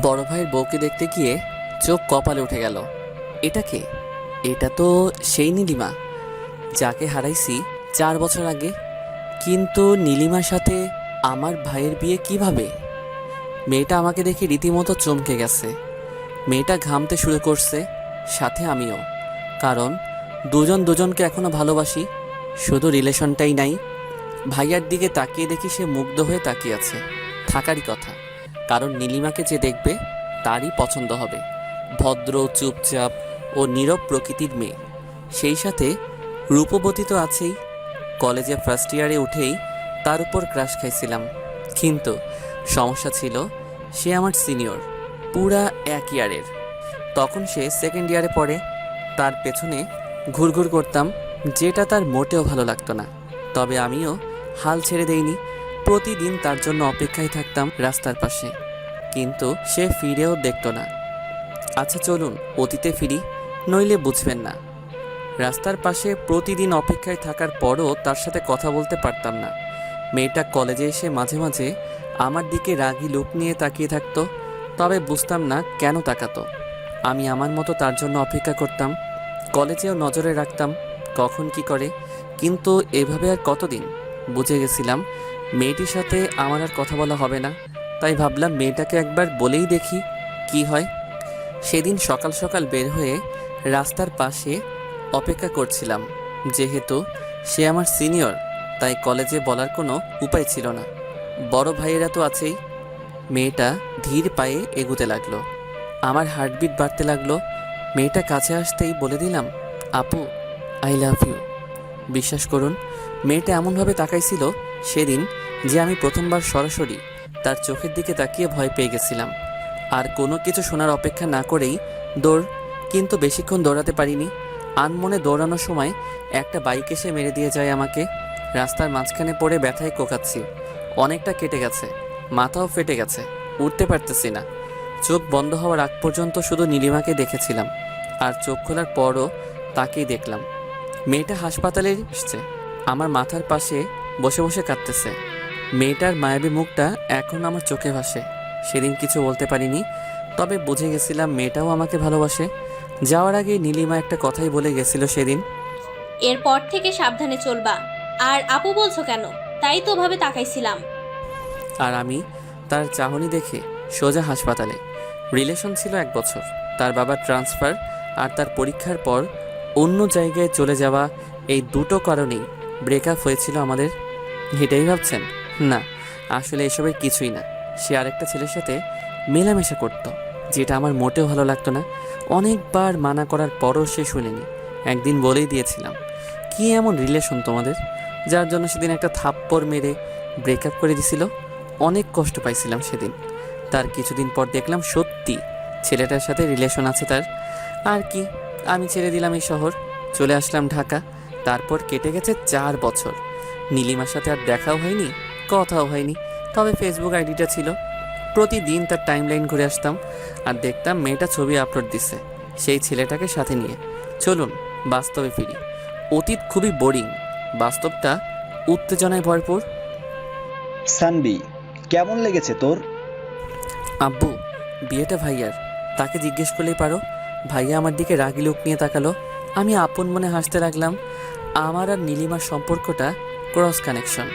বড় ভাইয়ের বউকে দেখতে গিয়ে চোখ কপালে উঠে গেল। এটা কে? এটা তো সেই নীলিমা যাকে হারাইছি 4 বছর আগে। কিন্তু নীলিমার সাথে আমার ভাইয়ের বিয়ে কিভাবে? মেয়েটা আমাকে দেখে রীতিমতো চমকে গেছে। মেয়েটা ঘামতে শুরু করছে, সাথে আমিও। কারণ দুজন দুজনকে এখনো ভালোবাসি, শুধু রিলেশনটাই নাই। ভাইয়ার দিকে তাকিয়ে দেখি সে মুগ্ধ হয়ে তাকিয়ে আছে। থাকারই কথা, কারণ নীলিমাকে যে দেখবে তারই পছন্দ হবে। ভদ্র, চুপচাপ ও নীরব প্রকৃতির মেয়ে, সেই সাথে রূপবতী তো আছেই। কলেজে ফার্স্ট ইয়ারে উঠেই তার উপর ক্রাশ খাইছিলাম। কিন্তু সমস্যা ছিল, সে আমার সিনিয়র, পুরা 1 ইয়ারের। তখন সে সেকেন্ড ইয়ারে পড়ে। তার পেছনে ঘুরঘুর করতাম, যেটা তার মোটেও ভালো লাগতো না। তবে আমিও হাল ছেড়ে দেইনি। প্রতিদিন তার জন্য অপেক্ষায় থাকতাম রাস্তার পাশে, কিন্তু সে ফিরেও দেখতো না। আচ্ছা চলুন অতীতে ফিরি, নইলে বুঝবেন না। রাস্তার পাশে প্রতিদিন অপেক্ষায় থাকার পরও তার সাথে কথা বলতে পারতাম না। মেয়েটা কলেজে এসে মাঝে মাঝে আমার দিকে রাগী লুক নিয়ে তাকিয়ে থাকতো, তবে বুঝতাম না কেন তাকাতো। আমি আমার মতো তার জন্য অপেক্ষা করতাম। কলেজেও নজরে রাখতাম কখন কি করে। কিন্তু এভাবে আর কতদিন? বুঝে গেছিলাম মেয়েটির সাথে আমার আর কথা বলা হবে না। তাই ভাবলাম মেয়েটাকে একবার বলেই দেখি কি হয়। সেদিন সকাল সকাল বের হয়ে রাস্তার পাশে অপেক্ষা করছিলাম। যেহেতু সে আমার সিনিয়র, তাই কলেজে বলার কোনো উপায় ছিল না। বড় ভাইয়েরা তো আছেই। মেয়েটা ধীর পায়ে এগুতে লাগলো। আমার হার্টবিট বাড়তে লাগলো। মেয়েটা কাছে আসতেই বলে দিলাম, আপু, আই লাভ ইউ। বিশ্বাস করুন, মেয়েটা এমনভাবে তাকাইছিল সেদিন যে আমি প্রথমবার সরাসরি তার চোখের দিকে তাকিয়ে ভয় পেয়ে গেছিলাম। আর কোনো কিছু শোনার অপেক্ষা না করেই দৌড়। কিন্তু বেশিক্ষণ দৌড়াতে পারিনি। আনমনে দৌড়ানোর সময় একটা বাইক এসে মেরে দিয়ে যায় আমাকে। রাস্তার মাঝখানে পড়ে ব্যথায় কোকাচ্ছি। অনেকটা কেটে গেছে, মাথাও ফেটে গেছে, উঠতে পারতেছি না। চোখ বন্ধ হওয়ার আগ পর্যন্ত শুধু নীলিমাকে দেখেছিলাম, আর চোখ খোলার পরও তাকেই দেখলাম। মেয়েটা হাসপাতালে এসছে, আমার মাথার পাশে বসে বসে কাঁদতেছে। মেয়েটার মায়াবী মুখটা এখন আমার চোখে ভাসে। সেদিন কিছু বলতে পারিনি, তবে বুঝে গেছিলাম মেয়েটাও আমাকে ভালোবাসে। যাওয়ার আগে নীলিমা একটা কথাই বলে গেছিল সেদিন, এরপর থেকে সাবধানে চলবা। আর আপু বলছো কেন? তাই তো ভাবে তাকাইছিলাম। আর আমি তার চাহনি দেখে সোজা হাসপাতালে। রিলেশন ছিল 1 বছর, তার বাবার ট্রান্সফার আর তার পরীক্ষার পর অন্য জায়গায় চলে যাওয়া, এই দুটো কারণেই ব্রেকআপ হয়েছিল আমাদের। এটাই ভাবছেন? না, আসলে এসবের কিছুই না। সে আরেকটা ছেলের সাথে মেলামেশা করত, যেটা আমার মোটেও ভালো লাগতো না। অনেকবার মানা করার পরও সে শুনেনি। একদিন বলেই দিয়েছিলাম, কি এমন রিলেশন তোমাদের, যার জন্য সেদিন একটা থাপ্পড় মেরে ব্রেকআপ করে দিছিল। অনেক কষ্ট পাইছিলাম সেদিন। তার কিছুদিন পর দেখলাম সত্যি ছেলেটার সাথে রিলেশন আছে তার। আর কি, আমি ছেড়ে দিলাম এই শহর, চলে আসলাম ঢাকা। তারপর কেটে গেছে 4 বছর। নীলিমার সাথে আর দেখাও হয়নি, কথাও হয়নি। তবে ফেসবুক আইডিটা ছিল। প্রতিদিন তার টাইমলাইন ঘুরে আসতাম আর দেখতাম মেয়েটা ছবি আপলোড দিছে সেই ছেলেটাকে সাথে নিয়ে। চলুন বাস্তবে ফিরি। অতীত খুবই বোরিং, বাস্তবটা উত্তেজনায় ভরপুর। সানবি, কেমন লেগেছে তোর? আব্বু, বিয়েটা ভাইয়ার, তাকে জিজ্ঞেস করলেই পারো। ভাইয়া আমার দিকে রাগি লোক নিয়ে তাকালো। আমি আপন মনে হাসতে লাগলাম। আমার আর নীলিমার সম্পর্কটা ক্রস কানেকশন।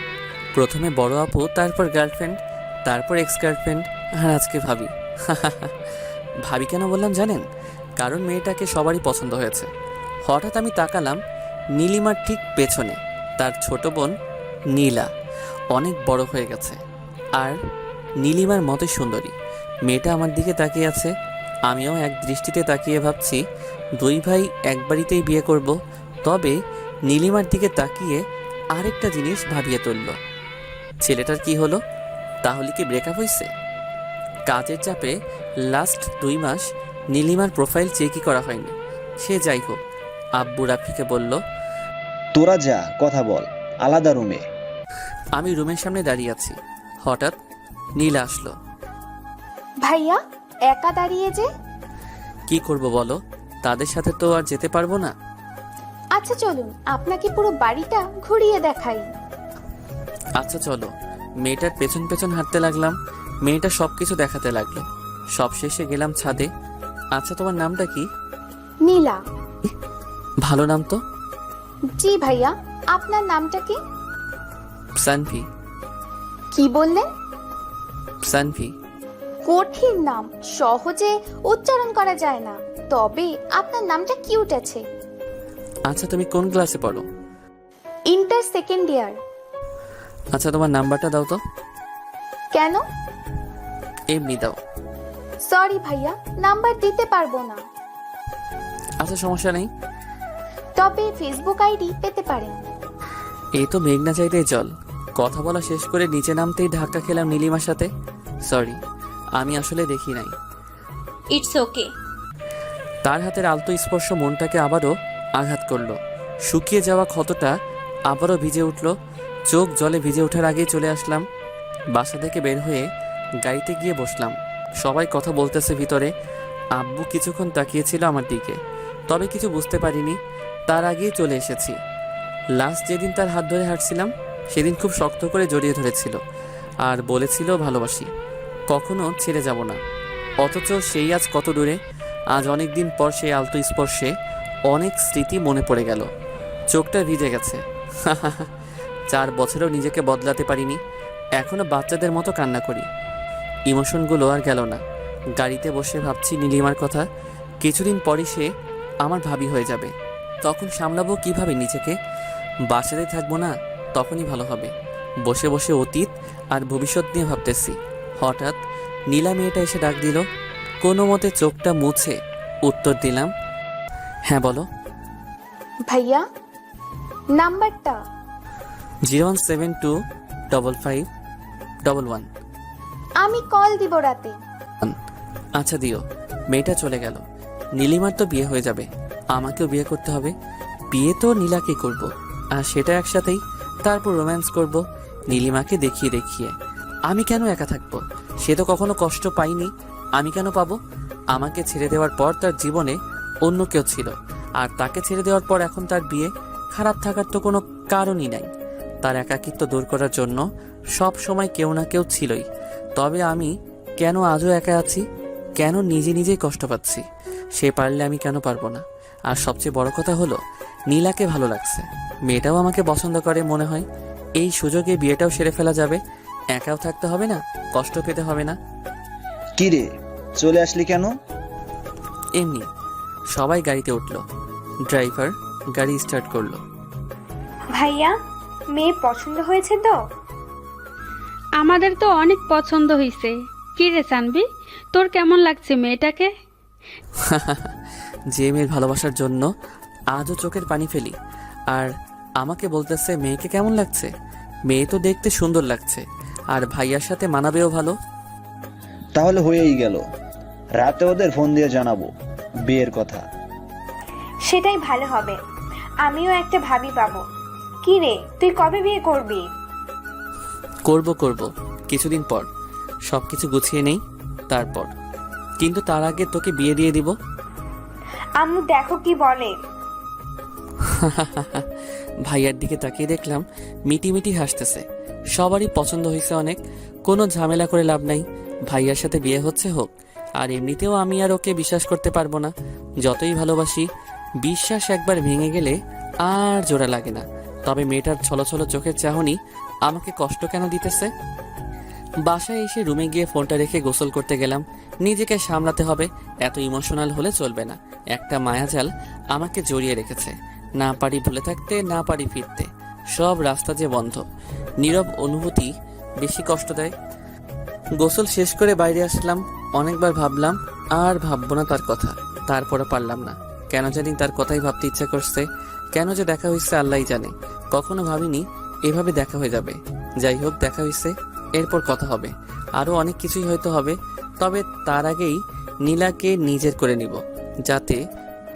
প্রথমে বড় আপু, তারপর গার্লফ্রেন্ড, তারপর এক্স গার্লফ্রেন্ড, আর আজকে ভাবি। ভাবি কেন বললাম জানেন? কারণ মেয়েটাকে সবারই পছন্দ হয়েছে। হঠাৎ আমি তাকালাম নীলিমার ঠিক পেছনে তার ছোট বোন নীলা অনেক বড় হয়ে গেছে, আর নীলিমার মতোই সুন্দরী। মেয়েটা আমার দিকে তাকিয়ে আছে। আমিও এক দৃষ্টিতে তাকিয়ে ভাবছি, দুই ভাই এক বাড়িতেই বিয়ে করব। তবে নীলিমার দিকে তাকিয়ে আরেকটা জিনিস ভাবিয়ে তুলল, ছেলেটার কি হলো? তাহলে কি ব্রেকআপ হয়েছে? কাজের চাপে লাস্ট 2 মাস নীলিমার প্রোফাইল চেকই করা হয়নি। সে যাই হোক, আব্বু রাফিকে বলল, তোরা যা, কথা বল আলাদা রুমে। আমি রুমের সামনে দাঁড়িয়ে আছি। হঠাৎ নীলা আসলো। ভাইয়া, একা দাঁড়িয়ে যে? কি করব বলো, তাদের সাথে তো আর যেতে পারবো না। আচ্ছা চলুন, আপনাকে পুরো বাড়িটা ঘুরিয়ে দেখাই। আচ্ছা চলো। মেয়েটার পেছন পেছন হাঁটতে লাগলাম। মেয়েটা সব কিছু দেখাতে লাগলো। সব শেষে গেলাম ছাদে। আচ্ছা, তোমার নামটা কি? নীলা। ভালো নাম তো। জি ভাইয়া, আপনার নামটা কি? সানভি। কি বললেন? সানভি। কঠিন নাম, সহজে উচ্চারণ করা যায় না, তবে আপনার নামটা কিউট আছে। আচ্ছা, তুমি কোন ক্লাসে পড়ো? Inter second year. আচ্ছা, তোমার নাম্বারটা দাও তো। কেন? এমনি দাও। সরি ভাইয়া, নাম্বার দিতে পারবো না, আচ্ছা, সমস্যা নেই। তবে ফেসবুক আইডি পেতে পারেন। এই তো মেঘনা চাইতে জল। কথা বলা শেষ করে নিচে নামতেই ধাক্কা খেলাম নীলিমার সাথে। সরি, আমি আসলে দেখি নাই। It's okay. তার হাতের আলতো স্পর্শ মনটাকে আবারও আঘাত করলো। শুকিয়ে যাওয়া ক্ষতটা আবারও ভিজে উঠল। চোখ জলে ভিজে ওঠার আগেই চলে আসলাম। বাসা থেকে বের হয়ে গাড়িতে গিয়ে বসলাম। সবাই কথা বলতেছে ভিতরে। আব্বু কিছুক্ষণ তাকিয়েছিল আমার দিকে, তবে কিছু বুঝতে পারিনি। তার আগেই চলে এসেছি। লাস্ট যেদিন তার হাত ধরে হাঁটছিলাম, সেদিন খুব শক্ত করে জড়িয়ে ধরেছিল আর বলেছিল ভালোবাসি, কখনো ছেড়ে যাব না। অথচ সেই আজ কত দূরে। আজ অনেক দিন পর সেই আলতো স্পর্শে অনেক স্মৃতি মনে পড়ে গেল। চোখটা ভিজে গেছে। 4 বছরেও নিজেকে বদলাতে পারিনি, এখনো বাচ্চাদের মতো কান্না করি। ইমোশনগুলো আর গেল না। গাড়িতে বসে ভাবছি নীলিমার কথা। কিছুদিন পরই সে আমার ভাবি হয়ে যাবে। তখন সামলাবো কিভাবে নিজেকে? বাসাতে থাকবো না, তখনই ভালো হবে। বসে বসে অতীত আর ভবিষ্যৎ নিয়ে ভাবতেছি। হঠাৎ নীলা মেয়েটা এসে ডাক দিল। কোনো মতে চোখটা মুছে উত্তর দিলাম, হ্যাঁ বলো। ভাইয়া, নাম্বারটা। 017255111। আমি কল দিব রাতে। আচ্ছা দিও। মেয়েটা চলে গেল। নীলিমার তো বিয়ে হয়ে যাবে, আমাকেও বিয়ে করতে হবে। বিয়ে তো নীলাকে করব, আর সেটা একসাথেই। তারপর রোম্যান্স করব নীলিমাকে দেখিয়ে দেখিয়ে। আমি কেন একা থাকবো? সে তো কখনো কষ্ট পাইনি, আমি কেন পাবো? আমাকে ছেড়ে দেওয়ার পর তার জীবনে অন্য কেউ ছিল, আর তাকে ছেড়ে দেওয়ার পর এখন তার বিয়ে। খারাপ থাকার তো কোনো কারণই নাই। তার একাকিত্ব দূর করার জন্য সব সময় কেউ না কেউ ছিলই। তবে আমি কেন আজও একা আছি? কেন নিজে নিজেই কষ্ট পাচ্ছি? সে পারলে আমি কেন পারবো না? আর সবচেয়ে বড় কথা হলো, নীলাকে ভালো লাগছে, মেয়েটাও আমাকে পছন্দ করে মনে হয়। এই সুযোগে বিয়েটাও সেরে ফেলা যাবে। একাও থাকতে হবে না, কষ্ট পেতে হবে না। কি রে, চলে আসলি কেন? এমনি। সবাই গাড়িতে উঠলো। ড্রাইভার গাড়ি স্টার্ট করলো। ভাইয়া, মেয়ে পছন্দ হয়েছে তো? আমাদের তো অনেক পছন্দ হয়েছে। কি রে সানবি, তোর কেমন লাগছে মেয়েটাকে? যে মেয়ের ভালোবাসার জন্য আজও চোখের পানি ফেলি, আর আমাকে বলতেছে মেয়েকে কেমন লাগছে। মেয়ে তো দেখতে সুন্দর লাগছে, আর ভাইয়ার সাথে মানাবেও ভালো। তাহলে হয়েই গেল। রাতে ওদের ফোন দিয়ে জানাবো বিয়ের কথা। সেটাই ভালো হবে, আমিও একটা ভাবি পাবো। কি রে, তুই কবে বিয়ে করবি? করব কিছুদিন পর। সবকিছু গুছিয়ে নেই তারপর। কিন্তু তার আগে তোকে বিয়ে দিয়ে দিব। আম্মু দেখো কি বলে। ভাইয়ার দিকে তাকিয়ে দেখলাম মিটি হাসতেছে। সবারই পছন্দ হয়েছে অনেক, কোনো ঝামেলা করে লাভ নাই। ভাইয়ার সাথে বিয়ে হচ্ছে হোক। আর এমনিতেও আমি আর ওকে বিশ্বাস করতে পারবো না, যতই ভালোবাসি। বিশ্বাস একবার ভেঙে গেলে আর জোড়া লাগে না। তবে মেয়েটার ছলো চোখের চাহনি আমাকে কষ্ট কেন দিতেছে? বাসায় এসে রুমে গিয়ে ফোনটা রেখে গোসল করতে গেলাম। নিজেকে সামলাতে হবে, এত ইমোশনাল হলে চলবে না। একটা মায়াজাল আমাকে জড়িয়ে রেখেছে। না পারি ভুলে থাকতে, না পারি ফিরতে। সব রাস্তা যে বন্ধ। নীরব অনুভূতি বেশি কষ্ট দেয়। গোসল শেষ করে বাইরে আসলাম। অনেকবার ভাবলাম আর ভাববো না তার কথা, তারপরে পারলাম না। কেন জানি তার কথাই ভাবতে ইচ্ছা করছে। কেন যে দেখা হয়েছে আল্লাহই জানে। কখনো ভাবিনি এভাবে দেখা হয়ে যাবে। যাই হোক, দেখা হয়েছে, এরপর কথা হবে। আরও অনেক কিছুই হয়তো হবে। তবে তার আগেই নীলাকে নিজের করে নিব, যাতে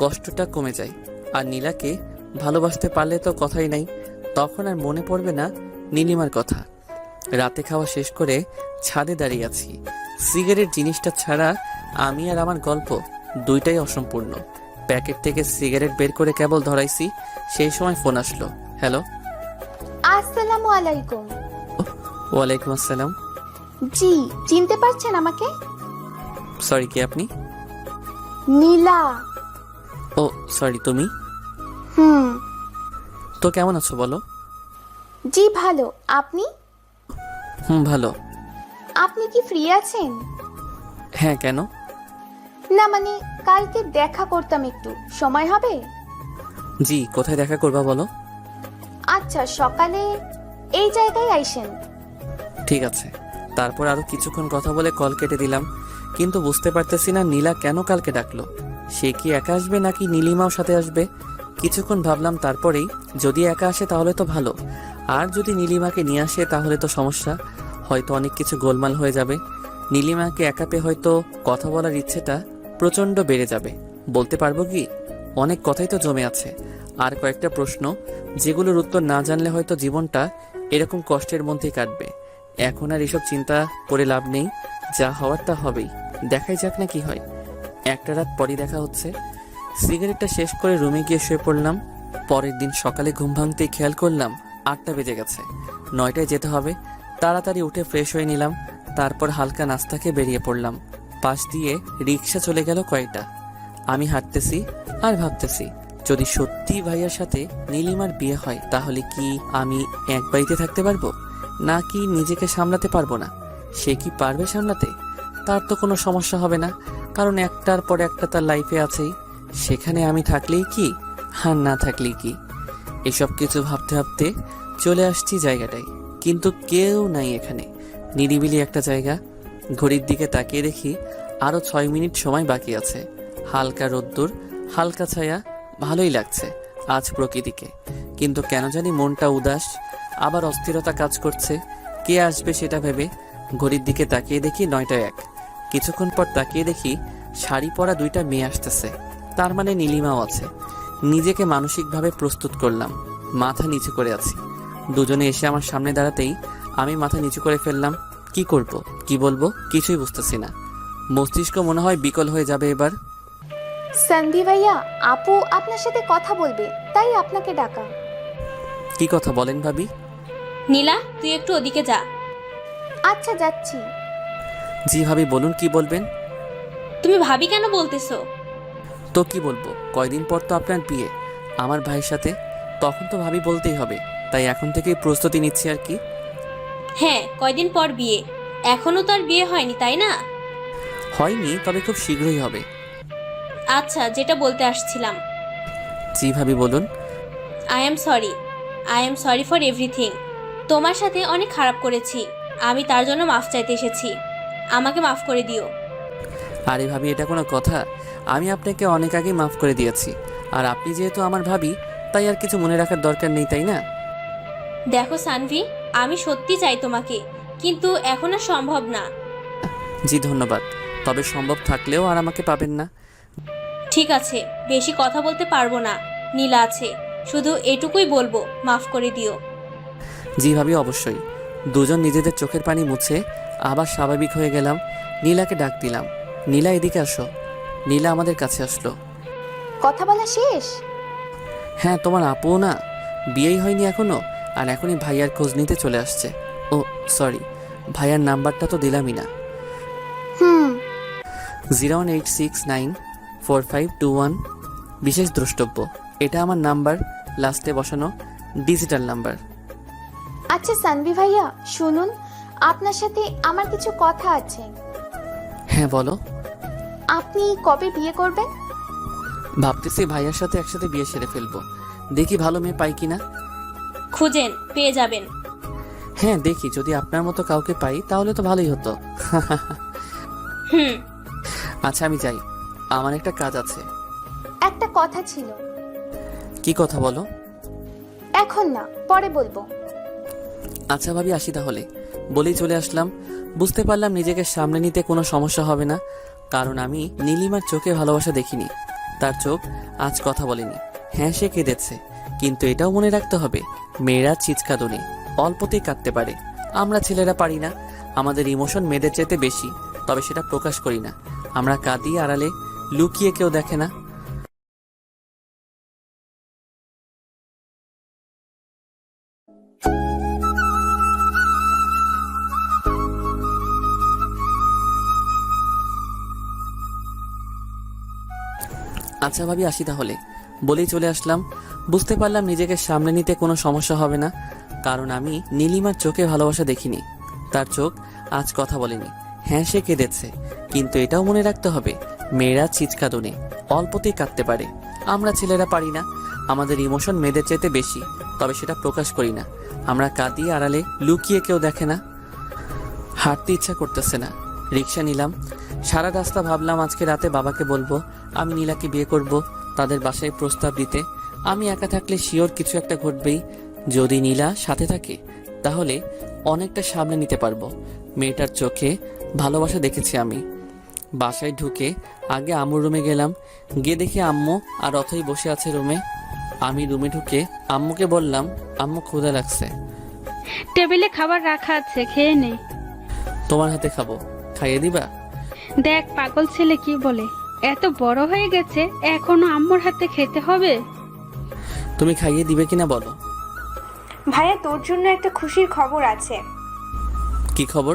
কষ্টটা কমে যায়। আর নীলাকে ভালোবাসতে পারলে তো কথাই নাই, তখন আর মনে পড়বে না নীলিমার কথা। রাতে খাওয়া শেষ করে ছাদে দাঁড়িয়ে আছি। সিগারেট জিনিসটা ছাড়া আমি আর আমার গল্প দুইটাই অসম্পূর্ণ। প্যাকেট থেকে সিগারেট বের করে কেবল ধরাইছি, সেই সময় ফোন আসলো। হ্যালো। আসসালামু আলাইকুম। ওয়ালাইকুম আসসালাম। জি, চিনতে পারছেন আমাকে? সরি, কে আপনি? নীলা। ও সরি, তুমি? হুম। তো কেমন আছো বলো? জি ভালো, আপনি? ভালো। আপনি কি ফ্রি আছেন? হ্যাঁ, কেন? না মানে কালকে দেখা করতাম, একটু সময় হবে? জি, কোথায় দেখা করবা বলো? আচ্ছা, সকালে এই জায়গায় আইসেন। ঠিক আছে। তারপর আরো কিছুক্ষণ কথা বলে কল কেটে দিলাম, কিন্তু বুঝতে পারতেছি না নীলা কেন কালকে ডাকলো। সে কি একা আসবে নাকি নীলিমাও সাথে আসবে? কিছুক্ষণ ভাবলাম, তারপরেই যদি একা আসে তাহলে তো ভালো, আর যদি নীলিমাকে নিয়ে আসে তাহলে তো সমস্যা, হয়তো অনেক কিছু গোলমাল হয়ে যাবে। নীলিমাকে একা পেয়ে হয়তো কথা বলার ইচ্ছেটা প্রচণ্ড বেড়ে যাবে। বলতে পারবো কি, অনেক কথাই তো জমে আছে, আর কয়েকটা প্রশ্ন যেগুলোর উত্তর না জানলে হয়তো জীবনটা এরকম কষ্টের মধ্যেই কাটবে। এখন আর এসব চিন্তা করে লাভ নেই, যা হওয়ার তা হবেই, দেখাই যাক না কি হয়। একটা রাত পরই দেখা হচ্ছে। সিগারেটটা শেষ করে রুমে গিয়ে শুয়ে পড়লাম। পরের দিন সকালে ঘুম ভাঙতেই খেয়াল করলাম 8টা বেজে গেছে, 9টায় যেতে হবে। তাড়াতাড়ি উঠে ফ্রেশ হয়ে নিলাম, তারপর হালকা নাস্তা খেয়ে বেরিয়ে পড়লাম। পাশ দিয়ে রিক্সা চলে গেল কয়টা। আমি হাঁটতেছি আর ভাবতেছি, যদি সত্যি ভাইয়ার সাথে নীলিমার বিয়ে হয় তাহলে কি আমি এক বাড়িতে থাকতে পারবো, নাকি নিজেকে সামলাতে পারবো না? সে কি পারবে সামলাতে? তার তো কোনো সমস্যা হবে না, কারণ একটার পর একটা তার লাইফে আছেই। সেখানে আমি থাকলেই কি আর না থাকলেই কি? এসব কিছু ভাবতে ভাবতে চলে আসছি জায়গাটায়, কিন্তু কেউ নাই এখানে। নিরিবিলি একটা জায়গা। ঘড়ির দিকে তাকিয়ে দেখি আরো 6 মিনিট সময় বাকি আছে। হালকা রোদ্দুর, হালকা ছায়া, ভালোই লাগছে আজ প্রকৃতিকে। কিন্তু কেন জানি মনটা উদাস, আবার অস্থিরতা কাজ করছে। কে আসবে সেটা ভেবে ঘড়ির দিকে তাকিয়ে দেখি 9টা 1। কিছুক্ষণ পর তাকিয়ে দেখি শাড়ি পরা 2টা মেয়ে আসতেছে, তার মানে নীলিমাও আছে। নিজেকে মানসিকভাবে প্রস্তুত করলাম, মাথা নিচু করে আছি। দুজনে এসে আমার সামনে দাঁড়াতেই আমি মাথা নিচু করে ফেললাম। কি করব, কি বলবো কিছুই বুঝতেছি না। মস্তিষ্ক মনে হয় বিকল হয়ে যাবে এবার। সানভি ভাইয়া, আপু আপনার সাথে কথা বলবে, তাই আপনাকে ডাকা। কি কথা বলেন ভাবি? নীলা, তুই একটু ওদিকে যা। আচ্ছা, যাচ্ছি। জি ভাবি, বলুন কি বলবেন। তুমি ভাবি কেন বলতেছো? তো কি বলবো, কয়দিন পর তো আপনার বিয়ে আমার ভাইয়ের সাথে, তখন তো ভাবি বলতেই হবে, তাই এখন থেকেই প্রস্তুতি নিচ্ছি আর কি। হ্যাঁ, কয়দিন পর বিয়ে, এখনো তো আর বিয়ে হয়নি তাই না? হয়নি, তবে খুব শীঘ্রই হবে। আচ্ছা, যেটা বলতে আসছিলাম, জি ভাবি বলুন। I am sorry for everything. তোমার সাথে অনেক খারাপ করেছি, আমি তার জন্য মাফ চাইতে এসেছি। আমাকে মাফ করে দিও। আরে ভাবি, এটা কোনো কথা? আমি আপনাকে অনেক আগেই মাফ করে দিয়েছি, আর আপনি যেহেতু আমার ভাবি, তাই আর কিছু মনে রাখার দরকার নেই, তাই না? দেখো সানভি, আমি সত্যি চাই তোমাকে, কিন্তু এখন আর সম্ভব না। জি ধন্যবাদ, তবে সম্ভব থাকলেও আর আমাকে পাবেন না। ঠিক আছে, বেশি কথা বলতে পারবো না, নীলা আছে, শুধু এটুকুই বলবো, মাফ করে দিও। জি ভাবি, অবশ্যই। দুজন নিজেদের চোখের পানি মুছে আবার স্বাভাবিক হয়ে গেলাম। নীলাকে ডাক দিলাম, নীলা এদিকে আসো। নীলা আমাদের কাছে আসলো। কথা বলা শেষ? হ্যাঁ, তোমার আপুও না, বিয়েই হয়নি এখনো, আর এখনই ভাইয়ার খোঁজ নিতে চলে আসছে। ও সরি, ভাইয়ার নাম্বারটা তো দিলামই না। হুম। 018694521। বিশেষ দ্রষ্টব্য, এটা আমার নাম্বার, লাস্টে বসানো ডিজিটাল নাম্বার। আচ্ছা সানভি ভাইয়া, শুনুন, আপনার সাথে আমার কিছু কথা আছে। হ্যাঁ বলো। আপনি কবে বিয়ে করবেন? ভাবতেছি ভাইয়ার সাথে একসাথে বিয়ে সেরে ফেলবো, দেখি ভালো মেয়ে পাই কিনা। খুঁজেন, পেয়ে যাবেন। হ্যাঁ দেখি, যদি আপনার মতো কাউকে পাই তাহলে তো ভালোই হতো। হুম। আচ্ছা আমি যাই, আমার একটা কাজ আছে। একটা কথা ছিল। কি কথা বলো? এখন না, পরে বলবো। আচ্ছা ভাবি, আসি তাহলে। বলেই চলে আসলাম। বুঝতে পারলাম নিজেকে সামনে নিতে কোনো সমস্যা হবে না, কারণ আমি নীলিমার চোখে ভালোবাসা দেখিনি। তার চোখ আজ কথা বলেনি। হ্যাঁ, সে কেঁদেছে, কিন্তু এটাও মনে রাখতে হবে, মেয়েরা চিৎকাদনে অল্পতেই কাঁদতে পারে, আমরা ছেলেরা পারি না। আমাদের ইমোশন মেয়েদের চাইতে বেশি, তবে সেটা প্রকাশ করি না। আমরা কাঁদি আড়ালে, লুকিয়ে, কেউ দেখে না। আচ্ছা ভাবি, আসি তাহলে বলেই চলে আসলাম। বুঝতে পারলাম নিজেকে সামলে নিতে কোনো সমস্যা হবে না, কারণ আমি নীলিমার চোখে ভালোবাসা দেখিনি। তার চোখ আজ কথা বলেনি। হ্যাঁ, সে কেঁদেছে, কিন্তু এটাও মনে রাখতে হবে মেয়েরা চিৎকাদনে অল্পতেই কাঁদতে পারে, আমরা ছেলেরা পারি না। আমাদের ইমোশন মেয়েদের চাইতে বেশি, তবে সেটা প্রকাশ করি না। আমরা কাঁদি আড়ালে, লুকিয়ে, কেউ দেখে না। হাঁটতে ইচ্ছা করতেছে না, রিক্সা নিলাম। সারা রাস্তা ভাবলাম আজকে রাতে বাবাকে বলবো আমি নীলাকে বিয়ে করব, তাদের বাসায় প্রস্তাব দিতে। আমি একা থাকলে শিওর কিছু একটা ঘটবেই। যদি নীলা সাথে থাকে তাহলে অনেকটা সামনে নিতে পারবো। মেয়েটার চোখে ভালোবাসা দেখেছি আমি। বাসায় ঢুকে আগে আম্মুর রুমে গেলাম, গিয়ে দেখি আম্মু আর অথই বসে আছে রুমে। আমি রুমে ঢুকে আম্মুকে বললাম, আম্মু ক্ষুধা লাগছে। টেবিলে খাবার রাখা আছে, খেয়ে নে। তোমার হাতে খাবো, খাইয়ে দিবা? দেখ পাগল ছেলে কি বলে, এত বড় হয়ে গেছে এখনো আম্মুর হাতে খেতে হবে। তুমি খাইয়ে দিবে কিনা বলো। ভাইয়া তোর জন্য একটা খুশির খবর আছে। কি খবর?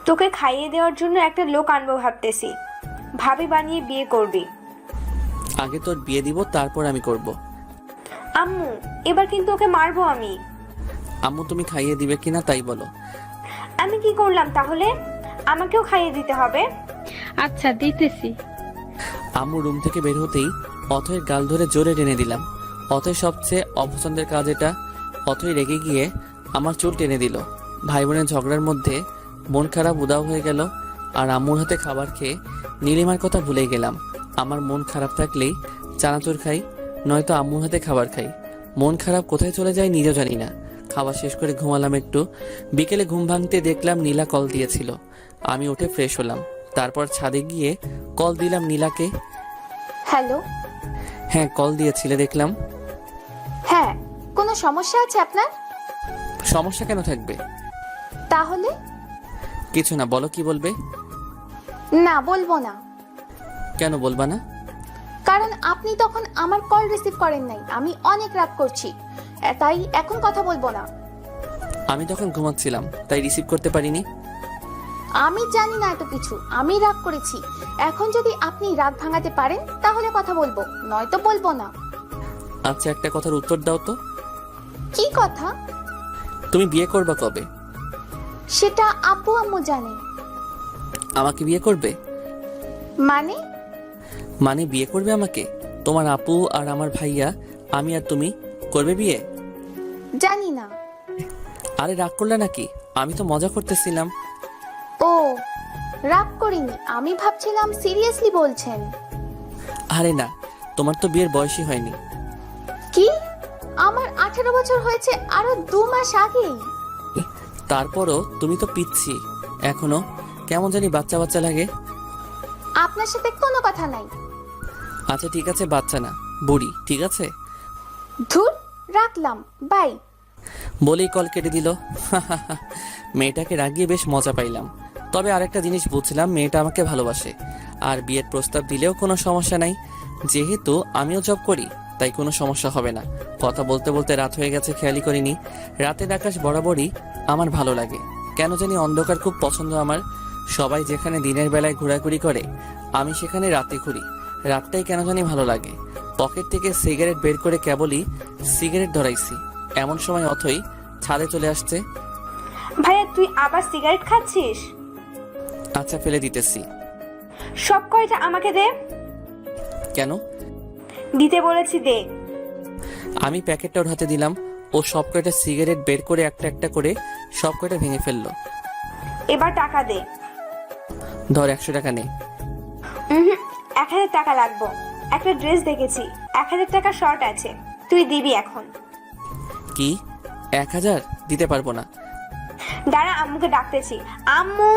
তোকে খাইয়ে দেওয়ার জন্য একটা লোক আনবো ভাবতেছি। ভাবি বানিয়ে বিয়ে করবি। আগে তোর বিয়ে দিব, তারপর আমি করব। আম্মু এবার কিন্তু ওকে মারবো আমি। আম্মু তুমি খাইয়ে দিবে কিনা তাই বলো। আমি কি করলাম তাহলে? আমাকেও খাইয়ে দিতে হবে। আচ্ছা দিতেছি। আম্মু রুম থেকে বের হতেই অথয়ের গাল ধরে জোরে টেনে দিলাম। অথয় সবচেয়ে অপছন্দের কাজ এটা। অথয় রেগে গিয়ে আমার চুল টেনে দিল। ভাই বোনের ঝগড়ার মধ্যে মন খারাপ উদাও হয়ে গেল। আর আম্মুর হাতে খাবার খেয়ে নীলিমার কথা ভুলে গেলাম। আমার মন খারাপ থাকলেই চানাচুর খাই, নয়তো আম্মুর হাতে খাবার খাই। মন খারাপ কোথায় চলে যায় নিজেও জানি না। খাবার শেষ করে ঘুমালাম একটু। বিকেলে ঘুম ভাঙতে দেখলাম নীলা কল দিয়েছিল। আমি উঠে ফ্রেশ হলাম, তারপর ছাদে গিয়ে কল দিলাম নীলাকে। হ্যালো। হ্যাঁ, কল দিয়েছিলে দেখলাম। হ্যাঁ, কোনো সমস্যা আছে আপনার? সমস্যা কেন থাকবে? তাহলে? কিছু না, বলো কি বলবে। না, বলবো না। কেন বলবা না? কারণ আপনি তখন আমার কল রিসিভ করেন নাই, আমি অনেক রাগ করছি, তাই এখন কথা বলবো না। আমি তখন ঘুমাচ্ছিলাম, তাই রিসিভ করতে পারিনি। আমি জানি না এত কিছু, আমি রাগ করেছি। এখন যদি আপনি রাগ ভাঙাতে পারেন তাহলে কথা বলবো, নয়তো বলবো না। আচ্ছা, একটা কথার উত্তর দাও তো। কি কথা? তুমি বিয়ে করবা কবে? সেটা আব্বু আম্মু জানে। আমাকে বিয়ে করবে? মানে? মানে বিয়ে করবে আমাকে? তোমার আপু আর আমার ভাইয়া, আমি আর তুমি করবে বিয়ে? জানি না। আরে রাগ করলে নাকি? আমি তো মজা করতেছিলাম। ও, রাগ করিনি, আমি ভাবছিলাম সিরিয়াসলি বলছেন। আরে না, তোমার তো বিয়ের বয়সই হয়নি। কি? আমার 18 বছর হয়েছে আরো 2 মাস আগেই। তারপরও তুমি তো পিচ্ছি এখনো, কেমন জানি বাচ্চা বাচ্চা লাগে। আপনার সাথে কোনো কথা নাই। আচ্ছা ঠিক আছে, বাচ্চা না, বুড়ি, ঠিক আছে। ধুর, রাখলাম, বাই। বলেই কল কেটে দিল। মেয়েটাকে রাগিয়ে বেশ মজা পাইলাম। তবে আরেকটা জিনিস বুঝলাম, মেয়েটা আমাকে ভালোবাসে। আর বিয়ের প্রস্তাব দিলেও কোনো সমস্যা নাই, যেহেতু আমিও জব করি, তাই কোনো সমস্যা হবে না। কথা বলতে বলতে রাত হয়ে গেছে, খেয়ালই করিনি। রাতের আকাশ বরাবরই আমার ভালো লাগে, কেন জানি অন্ধকার খুব পছন্দ আমার। সবাই যেখানে দিনের বেলায় ঘোরাঘুরি করে, আমি সেখানে রাতে ঘুরি। রাতটাই কেন জানি ভালো লাগে। পকেট থেকে সিগারেট বের করে কেবলই সিগারেট ধরাইছি, এমন সময় অথই ছাদে চলে আসছে। ভাইয়া তুই আবার সিগারেট খাচ্ছিস? আচ্ছা, ফেলে দিতেছি। সব কয়টা আমাকে দে। কেন? দিতে বলেছি, দে। আমি প্যাকেটটা ওর হাতে দিলাম। ও সব কয়টা সিগারেট বের করে একটা একটা করে সব কয়টা ভেঙে ফেললো। এবার টাকা দে। ধর, 100 টাকা নে। 1000 টাকা লাগবে। একটা ড্রেস দেখেছি, 1000 টাকা শর্ট আছে, তুই দিবি এখন। কি? 1000 দিতে পারবো না। দাঁড়া, আম্মুকে ডাকতেছি। আম্মু।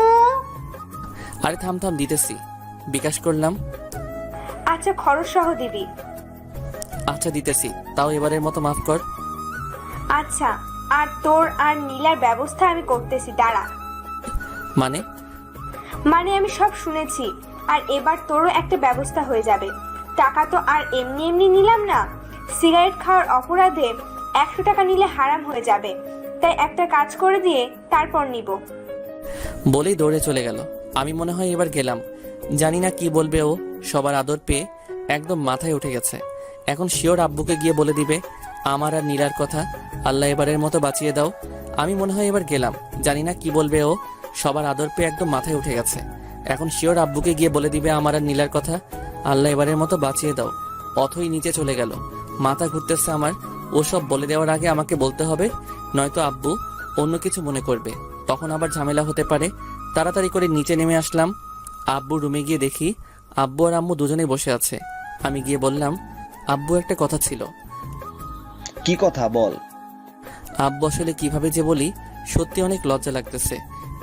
আরে থাম থাম, দিতেছি। বিকাশ করলাম। আচ্ছা, খরচ সহ দিবি। আচ্ছা দিতেছি, তাও এবারের মতো মাফ কর। আচ্ছা, আর তোর আর নীলার ব্যবস্থা আমি করতেছি, দাঁড়া। মানে আমি সব শুনেছি, আর এবার তোরও একটা ব্যবস্থা হয়ে যাবে। টাকা তো আর এমনি এমনি নিলাম না, সিগারেট খাওয়ার অপরাধে 100 টাকা নিলে হারাম হয়ে যাবে, তাই একটা কাজ করে দিয়ে তারপর নিব। বলেই দৌড়ে চলে গেল। আমি মনে হয় এবার গেলাম। জানি না কি বলবে ও। সবার আদর পেয়ে একদম মাথায় উঠে গেছে। এখন শিওর আব্বুকে গিয়ে বলে দিবে আমার আর নীলার কথা। আল্লাহ এবারের মতো বাঁচিয়ে দাও। আমি মনে হয় এবার গেলাম, জানি না কি বলবে ও। সবার আদর পেয়ে একদম মাথায় উঠে গেছে। এখন শিওর আব্বুকে গিয়ে বলে দিবে আমার আর নীলার কথা। আল্লাহ এবারের মতো বাঁচিয়ে দাও। অথই নিচে চলে গেল। মাথা ঘুরতেছে আমার। ওসব বলে দেওয়ার আগে আমাকে বলতে হবে, নয়তো আব্বু অন্য কিছু মনে করবে, তখন আবার ঝামেলা হতে পারে। তাড়াতাড়ি করে নিচে নেমে আসলাম। আব্বু রুমে গিয়ে দেখি আব্বু আর আম্মু দুজনেই বসে আছে। আমি গিয়ে বললাম, আব্বু একটা কথা ছিল। কি কথা বল। আব্বু আসলে কিভাবে যে বলি, সত্যি অনেক লজ্জা লাগতেছে।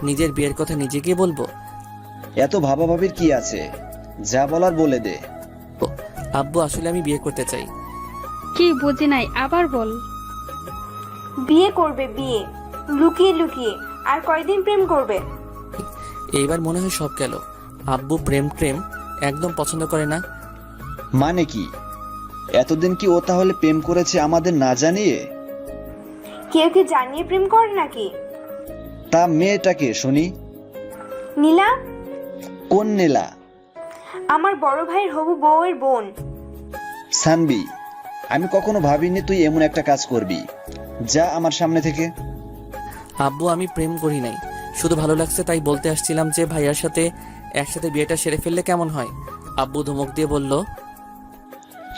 নিজের বিয়ের কথা নিজে গিয়ে বলবো। এত ভাবাভাবির কি আছে, যা বলার বলে দে। আব্বু আসলে আমি বিয়ে করতে চাই। কি বুঝি নাই, আবার বল। বিয়ে করবে, বিয়ে লুকিয়ে লুকিয়ে। আর কয়দিন প্রেম করবে? এইবার মনে হয় সব গেল। আব্বু প্রেম প্রেম একদম পছন্দ করে না। মানে কি? এতদিন কি ও তাহলে প্রেম করেছে আমাদের না জানিয়ে? কেউ কি জানিয়ে প্রেম করে নাকি? তা মেয়েটাকে শুনি। নীলা? কোন নীলা? আমার বড় ভাইয়ের হবু বউয়ের বোন। সানবি, আমি কখনো ভাবিনি তুই এমন একটা কাজ করবি। যা আমার সামনে থেকে। আব্বু আমি প্রেম করি নাই, শুধু ভালো লাগছে তাই বলতে আসছিলাম যে ভাইয়ার সাথে একসাথে বিয়েটা সেরে ফেললে কেমন হয়। আব্বু ধমক দিয়ে বলল,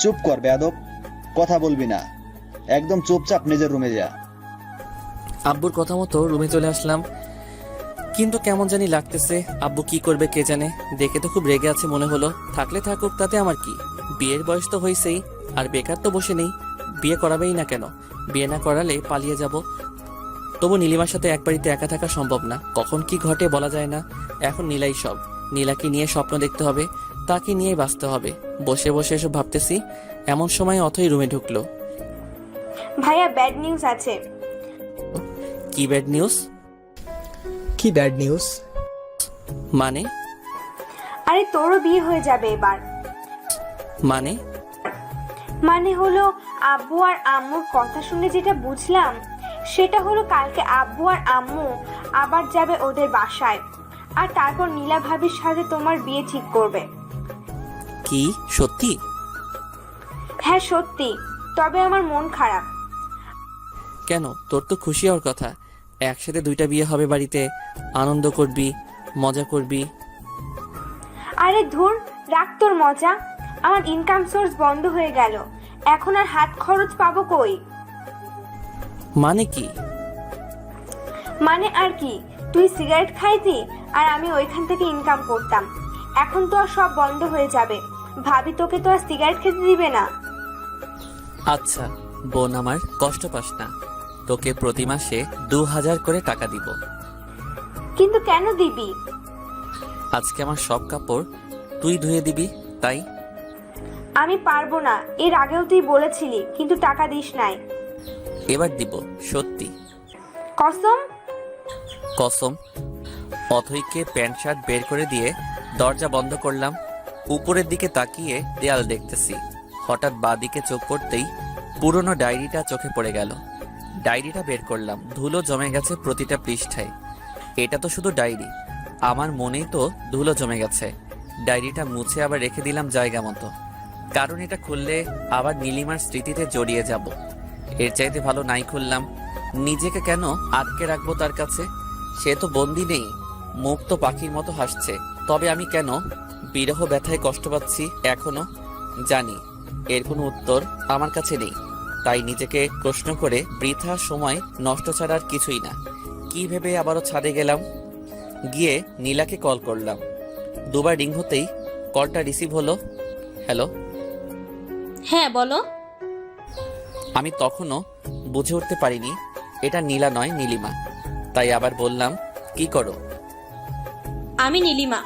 চুপ কর বেয়াদব, কথা বলবি না। একদম চুপচাপ নিজের রুমে যা। আব্বুর কথা মতো রুমে চলে আসলাম। কিন্তু কেমন জানি লাগতেছে। আব্বু কি করবে কে জানে। দেখে তো খুব রেগে আছে মনে হলো। থাকলে থাকুক, তাতে আমার কি। বিয়ের বয়স তো হয়েছেই, আর বেকার তো বসে নেই। বিয়ে করাবেই না কেন? বিয়ে না করালে পালিয়ে যাব। তবু নীলিমার সাথে এক বাড়িতে একা থাকা সম্ভব না। কখন কি ঘটে বলা যায় না। এখন নীলাই সব। নীলাকে নিয়ে স্বপ্ন দেখতে হবে, তাকে নিয়েই বাঁচতে হবে। বসে বসে এসব ভাবতেছি, এমন সময় অথই রুমে ঢুকলো। ভাইয়া, ব্যাড নিউজ আছে। কি ব্যাড নিউজ? কি ব্যাড নিউজ? মানে? আরে তোরও বিয়ে হয়ে যাবে এবার। মানে? মানে হলো, আব্বু আর আম্মুর কথা শুনে যেটা বুঝলাম সেটা হলো কালকে আব্বু আর আম্মু আবার যাবে ওদের বাসায়, আর তারপর নীলা ভাবির সাথে তোমার বিয়ে ঠিক করবে। কি সত্যি? হ্যাঁ সত্যি, তবে আমার মন খারাপ। কেন? তোর তো খুশি হওয়ার কথা। একসাথে দুইটা বিয়ে হবে বাড়িতে, আনন্দ করবি, মজা করবি। আরে ধুর, রাখ তোর মজা। আমার ইনকাম সোর্স বন্ধ হয়ে গেল, এখন আর হাত খরচ পাবো কই? মানে কি? মানে আর কি, তুই সিগারেট খাইতি আর আমি ওইখান থেকে ইনকাম করতাম। এখন তো আর সব বন্ধ হয়ে যাবে। ভাবি তোকে তো আর সিগারেট খেতে দিবে না। আচ্ছা বোন আমার, কষ্ট পাস না। তোকে প্রতি মাসে 2000 করে টাকা দিব। কিন্তু কেন দিবি? আজকে আমার সব কাপড় তুই ধুয়ে দিবি, তাই। আমি পারবো না, এর আগেও তুই বলেছিলি, কিন্তু টাকা দিস নাই। এবার দিব, সত্যি কসম? কসম। অথইকে প্যান্ট শার্ট বের করে দিয়ে দরজা বন্ধ করলাম। উপরের দিকে তাকিয়ে দেয়াল দেখতেছি। হঠাৎ বাঁদিকে চোখ পড়তেই পুরনো ডায়েরিটা চোখে পড়ে গেল। ডায়েরিটা বের করলাম, ধুলো জমে গেছে প্রতিটা পৃষ্ঠায়। এটা তো শুধু ডায়েরি, আমার মনেই তো ধুলো জমে গেছে। ডায়েরিটা মুছে আবার রেখে দিলাম জায়গা মতো, কারণ এটা খুললে আবার নীলিমার স্মৃতিতে জড়িয়ে যাব। এর চাইতে ভালো নাই খুললাম। নিজেকে কেন আটকে রাখবো তার কাছে? সে তো বন্দি নেই, মুক্ত পাখির মতো হাসছে। তবে আমি কেন বিরহ ব্যথায় কষ্ট পাচ্ছি এখনো? জানি এর কোনো উত্তর আমার কাছে নেই, তাই নিজেকে প্রশ্ন করে বৃথা সময় নষ্ট ছাড়া আর কিছুই না। কি ভেবে আবারও ছাদে গেলাম। গিয়ে নীলাকে কল করলাম। দুবার রিং হতেই কলটা রিসিভ হলো। হ্যালো। হ্যাঁ বলো। আমি তখনও বুঝে উঠতে পারিনি এটা নীলা নয় নীলিমা, তাই আবার বললাম, কি করো? আমি নীলিমা।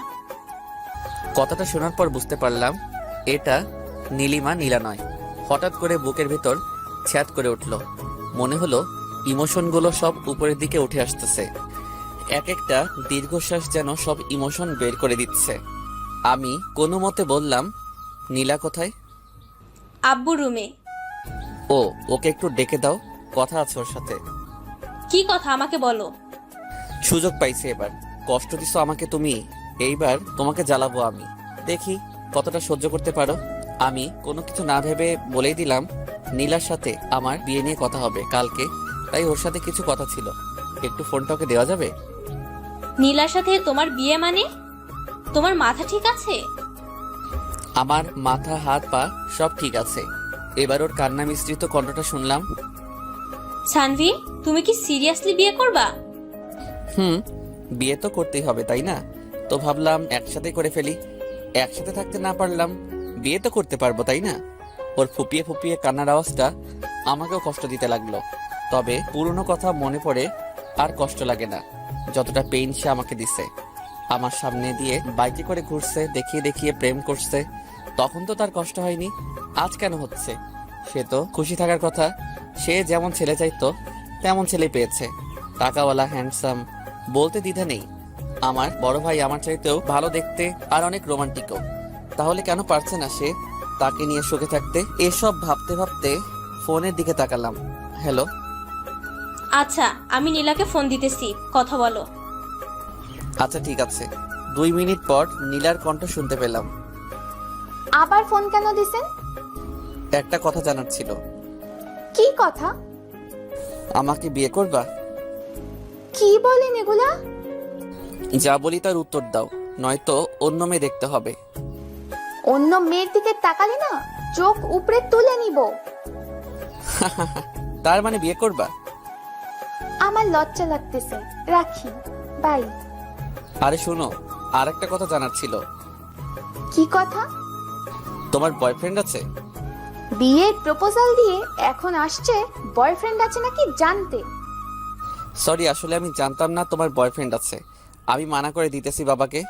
কথাটা শোনার পর বুঝতে পারলাম এটা নীলিমা, নীলা নয়। হঠাৎ করে বুকের ভেতর ছ্যাদ করে উঠল। মনে হলো ইমোশনগুলো সব উপরের দিকে উঠে আসতেছে। এক একটা দীর্ঘশ্বাস যেন সব ইমোশন বের করে দিচ্ছে। আমি কোনো মতে বললাম, নীলা কোথায়? আব্বু রুমে। ও, ওকে একটু ডেকে দাও, কথা আছে ওর সাথে। কি কথা আমাকে বলো। সুযোগ পাইছে এবার। কষ্ট দিছো আমাকে তুমি, এইবার তোমাকে জ্বালাবো আমি। দেখি কতটা সহ্য করতে পারো। আমি কোনো কিছু না ভেবে বলেই দিলাম নীলার সাথে আমার বিয়ে নিয়ে কথা হবে কালকে, তাই ওর সাথে কিছু কথা ছিল। একটু ফোনটা ওকে দেওয়া যাবে? নীলার সাথে তোমার বিয়ে মানে? তোমার মাথা ঠিক আছে? আমার মাথা হাত পা সব ঠিক আছে। এবার ওর কান্না মিশ্রিত কণ্ঠটা শুনলাম। সানভি, তুমি কি সিরিয়াসলি বিয়ে করবা? বিয়ে তো করতেই হবে তাই না? তো ভাবলাম একসাথে করে ফেলি। একসাথে থাকতে না পারলাম, বিয়ে তো করতে পারবো তাই না? ওর ফুপিয়ে ফুপিয়ে কান্নার আওয়াজটা আমাকেও কষ্ট দিতে লাগলো। তবে পুরনো কথা মনে পড়ে আর কষ্ট লাগে না যতটা পেইন সে আমাকে দিছে। আমার সামনে দিয়ে বাইকে করে ঘুরছে, দেখিয়ে দেখিয়ে প্রেম করছে, তখন তো তার কষ্ট হয়নি, আজ কেন হচ্ছে? সে তো খুশি থাকার কথা। সে যেমন ছেলে চাইতো তেমন ছেলে পেয়েছে, টাকাওয়ালা, হ্যান্ডসাম, বলতে দ্বিধা নেই। আমার বড় ভাই আমার চাইতেও ভালো দেখতে আর অনেক রোমান্টিকও। তাহলে কেন পারছে না সে তাকে নিয়ে সুখে থাকতে? এসব ভাবতে ভাবতে ফোনের দিকে তাকালাম। হ্যালো। আচ্ছা, আমি নীলাকে ফোন দিতেছি, কথা বলো। আচ্ছা ঠিক আছে। 2 মিনিট পর নীলার কণ্ঠ শুনতে পেলাম। আবার ফোন কেন দিছেন? একটা কথা জানার ছিল। কি কথা? আমাকে বিয়ে করবা? কি বলেন এগুলা? যা বলি তার উত্তর দাও, নয়তো অন্য মেয়ে দেখতে হবে। অন্য মেয়ের দিকে তাকালে না চোখ উপরে তুলে নিব। তার মানে বিয়ে করবা? আমার লজ্জা লাগতেছে, রাখি, বাই। আরে শোনো, আর একটা কথা জানার ছিল। কি কথা? তোমার বয়ফ্রেন্ড আছে? বিয়ের প্রপোজাল দিয়ে এখন আসছে বয়ফ্রেন্ড আছে নাকি জানতে? সরি, আসলে আমি জানতাম না তোমার বয়ফ্রেন্ড আছে। আমি মানা করে দিতেছি বাবাকে।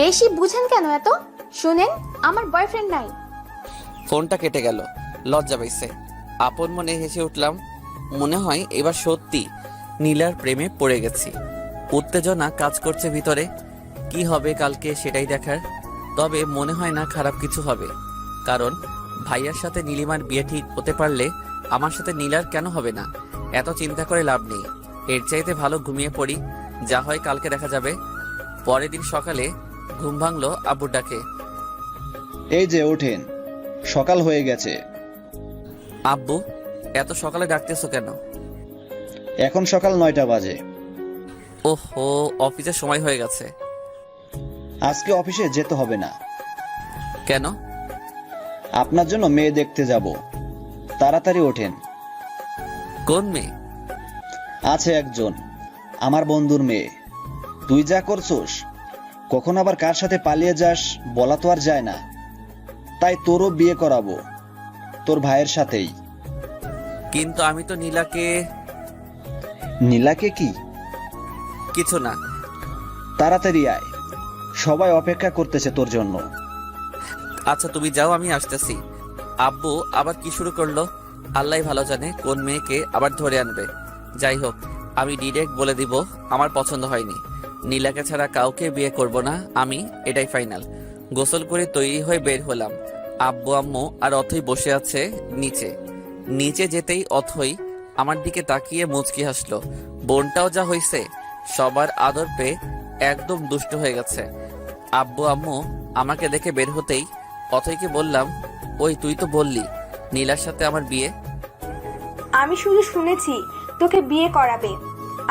বেশি বুঝেন কেন এত? শুনেন, আমার বয়ফ্রেন্ড নাই। ফোনটা কেটে গেল। লজ্জা পাইছে। আপন মনে হেসে উঠলাম। মনে হয় এবার সত্যি নীলার প্রেমে পড়ে গেছি। উত্তেজনা কাজ করছে ভিতরে। কি হবে কালকে সেটাই দেখার। তবে মনে হয় না খারাপ কিছু হবে, কারণ ভাইয়ার সাথে নীলিমার বিয়ে ঠিক হতে পারলে আমার সাথে নীলার কেন হবে না? এত চিন্তা করে লাভ নেই। এর চাইতে ভালো ঘুমিয়ে পড়ি, যা হয় কালকে দেখা যাবে। পরের দিন সকালে ঘুম ভাঙলো আব্বুর ডাকে। এই যে ওঠেন, সকাল হয়ে গেছে। আব্বু, এত সকালে ডাকতেছো কেন? এখন সকাল 9টা বাজে। ওহো, অফিসের সময় হয়ে গেছে। আজকে অফিসে যেতে হবে না। কেন? আপনার জন্য মেয়ে দেখতে যাব। তাড়াতাড়ি ওঠেন। কোন মেয়ে? আছে একজন, আমার বন্ধুর মেয়ে। তুই যা করছোস, কখন আবার কার সাথে পালিয়ে যাস বলা তো আর যায় না। তাই তোরও বিয়ে করাবো, তোর ভাইয়ের সাথেই। কিন্তু আমি তো নীলাকে। নীলাকে কি? কিছু না। তাড়াতাড়ি আয়, সবাই অপেক্ষা করতেছে তোর জন্য। আচ্ছা তুমি যাও, আমি আসতেছি। আব্বু আবার কি শুরু করলো? আল্লাহ ভালো জানে কোন মেয়েকে আবার ধরে আনবে। যাই হোক, আমি ডিরেক্ট বলে দিব আমার পছন্দ হয়নি। নীলাকে ছাড়া কাউকে বিয়ে করব না আমি, এটাই ফাইনাল। গোসল করে তৈরি হয়ে বের হলাম। আব্বু আম্মু আর অথই বসে আছে নিচে। নিচে যেতেই অথই আমার দিকে তাকিয়ে মুচকি হাসলো। বোনটাও যা হইছে, সবার আদর পেয়ে একদম দুষ্ট হয়ে গেছে। আব্বু আম্মু আমাকে দেখে বের হতেই অথইকে বললাম, ওই তুই তো বললি নীলার সাথে আমার বিয়ে। আমি শুধু শুনেছি তোকে বিয়ে করাবে।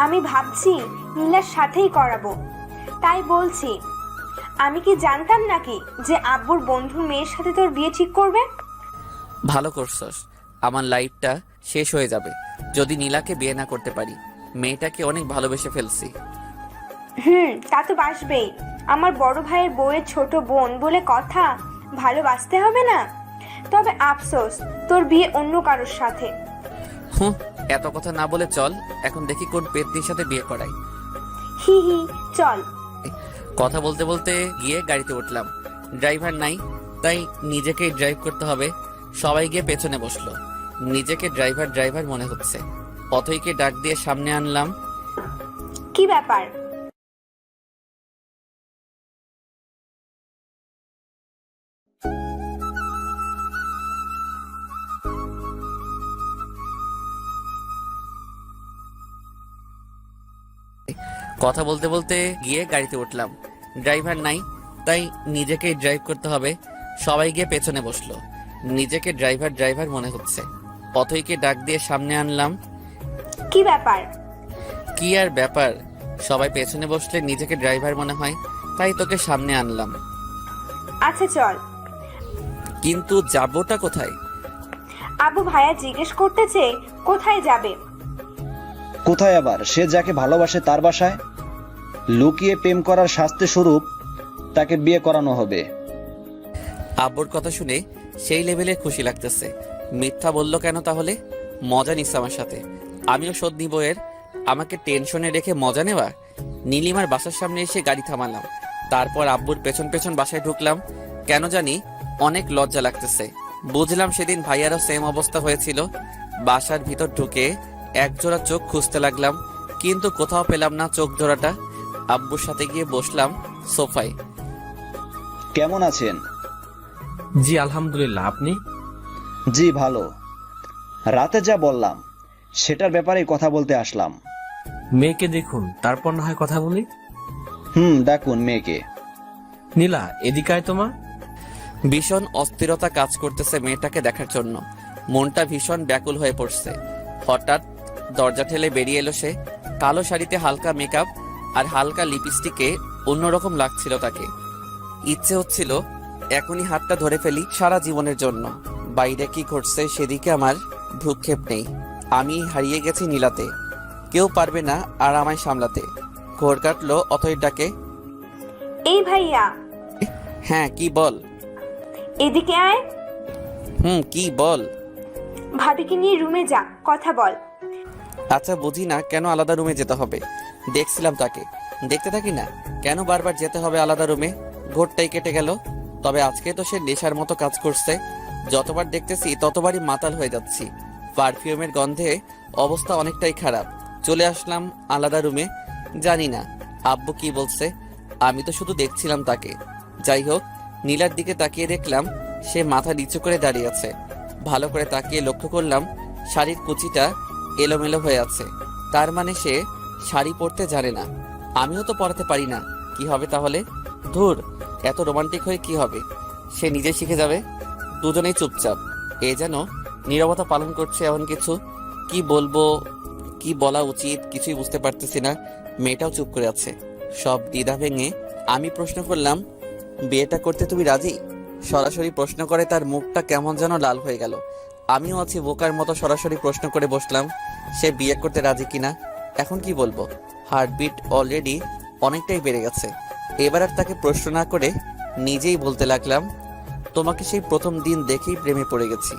আমি ভাবছি নীলার সাথেই করাবো, তাই বলছি। আমি কি জানতাম নাকি যে আব্বুর বন্ধুর মেয়ের সাথে তোর বিয়ে ঠিক করবে? ভালো করছস। আমার লাইফটা শেষ হয়ে যাবে যদি নীলাকে বিয়ে না করতে পারি। মেয়েটাকে অনেক ভালোবেসে ফেলছি। তা তো বাসবেই। আমার বড় ভাইয়ের বউয়ের ছোট বোন বলে কথা, ভালোবাসতে হবে না? তবে আফসোস, তোর বিয়ে অন্য কারোর সাথে। এত কথা না বলে চল এখন দেখি কোন পেতনির সাথে বিয়ে করাই। হি হি, চল। কথা বলতে বলতে গিয়ে গাড়িতে উঠলাম। ড্রাইভার নাই, তাই নিজেকেই ড্রাইভ করতে হবে। সবাই গিয়ে পেছনে বসলো। নিজেকে ড্রাইভার ড্রাইভার মনে হচ্ছে। অথইকে ডাক দিয়ে সামনে আনলাম। কি ব্যাপার? কথা বলতে বলতে গিয়ে গাড়িতে উঠলাম। ড্রাইভার নাই, তাই নিজেকেই ড্রাইভ করতে হবে। সবাই গিয়ে পেছনে বসলো। নিজেকে ড্রাইভার ড্রাইভার মনে হচ্ছে। অথইকে ডাক দিয়ে সামনে আনলাম। কি ব্যাপার? কি আর ব্যাপার, সবাই পেছনে বসলে নিজেকে ড্রাইভার মনে হয়, তাই তোকে সামনে আনলাম। আচ্ছা চল। কিন্তু যাবোটা কোথায়? আবু ভাইয়া জিজ্ঞেস করতেছে কোথায় যাবে। কোথায় আবার? সে যাকে ভালোবাসে তার বাসায়। লুকিয়ে প্রেম করার শাস্তি স্বরূপ তাকে বিয়ে করানো হবে। আব্বুর কথা শুনে সেই লেভেলে খুশি লাগতেছে। মিথ্যা বললো কেন তাহলে? মজা নিচ্ছে আমার সাথে, আমিও শোধ নিব এর। আমাকে টেনশনে রেখে মজা নেওয়া। নীলিমার বাসার সামনে এসে গাড়ি থামালাম। তারপর আব্বুর পেছন পেছন বাসায় ঢুকলাম। কেন জানি অনেক লজ্জা লাগতেছে। বুঝলাম সেদিন ভাইয়ারও সেম অবস্থা হয়েছিল। বাসার ভিতর ঢুকে একজোড়া চোখ খুঁজতে লাগলাম, কিন্তু কোথাও পেলাম না চোখ জোড়াটা। আব্বুর সাথে গিয়ে বসলাম সোফায়। কেমন আছেন? জি আলহামদুলিল্লাহ, আপনি? জি ভালো। রাতে যা বললাম সেটার ব্যাপারে কথা বলতে আসলাম। মেয়েকে দেখুন, তারপর না হয় কথা বলি। ডাকুন মেয়েকে। নীলা, এদিকে আয় তোমা। ভীষণ অস্থিরতা কাজ করতেছে মেয়েটাকে দেখার জন্য। মনটা ভীষণ ব্যাকুল হয়ে পড়ছে। হঠাৎ দরজা ঠেলে বেরিয়ে এলো সে। কালো শাড়িতে হালকা মেকআপ আর হালকা লিপস্টিকে অন্যরকম লাগছিল তাকে। ইচ্ছে হচ্ছিল এখনই হাতটা ধরে ফেলি সারা জীবনের জন্য। বাইরে কি ঘটছে সেদিকে আমার ভ্রুক্ষেপ নেই। আমি হারিয়ে গেছি নীলাতে। কেউ পারবে না আর আমায় সামলাতে। ঘোর কাটলো অথই ডাকে। এই ভাইয়া, হ্যাঁ কি বল? এদিকে আয়। কি বল? ভাবিকে নিয়ে রুমে যা, কথা বল। আচ্ছা বুঝি না কেন আলাদা রুমে যেতে হবে। দেখছিলাম তাকে, দেখতে থাকি না কেন বারবার যেতে হবে আলাদা রুমে। ঘোরটাই কেটে গেল। তবে আজকে তো সে নেশার মতো কাজ করছে। যতবার দেখতেছি ততবারই মাতাল হয়ে যাচ্ছি। পারফিউমের গন্ধে অবস্থা অনেকটাই খারাপ। চলে আসলাম আলাদা রুমে। জানি না আব্বু কি বলছে, আমি তো শুধু দেখছিলাম তাকে। যাই হোক, নীলার দিকে তাকিয়ে দেখলাম সে মাথা নিচু করে দাঁড়িয়ে আছে। ভালো করে তাকিয়ে লক্ষ্য করলাম শাড়ির কুচিটা এলোমেলো হয়ে আছে। তার মানে সে শাড়ি পরতে জানে না। আমিও তো পরাতে পারি না। কি হবে তাহলে? ধুর, এত রোমান্টিক হয়ে কি হবে? সে নিজে শিখে যাবে। দুজনেই চুপচাপ। এ যেন নীরবতা পালন করছে এমন কিছু। কি বলবো, কি বলা উচিত কিছুই বুঝতে পারতেছি না। মেয়েটাও চুপ করে আছে। সব দ্বিধা ভেঙে আমি প্রশ্ন করলাম, বিয়েটা করতে তুমি রাজি? সরাসরি প্রশ্ন করে তার মুখটা কেমন যেন লাল হয়ে গেল। আমিও আছি বোকার মতো সরাসরি প্রশ্ন করে বসলাম সে বিয়ে করতে রাজি কিনা। এখন কি বলবো? হার্টবিট অলরেডি অনেকটাই বেড়ে গেছে। এবার আর তাকে প্রশ্ন না করে নিজেই বলতে লাগলাম, তোমাকে সেই প্রথম দিন দেখেই প্রেমে পড়ে গেছি।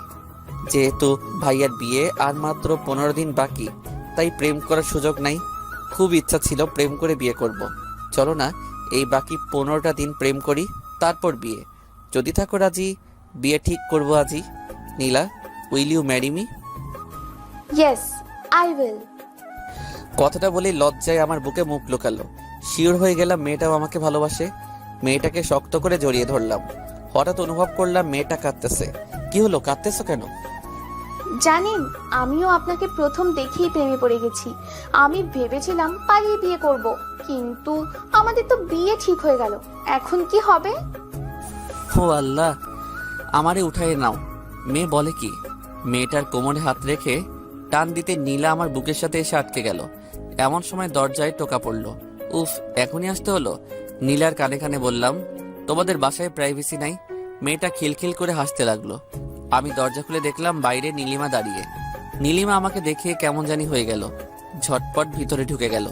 যেহেতু ভাইয়ার বিয়ে আর মাত্র 15 দিন বাকি, তাই প্রেম করার সুযোগ নাই। খুব ইচ্ছা ছিল প্রেম করে বিয়ে করব। চলো না এই বাকি 15টা দিন প্রেম করি, তারপর বিয়ে। যদি থাকো রাজি, বিয়ে ঠিক করবো আজই। Nila, will you marry me? Yes, I will. কথাটা বলেই লজ্জায় আমার বুকে মুখ লুকালো। শিওর হয়ে গেলাম মেয়েটাও আমাকে ভালোবাসে। মেয়েটাকে শক্ত করে জড়িয়ে ধরলাম। হঠাৎ অনুভব করলাম মেয়েটা কাঁদতেছে। কি হলো, কাঁদতেছো কেন? জানেন, আমিও আপনাকে প্রথম দেখেই প্রেমে পড়ে গেছি। আমি ভেবেছিলাম পালিয়ে বিয়ে করব, কিন্তু আমাদের তো বিয়ে ঠিক হয়ে গেল। এখন কি হবে? ও আল্লাহ, আমারে উঠাই নাও। মেয়ে বলে কি? মেয়েটার কোমরে হাত রেখে টান দিতে নীলা আমার বুকের সাথে এসে আটকে গেল। এমন সময় দরজায় টোকা পড়লো। উফ, এখনই আসতে হলো। নীলার কানে কানে বললাম, তোমাদের বাসায় প্রাইভেসি নাই? মেয়েটা খিলখিল করে হাসতে লাগলো। আমি দরজা খুলে দেখলাম বাইরে নীলিমা দাঁড়িয়ে। নীলিমা আমাকে দেখে কেমন জানি হয়ে গেল। ঝটপট ভিতরে ঢুকে গেল।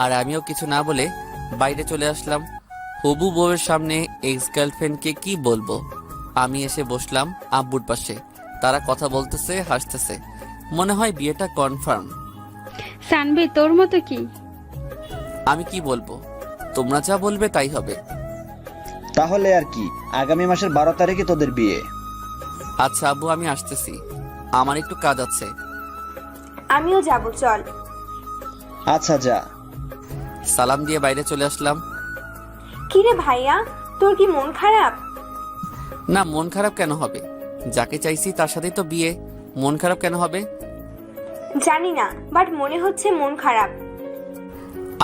আর আমিও কিছু না বলে বাইরে চলে আসলাম। হবু বউয়ের সামনে এক্স গার্লফ্রেন্ডকে কি বলবো? আমি এসে বসলাম আব্বুর পাশে। তারা কথা বলতেছে, হাসতেছে। মনে হয় বিয়েটা কনফার্ম। সানভি, তোর মতো কি? আমি কি বলবো? তোমরা যা বলবে তাই হবে। তাহলে আর কি, আগামী মাসের 12 তারিখে তোদের বিয়ে। আচ্ছা আব্বু, আমি আসতেছি, আমার একটু কাজ আছে। আমিও যাব, চল। আচ্ছা যা। সালাম দিয়ে বাইরে চলে আসলাম। কিরে ভাইয়া, তোর কি মন খারাপ? না, মন খারাপ কেন হবে? যাকে চাইছি তার সাথেই তো বিয়ে। মন খারাপ কেন হবে? জানি না, বাট মনে হচ্ছে মন খারাপ।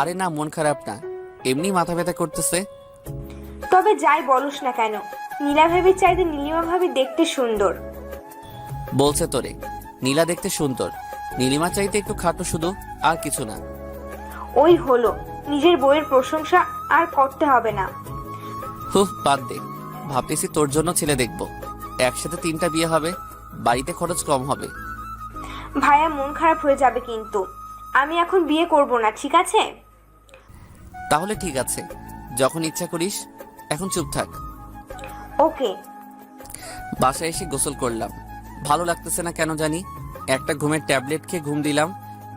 আরে না, মন খারাপ না, এমনি মাথা ব্যথা করতেছে। তবে যাই বলস না কেন, নীলা ভাবির চাইতে নীলিমা ভাবি দেখতে সুন্দর। বলছে তোরে নীলা দেখতে সুন্দর, নীলিমা চাইতে একটু খাটো শুধু, আর কিছু না। ওই হলো, নিজের বইয়ের প্রশংসা আর করতে হবে না। হুহ, বাদ দে। ভাবতেছি তোর জন্য ছেলে দেখবো, একসাথে 3টা বিয়ে হবে, বাড়িতে খরচ কম হবে। ভাইয়া মন খারাপ হয়ে যাবে কিন্তু। আমি এখন বিয়ে করব না, ঠিক আছে? তাহলে ঠিক আছে, যখন ইচ্ছা করিস। এখন চুপ থাক। ওকে। বাসায় এসে গোসল করলাম, ভালো লাগতেছে না কেন জানি। একটা ঘুমের ট্যাবলেট খেয়ে ঘুম দিলাম,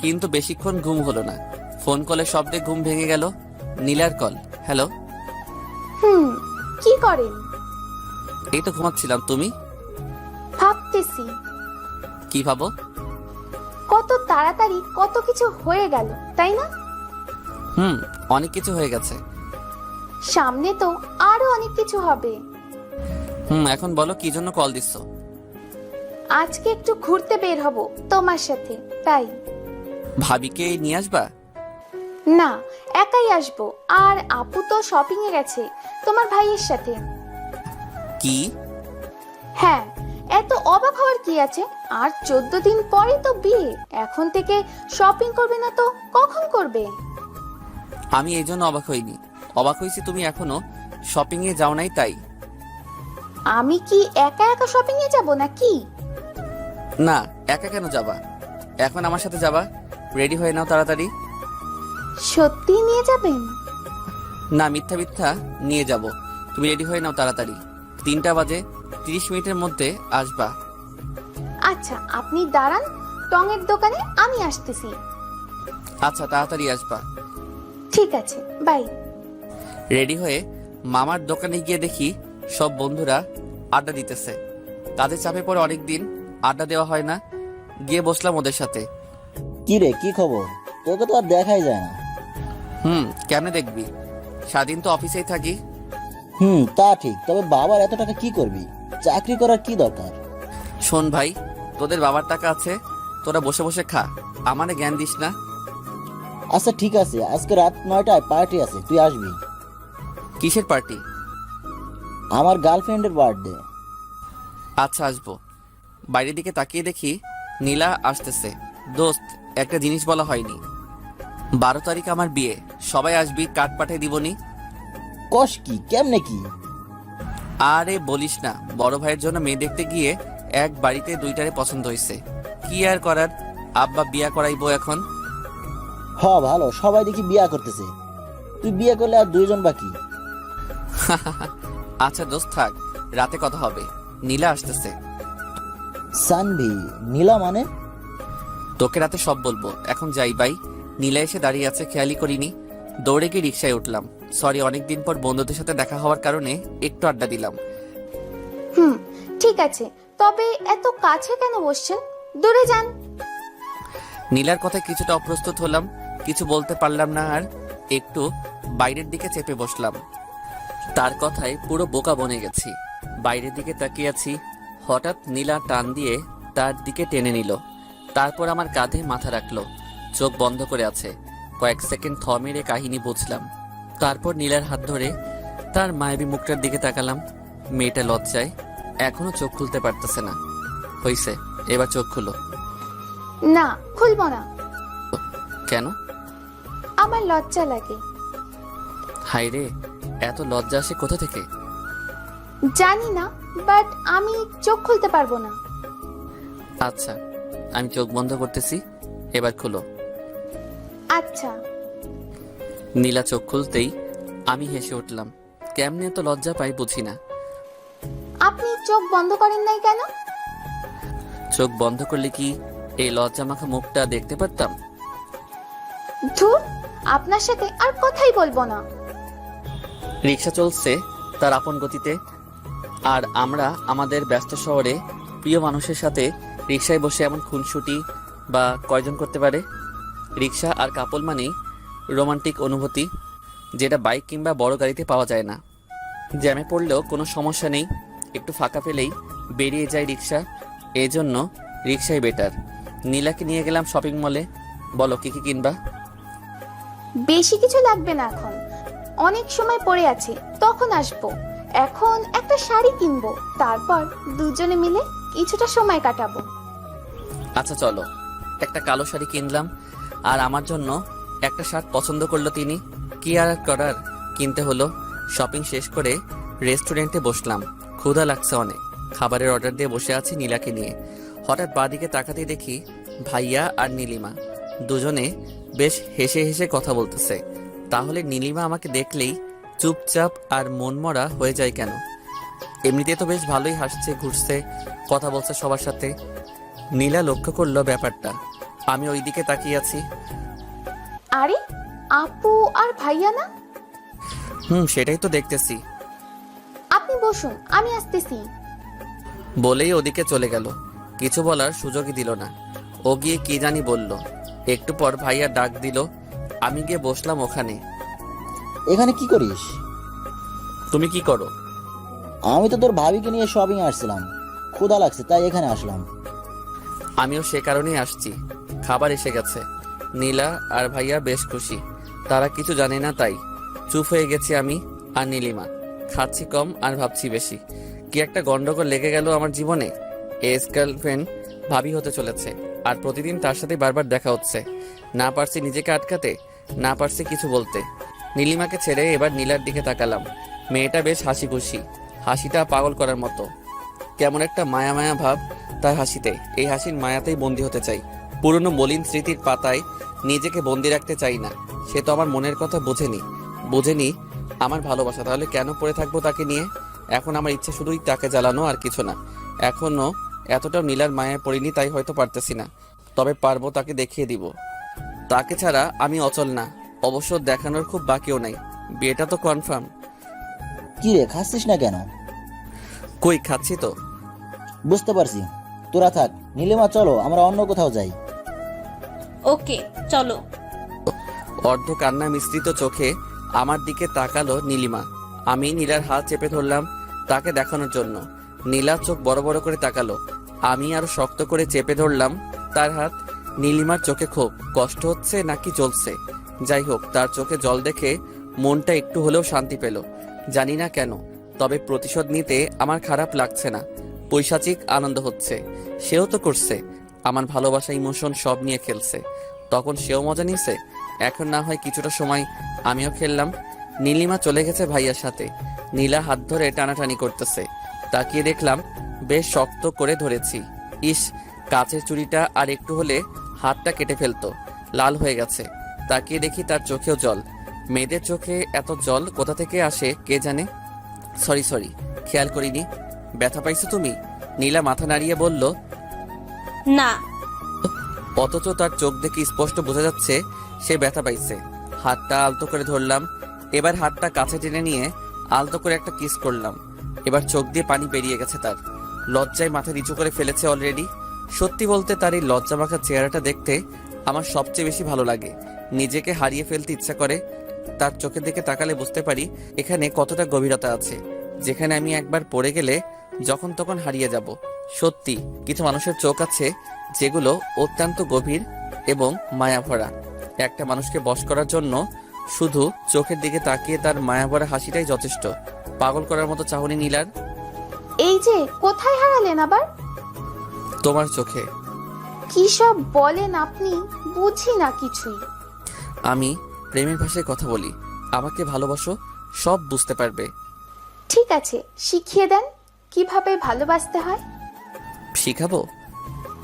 কিন্তু বেশিক্ষণ ঘুম হলো না। ফোন কলের শব্দে ঘুম ভেঙে গেল। নীলার কল। হ্যালো। কি করেন? এই তো ঘুমাচ্ছিলাম। তুমি? ভাবতেছি কি ভাবো? কত তাড়াতাড়ি কত কিছু হয়ে গেল, তাই না? অনেক কিছু হয়ে গেছে। সামনে তো আরো অনেক কিছু হবে। এখন বলো কি জন্য কল দিচ্ছ? আজকে একটু ঘুরতে বের হব তোমার সাথে, তাই। ভাবিকে নিয়ে আসবা? না, একাই আসবো। আর আপু তো শপিং এ গেছে তোমার ভাইয়ের সাথে। কি? হ্যাঁ, এত অবাক হওয়ার কি আছে? আর 14 দিন পরে তো বিয়ে, এখন থেকে শপিং করবে না তো কখন করবে? আমি এই জন্য অবাক হইনি, অবাক হয়েছি তুমি এখনো শপিং এ যাও নাই তাই। আমি কি একা একা শপিং এ যাব নাকি? না, একা কেন যাবা? এখন আমার সাথে যাবা। রেডি হয়ে নাও তাড়াতাড়ি। সত্যি নিয়ে যাবেন? না, মিথ্যা মিথ্যা নিয়ে যাব। তুমি রেডি হয়ে নাও তাড়াতাড়ি। 3টা বাজে, 30 মিনিটের মধ্যে আসবা। আচ্ছা, আপনি দাঁড়ান টঙের দোকানে, আমি আসতেছি। আচ্ছা, তাড়াতাড়ি আসবা। ঠিক আছে, বাই। রেডি হয়ে মামার দোকানে গিয়ে দেখি সব বন্ধুরা আড্ডা দিতেছে। কাজে চাপে পড়ে অনেকদিন আড্ডা দেওয়া হয় না, গিয়ে বসলাম ওদের সাথে। কি রে, কি খবর? তোকে তো আর দেখাই যায় না। কেমনে দেখবি? সারাদিন তো অফিসেই থাকি। তা ঠিক, তবে বাবার এত টাকা কি করবি? চাকরি করার কি দরকার? শোন ভাই, তোদের বাবার টাকা আছে, তোরা বসে বসে খা, আমারে জ্ঞান দিস না। আচ্ছা ঠিক আছে, আজকে রাত 9টায় পার্টি আছে, তুই আসবি। কিসের পার্টি? আমার গার্লফ্রেন্ডের বার্থডে। আচ্ছা, আসবো। বাইরের দিকে তাকিয়ে দেখি নীলা আসতেছে। দোস্ত, একটা জিনিস বলা হয়নি, 12 তারিখ আমার বিয়ে, সবাই আসবি, কার্ড পাঠিয়ে দিবনি। কস কি, কেমনে কি? আরে বলিস না, বড় ভাইয়ের জন্য মেয়ে দেখতে গিয়ে এক বাড়িতে 2টারে পছন্দ হয়েছে। কি আর করার, আব্বা বিয়া করাইবো এখন। ভালো, সবাই দেখি বিয়া করতেছে, তুই বিয়ে করলে আর 2জন বাকি। আচ্ছা দোস্ত থাক, রাতে কথা হবে। নীলা আসতেছে। সানভি? নীলা মানে? তোকে রাতে সব বলবো, এখন যাই বাই। নীলা এসে দাঁড়িয়ে আছে, খেয়ালই করিনি। দৌড়ে গিয়ে রিক্সায় উঠলাম। সরি, অনেকদিন পর বন্ধুদের সাথে দেখা হওয়ার কারণে একটু আড্ডা দিলাম। ঠিক আছে, তবে এত কাছে কেন বসছেন? দূরে যান। নীলার কথায় কিছুটা অপ্রস্তুত হলাম, কিছু বলতে পারলাম না, আর একটু বাইরের দিকে চেপে বসলাম। তার কথায় পুরো বোকা বনে গেছি। বাইরের দিকে তাকিয়ে আছি, হঠাৎ নীলা টান দিয়ে তার দিকে টেনে নিল। তারপর আমার কাঁধে মাথা রাখলো, চোখ বন্ধ করে আছে। কয়েক সেকেন্ড থ মেরে কাহিনী বুঝলাম। তারপর নীলার হাত ধরে তার মায়াবী মুখটার দিকে তাকালাম। মেয়েটা লজ্জায় এখনো চোখ খুলতে পারতেছে না। হইছে, এবার চোখ খুলো। না, খুলবো না। কেন? আমার লজ্জা লাগে। হায় রে, এত লজ্জা আসে কোথা থেকে? জানি না, বাট আমি চোখ খুলতে পারবো না। আচ্ছা, আমি চোখ বন্ধ করতেছি, এবার খুলো। আচ্ছা। নীলা চোখ খুলতেই আমি হেসে উঠলাম। কেমনে এত লজ্জা পাই বুঝি না। আপনি চোখ বন্ধ করেন নাই কেন? চোখ বন্ধ করলে কি এই লজ্জা মাখা মুখটা দেখতে পারতাম? ধুর, আপনার সাথে আর কথাই বলবো না। রিক্সা চলছে তার আপন গতিতে, আর আমরা আমাদের ব্যস্ত শহরে প্রিয় মানুষের সাথে রিক্সায় বসে এমন খুনসুটি বা কয়জন করতে পারে? রিক্সা আর কাপল মানেই রোমান্টিক অনুভূতি, যেটা বাইক কিংবা বড় গাড়িতে পাওয়া যায় না। জ্যামে পড়লেও কোনো সমস্যা নেই, একটু ফাঁকা পেলেই বেরিয়ে যায় রিক্সা। এই জন্য রিক্সাই বেটার। নীলাকে নিয়ে গেলাম শপিং মলে। বলো কি কি কিনবা? বেশি কিছু লাগবে না, এখন অনেক সময় পড়ে আছে, তখন আসবো। এখন একটা শাড়ি কিনবো, তারপর দুজনে মিলে কিছুটা সময় কাটাবো। আচ্ছা চলো। একটা কালো শাড়ি কিনলাম, আর আমার জন্য একটা শার্ট পছন্দ করলো তিনি। কি আর করার, কিনতে হলো। শপিং শেষ করে রেস্টুরেন্টে বসলাম। ক্ষুধা লাগছে অনেক। খাবারের অর্ডার দিয়ে বসে আছি নীলাকে নিয়ে। হঠাৎ বাঁদিকে তাকাতেই দেখি ভাইয়া আর নীলিমা দুজনে বেশ হেসে হেসে কথা বলতেছে। তাহলে নীলিমা আমাকে দেখলেই চুপচাপ আর মনমরা হয়ে যায় কেন? এমনিতে তো বেশ ভালোই হাসছে, ঘুরছে, কথা বলছে সবার সাথে। নীলা লক্ষ্য করলো ব্যাপারটা। আমি ওইদিকে তাকিয়ে আছি। আরে আপু আর ভাইয়া না? সেটাই তো দেখতেছি। আপনি বসুন, আমি আসতেছি। বলেই ওদিকে চলে গেল। কিছু বলার সুযোগই দিল না। ও গিয়ে কি জানি বলল। একটু পর ভাইয়া ডাক দিল। আমি গিয়ে বসলাম ওখানে। এখানে কি করিস? তুমি কি করো? আমি তো তোর ভাবিকে নিয়ে শপিং আসছিলাম, ক্ষুধা লাগছে তাই এখানে আসলাম। আমিও সে কারণেই আসছি। খাবার এসে গেছে। নীলা আর ভাইয়া বেশ খুশি। তারা কিছু জানে না তাই চুপ হয়ে গেছি আমি আর নীলিমা। খাচ্ছি কম আর ভাবছি বেশি। কি একটা গন্ডগোল লেগে গেল আমার জীবনে। এক্স গার্লফ্রেন্ড ভাবি হতে চলেছে, আর প্রতিদিন তার সাথে বারবার দেখা হচ্ছে। না পারছি নিজেকে আটকাতে, না পারছি কিছু বলতে। নীলিমাকে ছেড়ে এবার নীলার দিকে তাকালাম। মেয়েটা বেশ হাসি খুশি, হাসিটা পাগল করার মতো। কেমন একটা মায়া মায়া ভাব তার হাসিতে। এই হাসির মায়াতেই বন্দী হতে চাই। পুরনো মলিন স্মৃতির পাতায় নিজেকে বন্দী রাখতে চাই না। সে তো আমার মনের কথা বোঝেনি আমার ভালোবাসা। তাহলে কেন পড়ে থাকবো তাকে নিয়ে? এখন আমার ইচ্ছে শুধুই তাকে জ্বালানো, আর কিছু না। এখনো এতটাও নীলার মায়ায় পড়িনি, তাই হয়তো পারতেছি না। তবে পারবো, তাকে দেখিয়ে দিব। তাকে ছাড়া আমি অচল না। অবশ্য দেখানোর খুব বাকিও নাই। বিয়েটা তো কনফার্ম। কি রে, খাচ্ছিস না কেন? কই, খাচ্ছি তো। বুঝতে পারছি, তোরা থাক। নীলিমা চলো আমরা অন্য কোথাও যাই। ওকে চলো। অর্ধ কান্না মিশ্রিত চোখে আমার দিকে তাকালো নীলিমা। আমি নীলার হাত চেপে ধরলাম তাকে দেখানোর জন্য। নীলা চোখ বড় বড় করে তাকালো। আমি আরো শক্ত করে চেপে ধরলাম তার হাত। নীলিমার চোখে খুব কষ্ট হচ্ছে নাকি চলছে, যাই হোক, তার চোখে জল দেখে মনটা একটু হলেও শান্তি পেল। জানি না কেন, তবে প্রতিশোধ নিতে আমার খারাপ লাগছে না। পৈশাচিক আনন্দ হচ্ছে। সেও তো করছে, আমার ভালোবাসা ইমোশন সব নিয়ে খেলছে। তখন সেও মজা নিছে। এখন না হয় কিছুটা সময় আমিও খেললাম। নীলিমা চলে গেছে ভাইয়ার সাথে। নীলা হাত ধরে টানাটানি করতেছে। তাকিয়ে দেখলাম বেশ শক্ত করে ধরেছি। ইস, কাচের চুড়িটা আর একটু হলে হাতটা কেটে ফেলতো। লাল হয়ে গেছে। তাকিয়ে দেখি তার চোখেও জল। মেয়েদের চোখে এত জল কোথা থেকে আসে কে জানে। সরি, খেয়াল করিনি। ব্যথা পাইছো তুমি? নীলা মাথা নাড়িয়ে বলল। না। অথচ তার চোখ দেখে স্পষ্ট বোঝা যাচ্ছে সে ব্যথা পাইছে। হাতটা আলতো করে ধরলাম। এবার হাতটা কাছে টেনে নিয়ে আলতো করে একটা কিস করলাম। এবার চোখ দিয়ে পানি বেরিয়ে গেছে তার। লজ্জায় মাথা নিচু করে ফেলেছে অলরেডি। সত্যি বলতে তার এই লজ্জা মাখা চেহারাটা দেখতে আমার সবচেয়ে বেশি ভালো লাগে। নিজেকে হারিয়ে ফেলতে ইচ্ছা করে। তার চোখের দিকে তাকালে বুঝতে পারি এখানে কতটা গভীরতা আছে, যেখানে আমি একবার পড়ে গেলে যখন তখন হারিয়ে যাব। সত্যি কিছু মানুষের চোখ আছে যেগুলো অত্যন্ত গভীর এবং মায়া ভরা। একটা মানুষকে বশ করার জন্য শুধু চোখের দিকে তাকিয়ে তার মায়া ভরা হাসিটাই যথেষ্ট। পাগল করার মতো চাহনি নীলার। এই যে কোথায় হারালেন আবার? তোমার চোখে। কি সব বলেন আপনি, বুঝি না কিছুই। আমি প্রেমের ভাষায় কথা বলি। আমাকে ভালোবাসো, সব বুঝতে পারবে। ঠিক আছে, শিখিয়ে দেন কিভাবে ভালোবাসতে হয়। শিখাবো?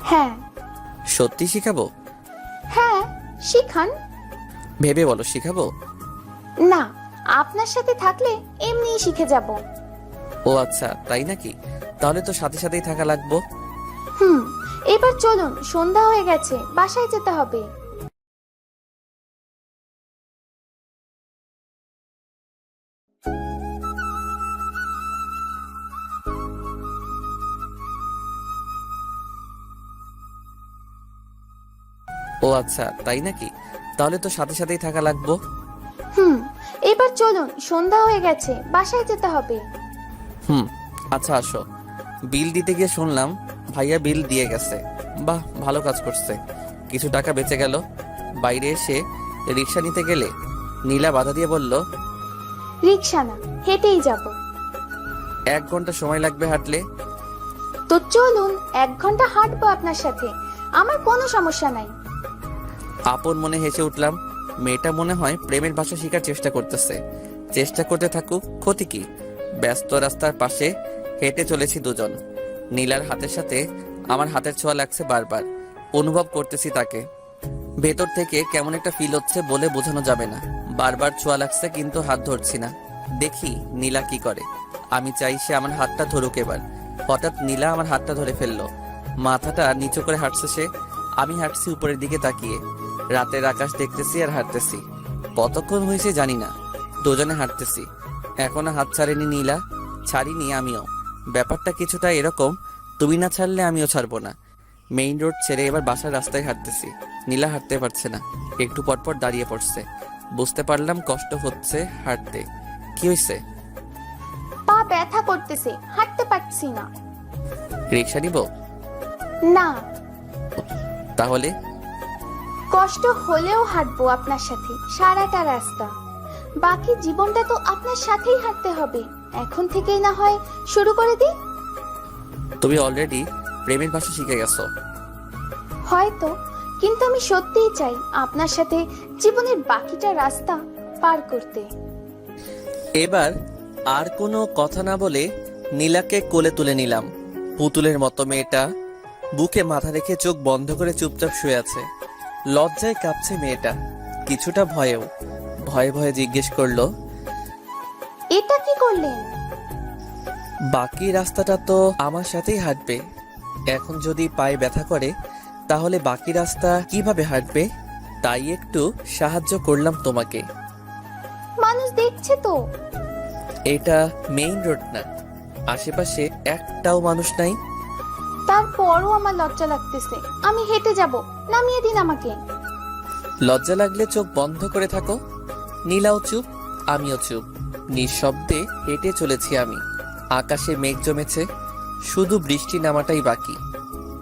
হ্যাঁ। সত্যি শিখাবো? হ্যাঁ, শিখান। ভেবে বলো, শিখাবো? না, আপনার সাথে থাকলে এমনিই শিখে যাব। ও আচ্ছা, তাই নাকি? তাহলে তো সাথে সাথেই থাকা লাগবো। এবার চলুন, সন্ধ্যা হয়ে গেছে, বাসায় যেতে হবে। ও আচ্ছা, তাই নাকি? তাহলে তো সাথে সাথেই থাকা লাগবো। এবার চলুন, সন্ধ্যা হয়ে গেছে, বাসায় যেতে হবে। আচ্ছা আসো। বিল দিতে গিয়ে শুনলাম ভাইয়া বিল দিয়ে গেছে। বাহ, ভালো কাজ করছে। কিছু টাকা বেঁচে গেল। বাইরে এসে রিক্সা নিতে গেলে নীলা বাধা দিয়ে বলল, রিক্সা না, হেঁটেই যাব। 1 ঘন্টা সময় লাগবে হাঁটলে। তো চলুন 1 ঘন্টা হাঁটবো আপনার সাথে, আমার কোনো সমস্যা নাই। আপন মনে হেসে উঠলাম। মেয়েটা মনে হয় প্রেমের ভাষা শেখার চেষ্টা করতেছে। চেষ্টা করতে থাকুক, ক্ষতি কি। ব্যস্ত রাস্তার পাশে হেঁটে চলেছি দুজন। নীলার হাতের সাথে আমার হাতের ছোঁয়া লাগছে বারবার। অনুভব করতেছি তাকে। ভেতর থেকে কেমন একটা ফিল হচ্ছে বলে বোঝানো যাবে না। বারবার ছোঁয়া লাগছে কিন্তু হাত ধরছি না। দেখি নীলা কি করে। আমি চাই সে আমার হাতটা ধরুক এবার। হঠাৎ নীলা আমার হাতটা ধরে ফেললো। মাথাটা নিচু করে হাঁটছে সে। আমি হাঁটছি উপরের দিকে তাকিয়ে। রাতের আকাশ দেখতেছি আর হাঁটতেছি। কতক্ষণ হয়েছে জানি না, দুজনে হাঁটতেছি। এখনো হাত ছাড়েনি নীলা, ছাড়িনি আমিও। ব্যাপারটা কিছুটা এরকম, তুমি না ছাড়লে আমিও ছাড়বো না। মেইন রোড ছেড়ে এবার বাসার রাস্তায় হাঁটতেছি। নীলা হাঁটতে পারছে না, একটু পরপর দাঁড়িয়ে পড়ছে। বুঝতে পারলাম কষ্ট হচ্ছে হাঁটতে। কি হয়েছে? পা ব্যথা করতেছে, হাঁটতে পারছি না। রিক্সা নিব? না, তাহলে কষ্ট হলেও হাঁটবো আপনার সাথে সারাটা রাস্তা। বাকি জীবনটা তো আপনার সাথেই হাঁটতে হবে। এখন থেকেই না হয় শুরু করে দিই। তুমি অলরেডি প্রেমের ভাষা শিখে গেছো। হয়তো, কিন্তু আমি সত্যিই চাই আপনার সাথে জীবনের বাকিটা রাস্তা পার করতে। এবার আর কোনো কথা না বলে নীলাকে কোলে তুলে নিলাম। পুতুলের মতো মেয়েটা বুকে মাথা রেখে চোখ বন্ধ করে চুপচাপ শুয়ে আছে। লজ্জায় কাঁপছে মেয়েটা, কিছুটা ভয়েও। ভয়ে ভয়ে জিজ্ঞেস করলো, এটা কি করলেন? বাকি রাস্তাটা তো আমার সাথেই হাঁটবে। এখন যদি পায়ে ব্যথা করে তাহলে বাকি রাস্তা কিভাবে হাঁটবে? তাই একটু সাহায্য করলাম তোমাকে। মানুষ দেখছে তো। এটা মেইন রোড না, আশেপাশে একটাও মানুষ নাই। তারপরও আমার লজ্জা লাগতেছে। আমি হেঁটে যাব, নামিয়ে দিন আমাকে। লজ্জা লাগলে চোখ বন্ধ করে থাকো। নীলাও চুপ, আমিও চুপ। নিঃশব্দে হেঁটে চলেছি আমি। আকাশে মেঘ জমেছে, শুধু বৃষ্টি নামাটাই বাকি।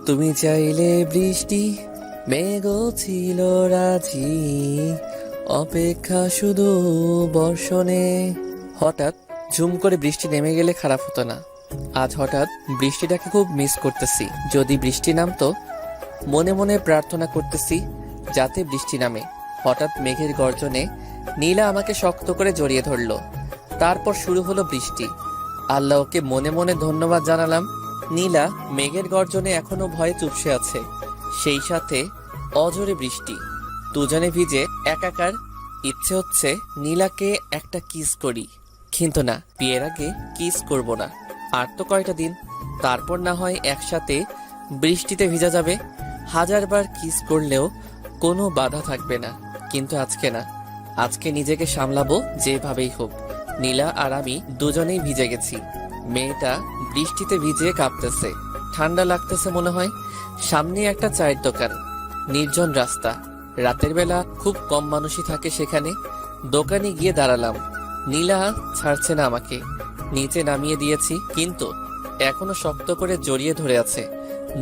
তুমি চাইলে বৃষ্টি, মেঘও ছিল রাজি, অপেক্ষা শুধু বর্ষণে। হঠাৎ ঝুম করে বৃষ্টি নেমে গেলে খারাপ হতো না। আজ হঠাৎ বৃষ্টিটাকে খুব মিস করতেছি। যদি বৃষ্টি নামতো, মনে মনে প্রার্থনা করতেছি যাতে বৃষ্টি নামে। হঠাৎ মেঘের গর্জনে নীলা আমাকে শক্ত করে জড়িয়ে ধরলো। তারপর শুরু হলো বৃষ্টি। আল্লাহকে মনে মনে ধন্যবাদ জানালাম। নীলা মেঘের গর্জনে এখনো ভয়ে চুপসে আছে, সেই সাথে অজোরে বৃষ্টি। দুজনে ভিজে একাকার। ইচ্ছে হচ্ছে নীলাকে একটা কিস করি, কিন্তু না, বিয়ের আগে কিস করব না। আর তো কয়টা দিন, তারপর না হয় একসাথে বৃষ্টিতে ভিজা যাবে। 1000 বার কিস করলেও কোনো বাধা থাকবে না। কিন্তু আজকে না, আজকে নিজেকে সামলাবো যেভাবেই হোক। নীলা আর আমি দুজনেই ভিজে গেছি। মেয়েটা বৃষ্টিতে ভিজে কাঁপতেছে, ঠান্ডা লাগতেছে মনে হয়। সামনে একটা চায়ের দোকান, নির্জন রাস্তা। রাতের বেলা খুব কম মানুষই থাকে সেখানে। দোকানে গিয়ে দাঁড়ালাম। নীলা ছাড়ছে না আমাকে। নিচে নামিয়ে দিয়েছি, কিন্তু এখনো শক্ত করে জড়িয়ে ধরে আছে।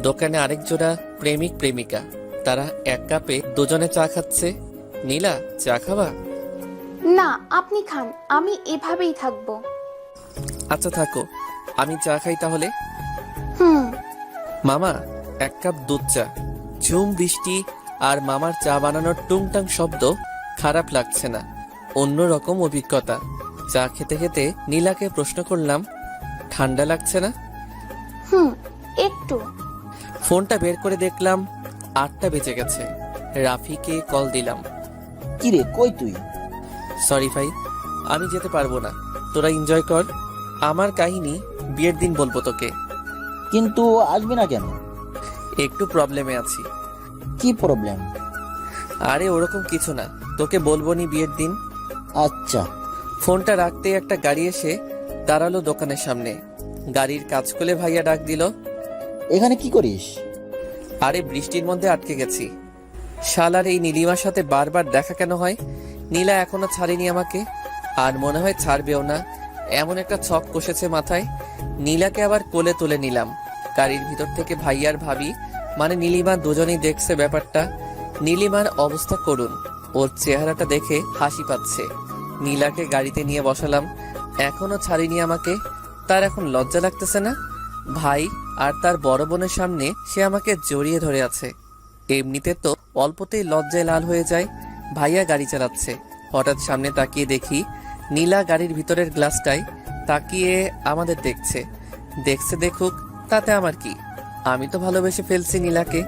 দোকানে আরেক জোড়া প্রেমিক প্রেমিকা, তারা এক কাপে দুজনে চা খাচ্ছে। নীলা, চা খাবা? না, আপনি খান, আমি এভাবেই থাকবো। আচ্ছা থাকো, আমি চা খাই তাহলে। হুম। মামা, 1 কাপ দুধ চা। ঝুম বৃষ্টি আর মামার চা বানানোর টুংটাং শব্দ খারাপ লাগছে না, অন্যরকম অভিজ্ঞতা। চা খেতে খেতে নীলাকে প্রশ্ন করলাম, ঠান্ডা লাগছে না? হুম, একটু। ফোনটা বের করে দেখলাম 8টা বেজে গেছে। রাফিকে কল দিলাম। কিরে, কই তুই? সরি ভাই, আমি যেতে পারবো না, তোরা এনজয় কর। আমার কাহিনী বিয়ের দিন বলবো তোকে। কিন্তু আসবি না কেন? একটু প্রবলেমে আছি। কি প্রবলেম? আরে ওরকম কিছু না, তোকে বলবো নি বিয়ের দিন। আচ্ছা। ফোনটা রাখতেই একটা গাড়ি এসে দাঁড়ালো দোকানের সামনে। গাড়ির কাজ খুলে ভাইয়া ডাক দিল, এখানে কি করিস? আরে বৃষ্টির মধ্যে আটকে গেছি। শালার এই নীলিমার সাথে বারবার দেখা কেন হয়? নীলা এখনো ছাড়েনি আমাকে, আর মনে হয় ছাড়বেও না। এমন একটা ছক কষেছে মাথায়। নীলাকে আবার কোলে তুলে নিলাম। গাড়ির ভিতর থেকে ভাইয়ার ভাবি মানে নীলিমা দুজনেই দেখছে ব্যাপারটা। নীলিমার অবস্থা করুন, ওর চেহারাটা দেখে হাসি পাচ্ছে। নীলাকে গাড়িতে নিয়ে বসালাম। এখনো ছাড়িনি আমাকে, তার এখন লজ্জা লাগতেছে না? ভাই আর তার বড় বোনের সামনে সে আমাকে জড়িয়ে ধরে আছে। এমনিতে তো অল্পতেই লজ্জায় লাল হয়ে যায়। ভাইয়া গাড়ি চালাচ্ছে, হঠাৎ সামনে তাকিয়ে দেখি নীলা গাড়ির ভিতরের গ্লাসটায় তাকিয়ে আমাদের দেখছে। দেখছে দেখুক, তাতে আমার কি? আমি তো ভালোবেসে ফেলছি নীলাকে।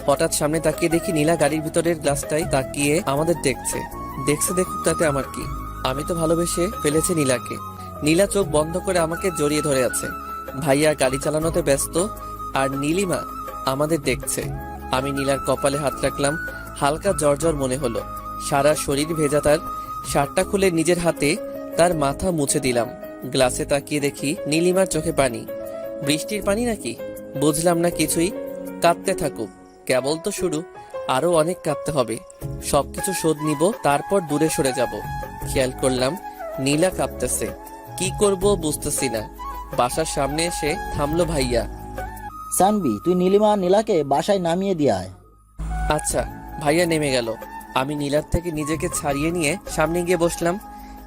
হঠাৎ সামনে তাকিয়ে দেখি নীলা গাড়ির ভিতরের গ্লাসটায় তাকিয়ে আমাদের দেখছে। দেখছে দেখুক, তাতে আমার কি? আমি তো ভালোবেসে ফেলেছি নীলাকে। নীলা চোখ বন্ধ করে আমাকে জড়িয়ে ধরে আছে। ভাইয়া গাড়ি চালানোতে ব্যস্ত, আর নীলিমা আমাদের দেখছে। আমি নীলার কপালে হাত রাখলাম। হালকা জ্বর মনে হলো। সারা শরীর ভেজা। তার শার্টটা খুলে নিজের হাতে তার মাথা মুছে দিলাম। গ্লাসে তাকিয়ে দেখি নীলিমার চোখে পানি। বৃষ্টির পানি নাকি? বুঝলাম না কিছুই। কাঁদতে থাকুক, কেবল তো শুরু, আরো অনেক কাঁদতে হবে। সবকিছু শোধ নিব, তারপর দূরে সরে যাব। খেয়াল করলাম নীলা কাঁদতেছে। কি করব বুঝতেছি না। বাসার সামনে এসে থামলো ভাইয়া। সানবি, তুই নীলিমা আর নীলাকে বাসায় নামিয়ে দিয়ে আয়। আচ্ছা। ভাইয়া নেমে গেল। আমি নীলার থেকে নিজেকে ছাড়িয়ে নিয়ে সামনে গিয়ে বসলাম।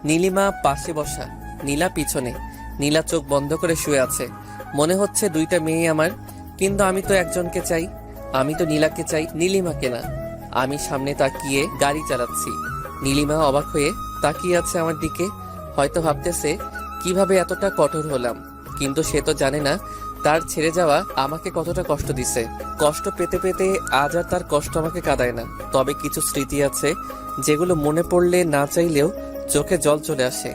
নীলিমা পাশে বসা, নীলা পিছনে। নীলা চোখ বন্ধ করে শুয়ে আছে। মনে হচ্ছে দুইটা মেয়ে আমার, কিন্তু আমি তো একজনকে চাই। আমি তো নীলাকে চাই, নীলিমাকে না। আমি সামনে তাকিয়ে গাড়ি চালাচ্ছি। নীলিমা অবাক হয়ে তাকিয়ে আছে আমার দিকে। হয়তো ভাবতেছে কিভাবে এতটা কঠোর হলাম, কিন্তু সে তো জানে না তার ছেড়ে যাওয়া আমাকে কতটা কষ্ট দিছে। কষ্ট পেতে পেতে আজ আর তার কষ্ট আমাকে কাঁদায় না। তবে কিছু স্মৃতি আছে যেগুলো মনে পড়লে না চাইলেও চোখে জল চলে আসে।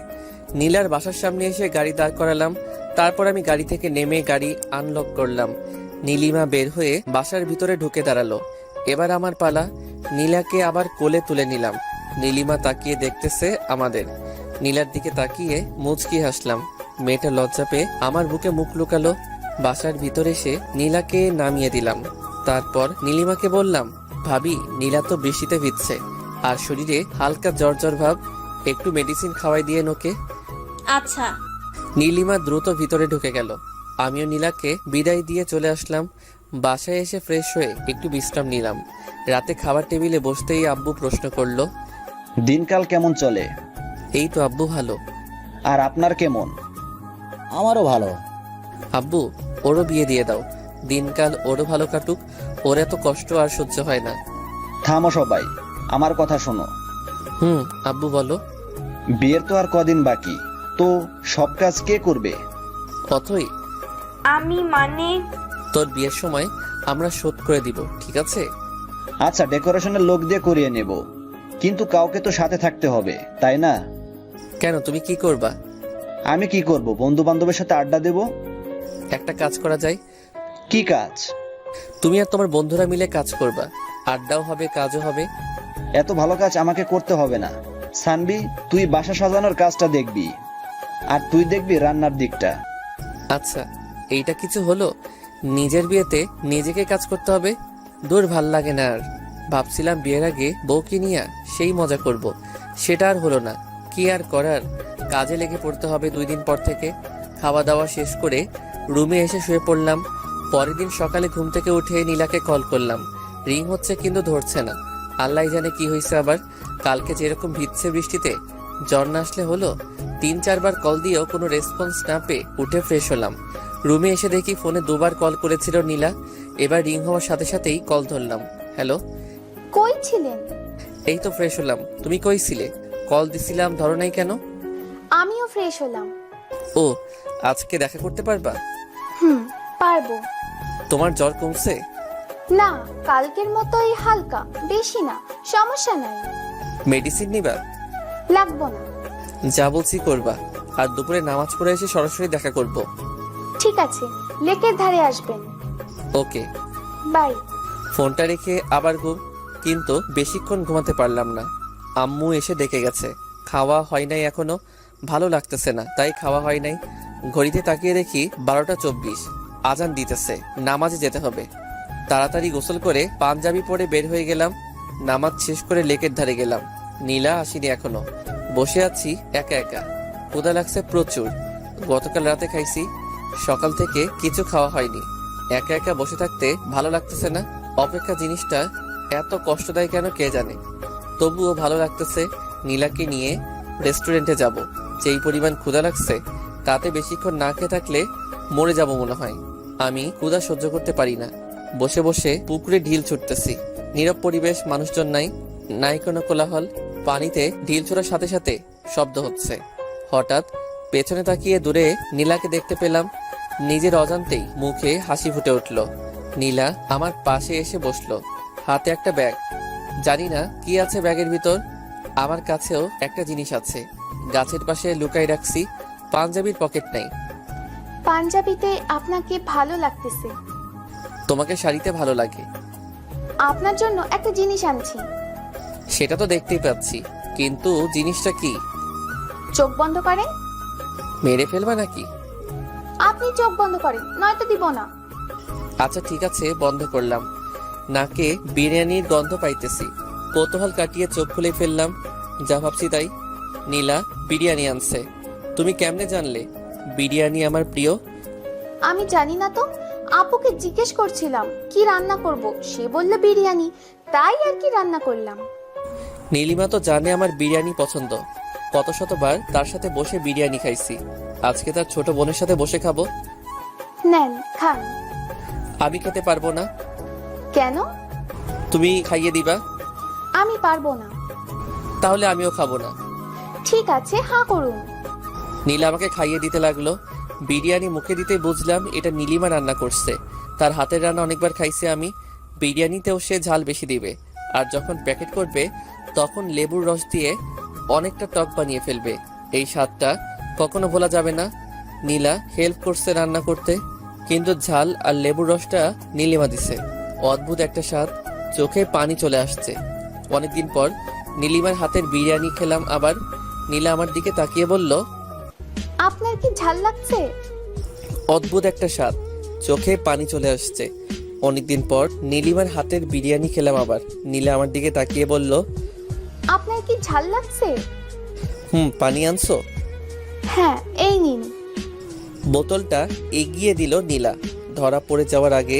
নীলার বাসার সামনে এসে গাড়ি দাঁড় করালাম। তারপর আমি গাড়ি থেকে নেমে গাড়ি আনলক করলাম। নীলিমা বের হয়ে বাসার ভিতরে ঢুকে দাঁড়ালো। এবার আমার পালা। নীলাকে আবার কোলে তুলে নিলাম। নীলিমা তাকিয়ে দেখতেছে আমাদের। নীলার দিকে তাকিয়ে মুচকি হাসলাম। মেয়েটা লজ্জা পেয়ে আমার বুকে মুখ লুকালো। বাসার ভিতরে এসে নীলাকে নামিয়ে দিলাম। তারপর নীলিমাকে বললাম, ভাবি, নীলা তো বৃষ্টিতে ভিজছে আর শরীরে হালকা জ্বর ভাব, একটু মেডিসিন খাওয়াই দিয়ে নোকে। আচ্ছা। নীলিমা দ্রুত ভিতরে ঢুকে গেল। আমিও নীলাকে বিদায় দিয়ে চলে আসলাম। বাসায় এসে ফ্রেশ হয়ে একটু বিশ্রাম নিলাম। রাতে খাবার টেবিলে বসতেই আব্বু প্রশ্ন করলো, দিনকাল কেমন চলে? এই তো আব্বু, ভালো। আর আপনার কেমন? আমারও ভালো। আব্বু, ওরও বিয়ে দিয়ে দাও। দিনকাল ওরও ভালো কাটুক। ওর এত কষ্ট আর সহ্য হয় না। থামো সবাই, আমার কথা শোনো। আব্বু বলো। বিয়ের তো আর কদিন বাকি, তো সব কাজ কে করবে? অথই, আমি মানে তোর বিয়ের সময় আমরা শোধ করে দিব, ঠিক আছে? আচ্ছা, ডেকোরেশনের লোক দিয়ে করিয়ে নেব, কিন্তু কাউকে তো সাথে থাকতে হবে, তাই না? কেন, তুমি কি করবা? আমি কি করব? বন্ধু বান্ধবের সাথে আড্ডা দেব। একটা কাজ করা যায়। কি কাজ? তুমি আর তোমার বন্ধুরা মিলে কাজ করবা, আড্ডাও হবে, কাজও হবে। এত ভালো কাজ আমাকে করতে হবে না। সানবি, তুই বাসা সাজানোর কাজটা দেখবি, আর তুই দেখবি রান্নার দিকটা। আচ্ছা, এইটা কিছু হলো? নিজের বিয়েতে নিজেকে কাজ করতে হবে? দূর, ভাল লাগে না আর। ভাবছিলাম বিয়ের আগে বউকে নিয়ে সেই মজা করব, সেটা আর হলো না। কি আর করার, কাজে লেগে পড়তে হবে 2 দিন পর থেকে। খাওয়া দাওয়া শেষ করে রুমে এসে শুয়ে পড়লাম। পরের দিন সকালে ঘুম থেকে উঠে নীলাকে কল করলাম। রিং হচ্ছে কিন্তু ধরছে না। আল্লাহ জানে কি হয়েছে আবার। কালকে যেরকম ভিজছে বৃষ্টিতে, জ্বর না আসলে হলো। 3-4 বার কল দিয়েও কোনো রেসপন্স না পেয়ে উঠে ফ্রেশ হলাম। রুমে এসে দেখি ফোনে 2 বার কল করেছিল নীলা। এবার রিং হওয়ার সাথে সাথেই কল ধরলাম। হ্যালো। কই ছিলেন? এই তো ফ্রেশ হলাম। তুমি কই ছিলে? কল দিছিলাম, ধরো নাই কেন? আমিও ফ্রেশ হলাম। ও, আজকে দেখা করতে পারবা? পারবো। তোমার জ্বর কমছে? না, কালকের মতোই হালকা, বেশি না, সমস্যা নাই। মেডিসিন নিবা? লাগবো না। যা বলছি করবা। আর দুপুরে নামাজ পড়ে এসে সরাসরি দেখা করব। ঠিক আছে, লেকের ধারে আসবেন। ওকে। বাই। ফোনটা রেখে আবার ঘুম, কিন্তু বেশিক্ষণ ঘুমাতে পারলাম না। আম্মু এসে ডেকে গেছে। খাওয়া হয় নাই এখনো, ভালো লাগতেছে না, তাই খাওয়া হয় নাই। ঘড়িতে তাকিয়ে দেখি 12টা 24, আজান দিতেছে, নামাজে যেতে হবে। তাড়াতাড়ি গোসল করে পাঞ্জাবি পরে বের হয়ে গেলাম। নামাজ শেষ করে লেকের ধারে গেলাম। নীলা আসেনি এখনো। বসে আছি একা একা। ক্ষুধা লাগছে প্রচুর। গতকাল রাতে খাইছি, সকাল থেকে কিছু খাওয়া হয়নি। একা একা বসে থাকতে ভালো লাগতেছে না। অপেক্ষা জিনিসটা এত কষ্ট দেয় কেন কে জানে। তবুও ভালো লাগতেছে। নীলাকে নিয়ে রেস্টুরেন্টে যাব। যেই পরিমাণ ক্ষুধা লাগছে, তাতে বেশিক্ষণ না খেয়ে থাকলে মরে যাব মনে হয়। আমি ক্ষুধা সহ্য করতে পারি না। বসে বসে পুকুরে ঢিল ছুটতেছি। নীরব পরিবেশ, মানুষজন নাই, নাই কোনো কোলাহল। পানিতে ঢিল ছোড়ার সাথে সাথে শব্দ হচ্ছে। হঠাৎ পেছনে তাকিয়ে দূরে নীলাকে দেখতে পেলাম। নিজের অজান্তেই মুখে হাসি ফুটে উঠল। নীলা আমার পাশে এসে বসলো, হাতে একটা ব্যাগ। জানি না কি আছে ব্যাগের ভিতর। আমার কাছেও একটা জিনিস আছে, গাছের পাশে লুকাই রাখছি। পাঞ্জাবির পকেট নাই। পাঞ্জাবিতে আপনাকে ভালো লাগতেছে। তোমাকে শাড়িতে ভালো লাগে। আপনার জন্য একটা জিনিস আনছি। সেটা তো দেখতেই পাচ্ছি, কিন্তু জিনিসটা কি? চোখ বন্ধ করেন। মেরে ফেলবা নাকি? আপনি চোখ বন্ধ করেন, নয়তো দিব না। আচ্ছা ঠিক আছে, বন্ধ করলাম। নাকে বিরিয়ানির গন্ধ পাইতেছি। কৌতূহল কাটিয়ে চোখ খুলে ফেললাম। যা ভাবছি তাই। নীলা বিরিয়ানি আনছে। তুমি কেমনে জানলে বিরিয়ানি আমার প্রিয়? আমি জানি না তো, আপুকে জিজ্ঞেস করছিলাম কি রান্না করব, সে বলল বিরিয়ানি, তাই আর কি রান্না করলাম। নীলিমা তো জানে আমার বিরিয়ানি পছন্দ। কত শতবার তার সাথে বসে বিরিয়ানি খাইছি। আজকে তার ছোট বোনের সাথে বসে খাবো। নেন খান। আমি খেতে পারবো না। কেন? তুমি খাইয়ে দিবা। আমি পারবো না। তাহলে আমিও খাবো না। ঠিক আছে, হাঁ করুন। নীলা আমাকে খাইয়ে দিতে লাগলো। বিরিয়ানি মুখে দিতে বুঝলাম এটা নীলিমা রান্না করছে। তার হাতের রান্না অনেকবার খাইছে আমি। বিরিয়ানিতেও সে ঝাল বেশি দিবে, আর যখন প্যাকেট করবে তখন লেবুর রস দিয়ে অনেকটা টক বানিয়ে ফেলবে। এই স্বাদটা কখনো ভোলা যাবে না। নীলা হেল্প করছে রান্না করতে, কিন্তু ঝাল আর লেবুর রসটা নীলিমা দিছে। অদ্ভুত একটা স্বাদ, চোখে পানি চলে আসছে। অনেকদিন পর নীলিমার হাতের বিরিয়ানি খেলাম আবার। নীলা আমার দিকে তাকিয়ে বলল, আপনার কি ঝাল লাগছে? অদ্ভুত একটা স্বাদ, চোখে পানি চলে আসছে। অনেকদিন পর নীলিমার হাতের বিরিয়ানি খেলাম আবার। নীলা আমার দিকে তাকিয়ে বলল, আপনার কি ঝাল লাগছে? পানি আনছো? হ্যাঁ, এই নিন। বোতলটা এগিয়ে দিল নীলা। ধরা পড়ে যাওয়ার আগে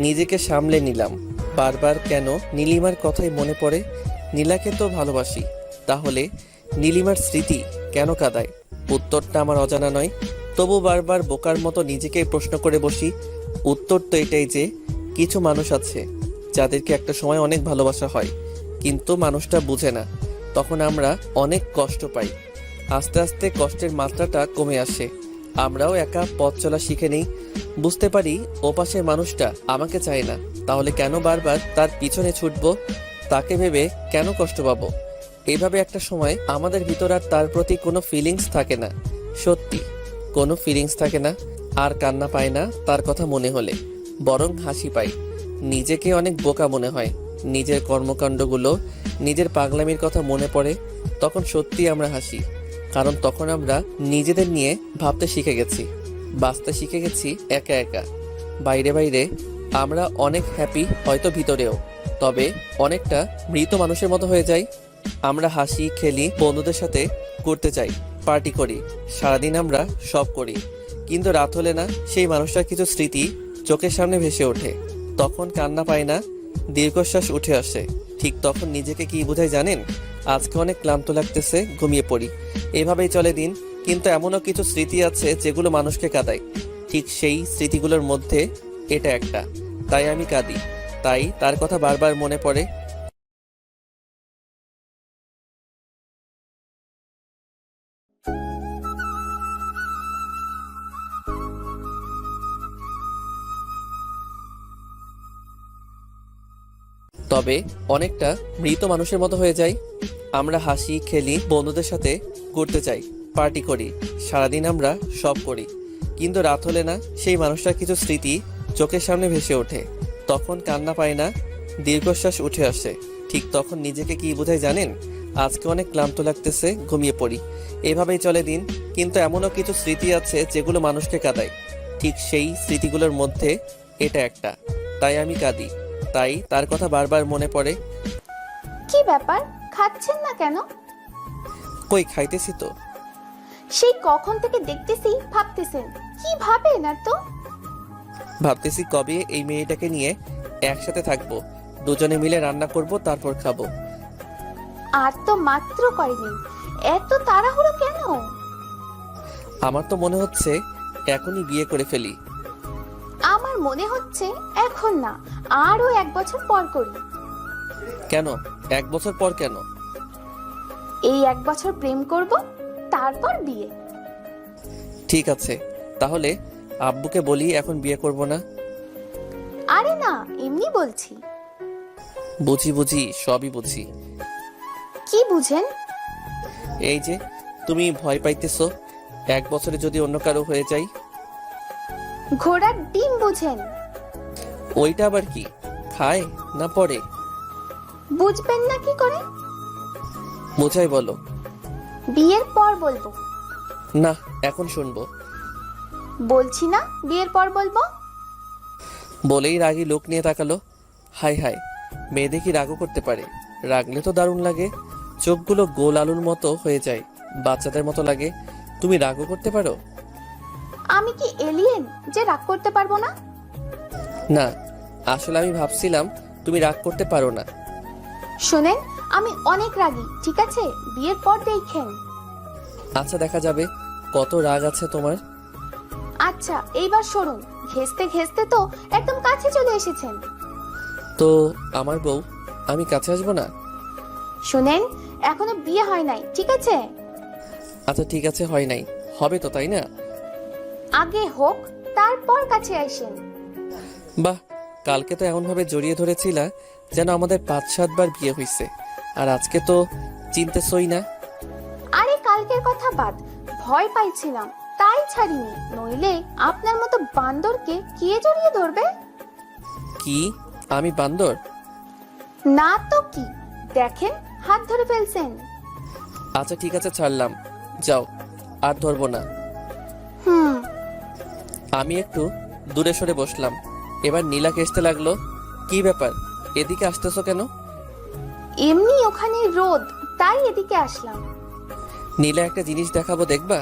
নিজেকে সামলে নিলাম। বারবার কেন নীলিমার কথাই মনে পড়ে? নীলাকে তো ভালোবাসি, তাহলে নীলিমার স্মৃতি কেন কাঁদায়? উত্তরটা আমার অজানা নয়, তবু বারবার বোকার মতো নিজেকেই প্রশ্ন করে বসি। উত্তর তো এটাই যে কিছু মানুষ আছে যাদেরকে একটা সময় অনেক ভালোবাসা হয়, কিন্তু মানুষটা বুঝে না। তখন আমরা অনেক কষ্ট পাই। আস্তে আস্তে কষ্টের মাত্রাটা কমে আসে। আমরাও একা পথ চলা শিখে নেই। বুঝতে পারি ওপাশের মানুষটা আমাকে চায় না, তাহলে কেন বারবার তার পিছনে ছুটবো? তাকে ভেবে কেন কষ্ট পাবো? এভাবে একটা সময় আমাদের ভিতর আর তার প্রতি কোনো ফিলিংস থাকে না। সত্যি কোনো ফিলিংস থাকে না। আর কান্না পায় না তার কথা মনে হলে, বরং হাসি পাই। নিজেকে অনেক বোকা মনে হয়। নিজের কর্মকাণ্ডগুলো, নিজের পাগলামির কথা মনে পড়ে। তখন সত্যি আমরা হাসি, কারণ তখন আমরা নিজেদের নিয়ে ভাবতে শিখে গেছি, বাঁচতে শিখে গেছি একা একা। বাইরে বাইরে আমরা অনেক হ্যাপি, হয়তো ভিতরেও, তবে অনেকটা মৃত মানুষের মতো হয়ে যাই। আমরা হাসি, খেলি, বন্ধুদের সাথে ঘুরতে যাই, পার্টি করি, সারাদিন আমরা সব করি, কিন্তু রাত হলে না সেই মানুষটার কিছু স্মৃতি চোখের সামনে ভেসে ওঠে। তখন কান্না পায় না, দীর্ঘশ্বাস উঠে আসে। ঠিক তখন নিজেকে কি বোঝাই জানেন? আজকে অনেক ক্লান্ত লাগতেছে, ঘুমিয়ে পড়ি। এভাবেই চলে দিন। কিন্তু এমনও কিছু স্মৃতি আছে যেগুলো মানুষকে কাঁদায়। ঠিক সেই স্মৃতিগুলোর মধ্যে এটা একটা। তাই আমি কাঁদি, তাই তার কথা বারবার মনে পড়ে। তবে অনেকটা মৃত মানুষের মতো হয়ে যায়। আমরা হাসি, খেলি, বন্ধুদের সাথে ঘুরতে যাই, পার্টি করি, সারাদিন আমরা সব করি, কিন্তু রাত হলে না সেই মানুষটার কিছু স্মৃতি চোখের সামনে ভেসে ওঠে। তখন কান্না পায় না, দীর্ঘশ্বাস উঠে আসে। ঠিক তখন নিজেকে কি বোঝাই জানেন? আজকে অনেক ক্লান্ত লাগতেছে, ঘুমিয়ে পড়ি। এভাবেই চলে দিন। কিন্তু এমনও কিছু স্মৃতি আছে যেগুলো মানুষকে কাঁদায়। ঠিক সেই স্মৃতিগুলোর মধ্যে এটা একটা। তাই আমি কাঁদি, তাই তার কথা বারবার মনে পড়ে। কি ব্যাপার, খাচ্ছেন না কেন? কই, খাইতেছি তো। সেই কখন থেকে দেখতেছি ভাবতেছেন। কি ভাবেন না তো? ভাবতেছি কবে এই মেয়েটাকে নিয়ে একসাথে থাকবো, দুজনে মিলে রান্না করব, তারপর খাবো। আর তো মাত্র কয়দিন, এত তাড়াহুড়ো কেন? আমার তো মনে হচ্ছে এখনই বিয়ে করে ফেলি। আমার মনে হচ্ছে এখন না, আরো 1 বছর পর করি। কেন 1 বছর পর কেন? এই 1 বছর প্রেম করব, তারপর বিয়ে। ঠিক আছে, তাহলে আব্বুকে বলি এখন বিয়ে করব না। আরে না, এমনি বলছি। বুঝি বুঝি, সবই বুঝি। কি বুঝেন? এই যে তুমি ভয় পাইতেছো 1 বছরে যদি অন্য কারো হয়ে যায়। ঘোড়ার ডিম বুঝেন? ওইটা আবার কি, খায় না পড়ে? বুঝবেন না কি করে? বোঝাই বলো। বিয়ের পর বলবো। না, এখন শুনবো। বলছি না, বিয়ের পর বলবো। বলেই রাগী লোক নিয়ে তাকালো। হাই হাই, মেয়ে দেখি রাগও করতে পারে। রাগলে তো দারুণ লাগে, চোখগুলো গোল আলুর মতো হয়ে যায়, বাচ্চাদের মতো লাগে। তুমি রাগও করতে পারো? আমি কি এলিয়েন যে রাগ করতে পারবো না? না, আসলে আমি ভাবছিলাম তুমি রাগ করতে পারো না। শুনেন, আমি অনেক রাগী, ঠিক আছে? বিয়ের পর দেখেন। আচ্ছা, দেখা যাবে কত রাগ আছে তোমার। আচ্ছা, এইবার সরুন। ঘেঁষতে ঘেঁষতে তো একদম কাছে চলে এসেছেন। তো আমার বউ, আমি কাছে আসবো না? শুনেন, এখনো বিয়ে হয় নাই, ঠিক আছে? আচ্ছা ঠিক আছে, হয় নাই, হবে তো, তাই না? আগে হোক, তারপর কাছে আসেন। বাহ, কালকে তো এমনভাবে জড়িয়ে ধরেছিলা যেন আমাদের 5-7 বার বিয়ে হয়েছে, আর আজকে তো চিনতেছই না। আরে কালকের কথা বাদ, ভয় পাইছিলাম তাই ছাড়িনি, নইলে আপনার মতো বান্দরকে কে জড়িয়ে ধরবে? কি আমি বান্দর? না তো কি, দেখেন হাত ধরে ফেলছেন। আচ্ছা ঠিক আছে, ছাড়লাম, যাও, আর ধরবো না। হুম। আমি একটু দূরে সরে বসলাম। এবার নীলা কেসতে লাগলো। কি ব্যাপার, এদিকে আসতেছো কেন? এমনি ওখানে রোদ, তাই এদিকে আসলাম। নীলা, একটা জিনিস দেখাবো, দেখবা?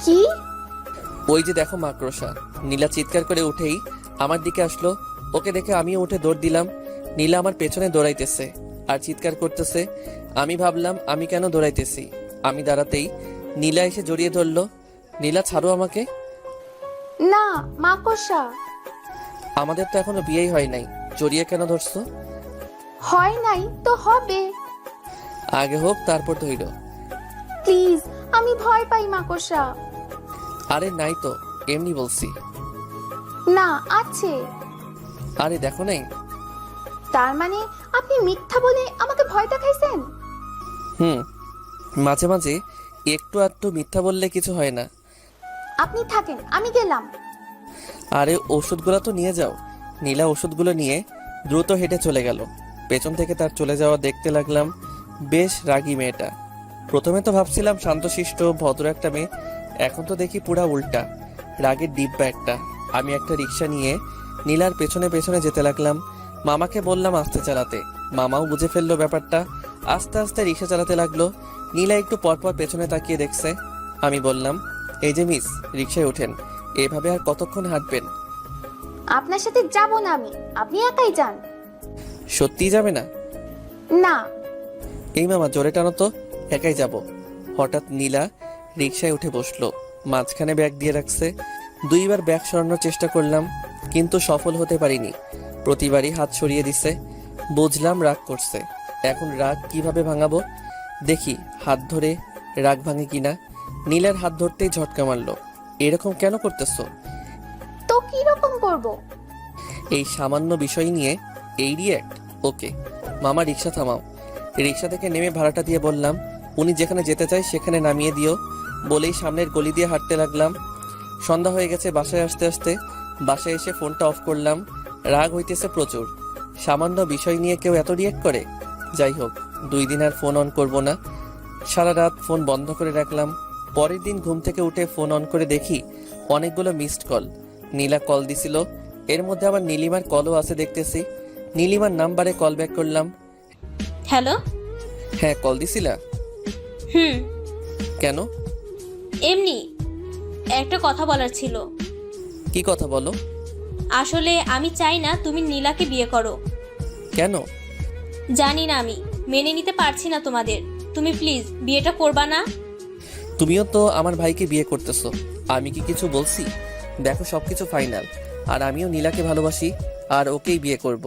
কি? ওই যে দেখো মাকড়সা। নীলা চিৎকার করে উঠেই আমার দিকে আসলো। ওকে দেখে আমিও উঠে দৌড় দিলাম। নীলা আমার পেছনে দৌড়াইতেছে আর চিৎকার করতেছে। আমি ভাবলাম আমি কেন দৌড়াইতেছি। আমি দাঁড়াতেই নীলা এসে জড়িয়ে ধরলো। নীলা, ছাড়ো আমাকে। না, মাকড়সা। আমাদের তো এখনো বিয়েই হয় নাই, জড়িয়ে কেন ধরছো? হয় নাই তো হবে। আগে হোক, তারপর ধইল। প্লিজ, আমি ভয় পাই মাকড়সা। আরে নাই তো, এমনি বলছি। না, আছে। আরে দেখো নাই। তার মানে আপনি মিথ্যা বলে আমাকে ভয় দেখাইছেন? হুম, মাঝে মাঝে একটু আধটু মিথ্যা বললে কিছু হয় না। আপনি থাকেন, আমি গেলাম। আরে ওষুধগুলো তো নিয়ে যাও। নীলা ওষুধগুলো নিয়ে দ্রুত হেঁটে চলে গেল। পেছন থেকে তার চলে যাওয়া দেখতে লাগলাম। বেশ রাগী মেয়েটা। প্রথমে তো ভাবছিলাম শান্তশিষ্ট ভদ্র একটা মেয়ে, এখন তো দেখি পুরা উল্টা, রাগের ডিব্বা একটা। আমি একটা রিক্সা নিয়ে নীলার পেছনে পেছনে যেতে লাগলাম। মামাকে বললাম আস্তে চালাতে, মামাও বুঝে ফেললো ব্যাপারটা। আস্তে আস্তে রিক্সা চালাতে লাগলো। নীলা একটু পরপর পেছনে তাকিয়ে দেখছে। আমি বললাম, এই যে মিস, রিক্সায় ওঠেন, এভাবে আর কতক্ষণ হাঁটবেন? আপনার সাথে যাব না আমি, আপনি একাই যান। সত্যিই যাবে না? না। এই মামা, জোরে টানো তো, একাই যাব। হঠাৎ নীলা রিক্সায় উঠে বসলো। মাঝখানে ব্যাগ দিয়ে রাখছে। 2বার ব্যাগ সরানোর চেষ্টা করলাম, কিন্তু সফল হতে পারিনি। প্রতিবারই হাত সরিয়ে দিছে। বুঝলাম রাগ করছে। এখন রাগ কিভাবে ভাঙাবো, দেখি হাত ধরে রাগ ভাঙে কিনা। নীলার হাত ধরতেই ঝটকা মারলো। এরকম কেন করতেছো? তো কি রকম করব? এই সামান্য বিষয় নিয়ে এই রিয়্যাক্ট? ওকে মামা, রিক্সা থামাও। রিক্সা থেকে নেমে ভাড়াটা দিয়ে বললাম, উনি যেখানে যেতে চায় সেখানে নামিয়ে দিও। বলেই সামনের গলি দিয়ে হাঁটতে লাগলাম। সন্ধ্যা হয়ে গেছে। বাসায় আসতে আসতে বাসায় এসে ফোনটা অফ করলাম। রাগ হইতেছে প্রচুর। সামান্য বিষয় নিয়ে কেউ এত রিয়্যাক্ট করে? যাই হোক, 2 দিন আর ফোন অন করব না। সারা রাত ফোন বন্ধ করে রাখলাম। পরের দিন ঘুম থেকে উঠে ফোন অন করে দেখি অনেকগুলো মিসড কল। নীলা কল দিছিল, এর মধ্যে আবার নীলিমার কলও আছে দেখতেছি। নীলিমার নাম্বারে কল ব্যাক করলাম। হ্যালো। হ্যাঁ, কল দিছিলা? হুম। কেন? এমনি একটা কথা বলার ছিল। কি কথা বলো? আসলে আমি চাই না তুমি নীলাকে বিয়ে করো। কেন? জানি না, আমি মেনে নিতে পারছি না তোমাদের। তুমি প্লিজ বিয়েটা করবা না? তুমিও তো আমার ভাইকে বিয়ে করতেছো, আমি কি কিছু বলছি? দেখো সবকিছু ফাইনাল, আর আমিও নীলাকে ভালোবাসি আর ওকেই বিয়ে করব।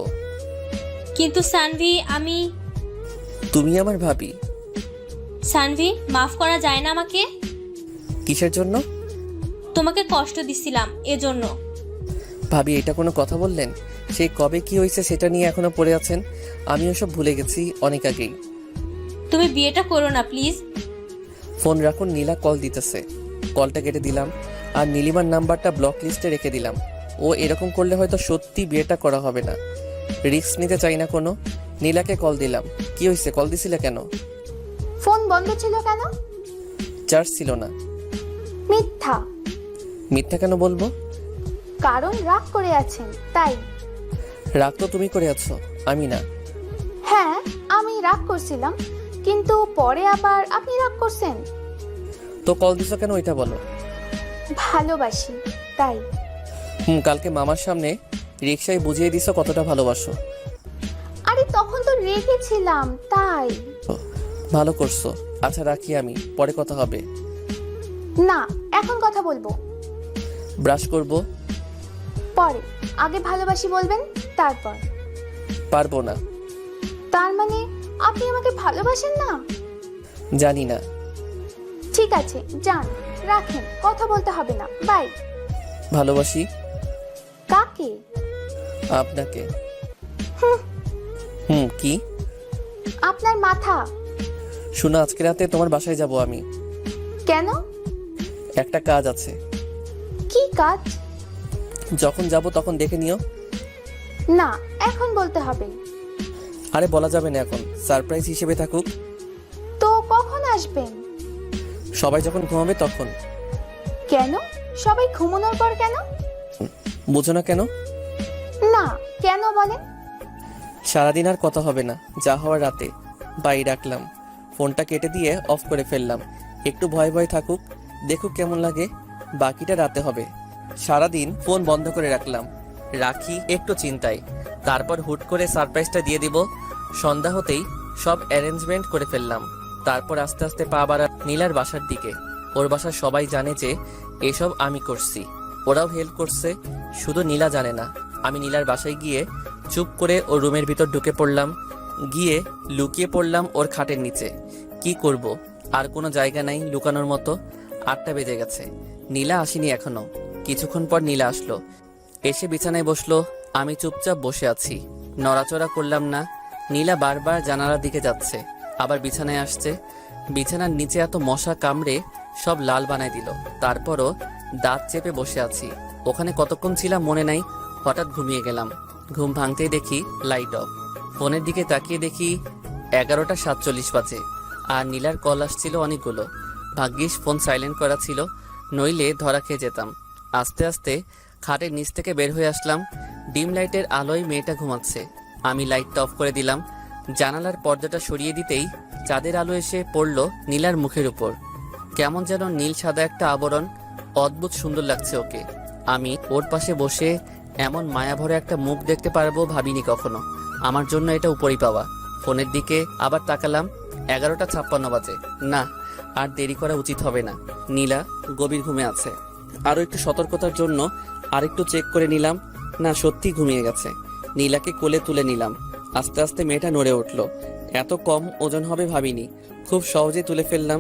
কিন্তু সানভি, আমি তুমি আমার ভাবি। সানভি, মাফ করা যায় না আমাকে? কিসের জন্য? তোমাকে কষ্ট দিছিলাম এজন্য। ভাবি, এটা কোনো কথা বললেন? সেই কবে কি হয়েছে সেটা নিয়ে এখনো পড়ে আছেন? আমি ওসব ভুলে গেছি অনেক আগেই। তুমি বিয়েটা করো না প্লিজ। ফোন রাখুন, নীলা কল দিতেছে। কলটা কেটে দিলাম আর নীলিমার নাম্বারটা ব্লক লিস্টে রেখে দিলাম। ও এরকম করলে হয়তো সত্যি বিয়েটা করা হবে না, রিস্ক নিতে চাই না কোনো। নীলাকে কল দিলাম। কি হয়েছে, কল দিছিলে কেন? ফোন বন্ধ ছিল কেন? চার্জ ছিল না। মিথ্যা। মিথ্যা কেন বলবো? কারণ রাগ করে আছেন তাই। রাগ তো তুমি করে আছো, আমি না। হ্যাঁ, আমি রাগ করছিলাম, কিন্তু পরে আবার আপনি রাগ করছেন। তো কল দিছো কেন ওইটা বলো। ভালোবাসি তাই। কালকে মামার সামনে রিক্সায় বুঝিয়ে দিছো কতটা ভালোবাসো। আরে তখন তো রেগেছিলাম তাই। ভালো করছো। আচ্ছা রাখি, আমি পরে কথা হবে। না, এখন কথা বলবো। ব্রাশ করব। পরে, আগে ভালোবাসি বলবেন তারপর। পারবো না। তার মানে আপনি আমাকে ভালোবাসেন না? জানি না। ঠিক আছে, যান, রাখেন, কথা বলতে হবে না, বাই। ভালোবাসি। কাকে? আপনাকে। কি? আপনার মাথা। শোনো, আজকে রাতে তোমার বাসায় যাব আমি। কেন? একটা কাজ আছে। কি কাজ? যখন যাব তখন দেখে নিও। না, এখন বলতে হবে। আরে বলা যাবে না এখন, সারপ্রাইজ হিসেবে থাকুক। তো কখন আসবেন? সবাই যখন ঘুমাবে তখন। কেন? সবাই ঘুমানোর পর কেন? বুঝো না কেন? না, কেন বলেন? সারাদিন আর কথা হবে না, যা হওয়ার রাতে। বাই, রাখলাম। ফোনটা কেটে দিয়ে অফ করে ফেললাম। একটু ভয় ভয় থাকুক, দেখুক কেমন লাগে, বাকিটা রাতে হবে। সারাদিন ফোন বন্ধ করে রাখলাম, রাখি একটু চিন্তায়। তারপর হুট করে সারপ্রাইজটা দিয়ে দিব। সন্ধ্যা হতেই সব অ্যারেঞ্জমেন্ট করে ফেললাম। তারপর আস্তে আস্তে পা বাড়া নীলার বাসার দিকে। ওর বাসার সবাই জানে যে এসব আমি করছি, ওরাও হেল্প করছে, শুধু নীলা জানে না। আমি নীলার বাসায় গিয়ে চুপ করে ওর রুমের ভিতর ঢুকে পড়লাম, গিয়ে লুকিয়ে পড়লাম ওর খাটের নিচে। কি করব, আর কোনো জায়গা নাই লুকানোর মতো। 8টা বেজে গেছে, নীলা আসেনি এখনো। কিছুক্ষণ পর নীলা আসলো, এসে বিছানায় বসলো। আমি চুপচাপ বসে আছি, নড়াচড়া করলাম না। নীলা বারবার জানালার দিকে যাচ্ছে, আবার বিছানায় আসছে। বিছানার নিচে এত মশা কামড়ে সব লাল বানায় দিল। তারপরও দাঁত চেপে বসে আছি। ওখানে কতক্ষণ ছিলাম মনে নাই, হঠাৎ ঘুমিয়ে গেলাম। ঘুম ভাঙতেই দেখি লাইট অফ। ফোনের দিকে তাকিয়ে দেখি 11টা 47 বাজে, আর নীলার কল আসছিল অনেকগুলো। ভাগ্যিস ফোন সাইলেন্ট করা ছিল, নইলে ধরা খেয়ে যেতাম। আস্তে আস্তে খাটের নিচ থেকে বের হয়ে আসলাম। ডিম লাইটের আলোয় মেয়েটা ঘুমাচ্ছে। আমি লাইটটা অফ করে দিলাম। জানালার পর্দাটা সরিয়ে দিতেই চাঁদের আলো এসে পড়লো নীলার মুখের উপর। কেমন যেন নীল সাদা একটা আবরণ, অদ্ভুত সুন্দর লাগছে ওকে। আমি ওর পাশে বসে এমন মায়াভরে একটা মুখ দেখতে পারবো ভাবিনি কখনো। আমার জন্য এটা উপরই পাওয়া। ফোনের দিকে আবার তাকালাম, 11টা 56 বাজে। না, আর দেরি করা উচিত হবে না। নীলা গভীর ঘুমে আছে। আরও একটু সতর্কতার জন্য আরেকটু চেক করে নিলাম, না সত্যি ঘুমিয়ে গেছে। নীলাকে কোলে তুলে নিলাম। আস্তে আস্তে মেয়েটা নড়ে উঠল। এত কম ওজন হবে ভাবিনি, খুব সহজে তুলে ফেললাম।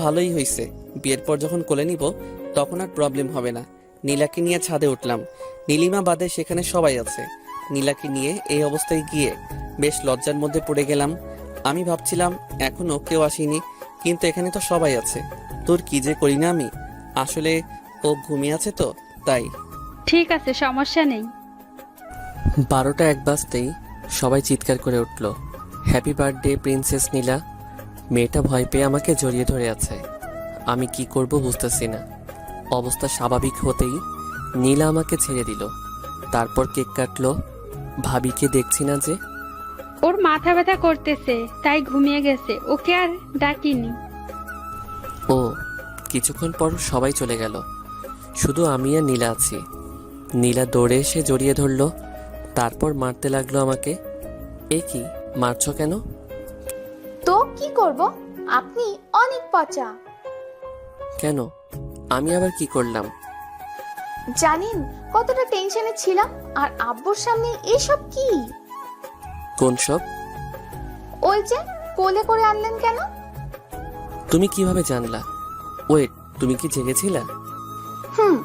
ভালোই হয়েছে, বিয়ের পর যখন কোলে নিব তখন আর প্রবলেম হবে না। নীলাকে নিয়ে ছাদে উঠলাম। নীলিমা বাদে সেখানে সবাই আছে। নীলাকে নিয়ে এই অবস্থায় গিয়ে বেশ লজ্জার মধ্যে পড়ে গেলাম। আমি ভাবছিলাম এখনো কেউ আসেনি, কিন্তু এখানে তো সবাই আছে। তোর কি যে করি না আমি। আসলে ও ঘুমিয়ে আছে তো তাই। ঠিক আছে, সমস্যা নেই। 12টা 1 বাজতেই সবাই চিৎকার করে উঠল, হ্যাপি বার্থডে প্রিন্সেস নীলা। মেয়েটা ভয় পেয়ে আমাকে জড়িয়ে ধরে আছে। আমি কি করব বুঝতেছি না। অবস্থা স্বাভাবিক হতেই নীলা আমাকে ছেড়ে দিল। তারপর কেক কাটলো। ভাবিকে দেখছি না যে। ওর মাথা ব্যথা করতেছে তাই ঘুমিয়ে গেছে, ওকে আর ডাকিনি। ও, কিছুক্ষণ পর সবাই চলে গেল, শুধু আমি আর নীলা আছি। নীলা দৌড়ে এসে জড়িয়ে ধরলো, তারপর মারতে লাগলো আমাকে। এ কি, মারছো কেন? তো কি করব, আপনি অনেক পচা। কেন? আমি আবার কি করলাম? জানেন কতটা টেনশনে ছিলাম, আর আব্বুর সামনে এসব কি? কোন সব? ওই যে কোলে করে আনলেন কেন? তুমি কিভাবে জানলা? ওয়েট, তুমি কি জেগেছিলা? হুম,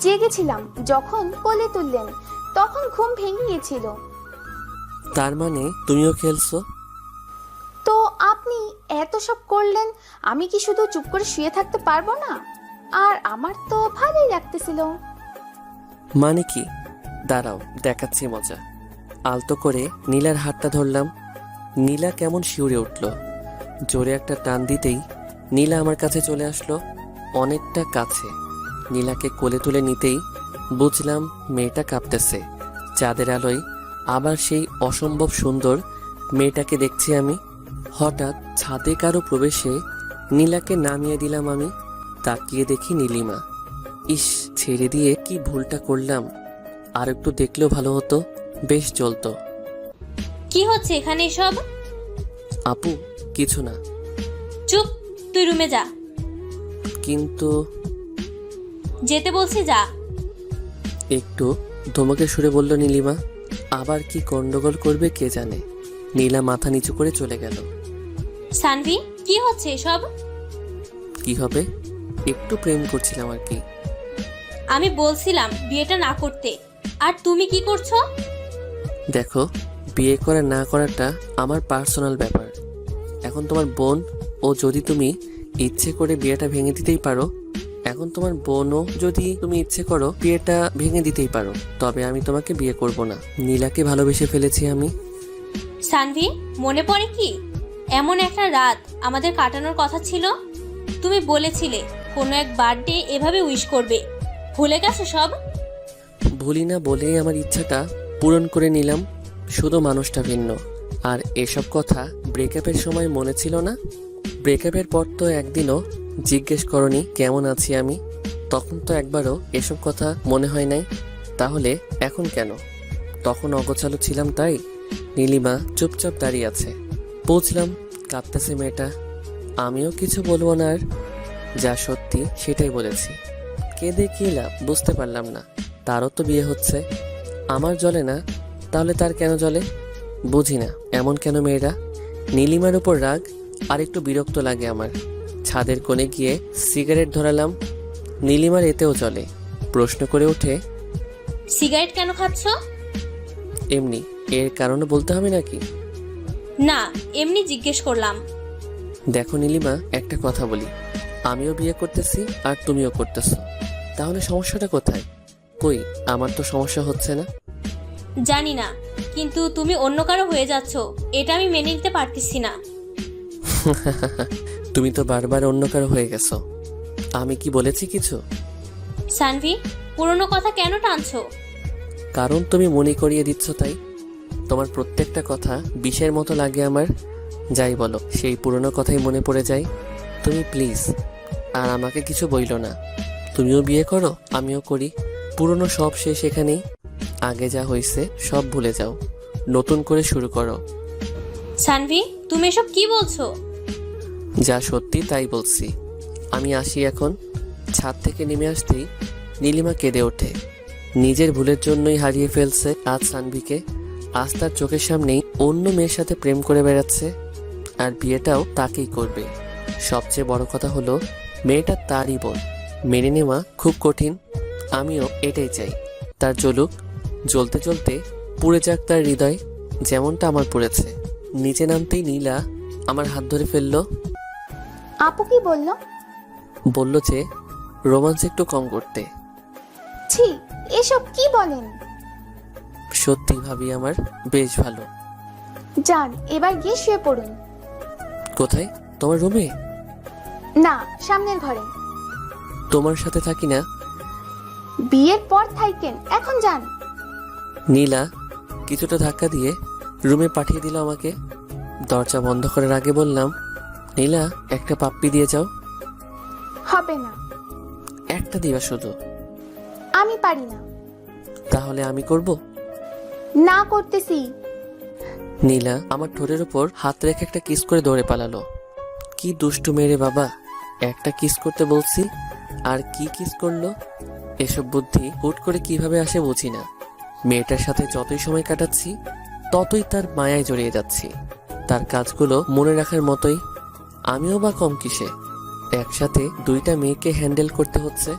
জেগেছিলাম। যখন কোলে তুললেন তখন ঘুম ভেঙে গিয়েছিল। তার মানে তুমিও খেলছো? তো আপনি এত সব করলেন, আমি কি শুধু চুপ করে শুয়ে থাকতে পারবো না? আর আমার তো ভালোই লাগতেছিল। মানে কি? দাঁড়াও, দেখাচ্ছি মজা। আলতো করে নীলার হাতটা ধরলাম। নীলা কেমন শিউরে উঠল। জোরে একটা টান দিতেই নীলা আমার কাছে চলে আসলো, অনেকটা কাছে। নীলাকে কোলে তুলে নিতেই বুঝলাম মেয়েটা কাঁপতেছে। চাঁদের আলোয় আবার সেই অসম্ভব সুন্দর মেয়েটাকে দেখছি আমি। হঠাৎ ছাদে কারো প্রবেশে নীলাকে নামিয়ে দিলাম আমি। তাকিয়ে দেখি নীলিমা। ইস, ছেড়ে দিয়ে কি ভুলটা করলাম। আর একটু দেখলেও ভালো হতো, বেশ চলতো। কি হচ্ছে এখানে সব? আপু, কিছু না। চুপ, তুই রুমে যা। কিন্তু যেতে বলছি, যা। একটু ধমকে সুরে বলল নীলিমা। আবার কি গন্ডগোল করবে কে জানে। নীলা মাথা নিচু করে চলে গেল। সানভি, কি হচ্ছে এসব? কি হবে? একটু প্রেম করছিলাম আর কি। আমি বলছিলাম বিয়েটা না করতে, আর তুমি কি করছো? দেখো, বিয়ে করা না করাটা আমার পার্সোনাল ব্যাপার। এখন তোমার বোন ও যদি তুমি ইচ্ছে করে বিয়েটা ভেঙে দিতেই পারো, এখন তোমার বোনও যদি তুমি ইচ্ছে করো বিয়েটা ভেঙে দিতেই পারো, তবে আমি তোমাকে বিয়ে করব না। নীলাকে ভালোবেসে ফেলেছি আমি। সানভি, মনে পড়ে কি এমন একটা রাত আমাদের কাটানোর কথা ছিল? তুমি বলেছিলে কোনো এক বার্থডে এভাবে উইশ করবে। ভুলে গেছো সব? ভুলি না বলেই আমার ইচ্ছাটা পূরণ করে নিলাম, শুধু মানুষটা ভিন্ন। আর এসব কথা ব্রেকআপের সময় মনে ছিল না? ব্রেকআপের পর তো একদিনও জিজ্ঞেস করনি কেমন আছি আমি। তখন তো একবারও এসব কথা মনে হয় নাই। তাহলে এখন কেন? তখন অগোছালো ছিলাম তাই? নীলিমা চুপচাপ দাঁড়িয়ে আছে। বুঝলাম কাঁদতেছে মেয়েটা। আমিও কিছু বলবো না আর, যা সত্যি সেটাই বলেছি। কেঁদে কি লাভ বুঝতে পারলাম না। তারও তো বিয়ে হচ্ছে, আমার জ্বলে না, তাহলে তার কেন জ্বলে? বুঝি না এমন কেন মেয়েরা। নীলিমার উপর রাগ আর একটু বিরক্ত লাগে আমার। ছাদের কোণে গিয়ে সিগারেট ধরালাম। নীলিমার এতেও চলে। প্রশ্ন করে ওঠে, সিগারেট কেন খাচ্ছ? এমনি। এর কারণে বলতে হবে নাকি? না, এমনি জিজ্ঞেস করলাম। দেখো নীলিমা, একটা কথা বলি। আমিও বিয়ে করতেছি আর তুমিও করতেছো, তাহলে সমস্যাটা কোথায়? কই, আমার তো সমস্যা হচ্ছে না। জানি না, কিন্তু তুমি অন্য কারো হয়ে যাচ্ছ, এটা আমি মেনে নিতে পারতেছি না। তুমি তো বারবার অন্য কারো হয়ে গেছো। আমি কি বলেছি কিছু? সানভি, পুরনো কথা কেন টানছো? কারণ তুমি মনে করিয়ে দিচ্ছ তাই। তোমার প্রত্যেকটা কথা বিষের মতো লাগে আমার। যাই বলো, সেই পুরনো কথাই মনে পড়ে যায়। তুমি প্লিজ আর আমাকে কিছু বইলো না। তুমিও বিয়ে করো, আমিও করি। পুরনো সব শেষ এখানেই। আগে যা হয়েছে সব ভুলে যাও, নতুন করে শুরু করো। সানভি, তুমি এসব কি বলছো? যা সত্যি তাই বলছি। আমি আসি এখন। ছাদ থেকে নেমে আসতেই নীলিমা কেঁদে ওঠে। নিজের ভুলের জন্যই হারিয়ে ফেলছে আজ সানভিকে। আজ তার চোখের সামনেই অন্য মেয়ের সাথে প্রেম করে বেড়াচ্ছে, আর বিয়েটাও তাকেই করবে। সবচেয়ে বড় কথা হলো মেয়েটা তারই বোন। মেনে নেওয়া খুব কঠিন। আমিও এটাই চাই, তার জ্বলুক, জ্বলতে জ্বলতে পুড়ে যাক তার হৃদয়, যেমনটা আমার পড়েছে। নিচে নামতেই নীলা আমার হাত ধরে ফেললো। আপু কি বলল? বলল যে রোমান্স একটু কম করতে। ছি, এসব কি বলেন? সত্যি ভাবি আমার বেশ ভালো। যান, এবার গিয়ে শুয়ে পড়ুন। কোথায়? তোমার রুমে? না, সামনের ঘরে। তোমার সাথে থাকি না। বিয়ের পর থাকেন, এখন যান। নীলা কিছুটা ধাক্কা দিয়ে রুমে পাঠিয়ে দিল আমাকে। দরজা বন্ধ করার আগে বললাম, নীলা একটা পাপ্পি দিয়ে যাও। হবে না। একটা দিবা শুধু? আমি পারি না। তাহলে আমি করব। না করতেছি। নীলা আমার ঠোঁটের উপর হাত রেখে একটা কিস করে দৌড়ে পালালো। কি দুষ্টু মেয়ে রে বাবা। একটা কিস করতে বলছি আর কি কিস করলো। এসব বুদ্ধি হুট করে কিভাবে আসে বুঝি না। মেয়েটার সাথে যতই সময় কাটাচ্ছি ততই তার মায়ায় জড়িয়ে যাচ্ছি। তার কাজগুলো মনে রাখার মতোই। আমিও বা কম কিসে, একসাথে দুইটা মেয়েকে হ্যান্ডেল করতে হচ্ছে।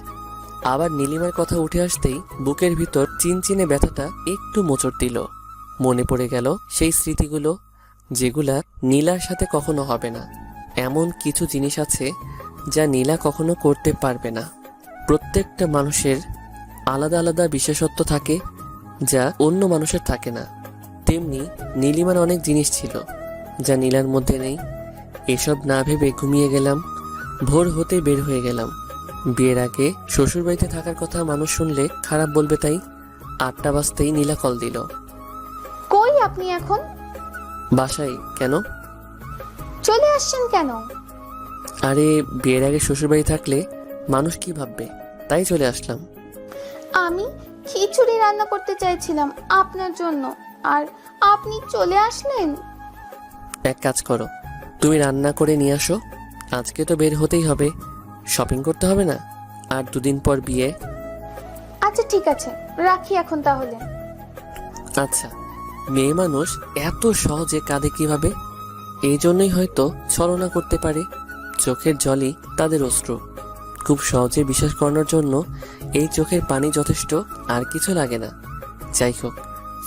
আবার নীলিমার কথা উঠে আসতেই বুকের ভিতর চিনচিনে ব্যথাটা একটু মোচড় দিল। মনে পড়ে গেল সেই স্মৃতিগুলো, যেগুলা নীলার সাথে কখনো হবে না। এমন কিছু জিনিস আছে যা নীলা কখনো করতে পারবে না। প্রত্যেকটা মানুষের আলাদা আলাদা বিশেষত্ব থাকে যা অন্য মানুষের থাকে না। তেমনি নীলিমার অনেক জিনিস ছিল যা নীলার মধ্যে নেই। এসব না ভেবে ঘুমিয়ে গেলাম। ভোর হতে বের হয়ে গেলাম। বিয়ের আগে শ্বশুরবাড়িতে থাকার কথা মানুষ শুনলে খারাপ বলবে, তাই 8টা বাজতেই নীলা কল দিল। কই আপনি এখন? বাসায়। কেন? চলে আসছেন কেন? আরে বিয়ের আগে শ্বশুরবাড়ি থাকলে মানুষ কি ভাববে, তাই চলে আসলাম। আমি খিচুড়ি রান্না করতে চাইছিলাম আপনার জন্য, আর আপনি চলে আসলেন। এক কাজ করো, তুমি রান্না করে নিয়ে আসো। আজকে তো বের হতেই হবে, শপিং করতে হবে না? আর 2 দিন পর বিয়ে। আচ্ছা ঠিক আছে, রাখি এখন তাহলে। আচ্ছা, মেয়ে মানুষ এত সহজে কাঁদে কিভাবে? এই জন্যই হয়তো ছলনা করতে পারে। চোখের জলই তাদের অশ্রু। খুব সহজে বিশ্বাস করানোর জন্য এই চোখের পানি যথেষ্ট, আর কিছু লাগে না। যাই হোক,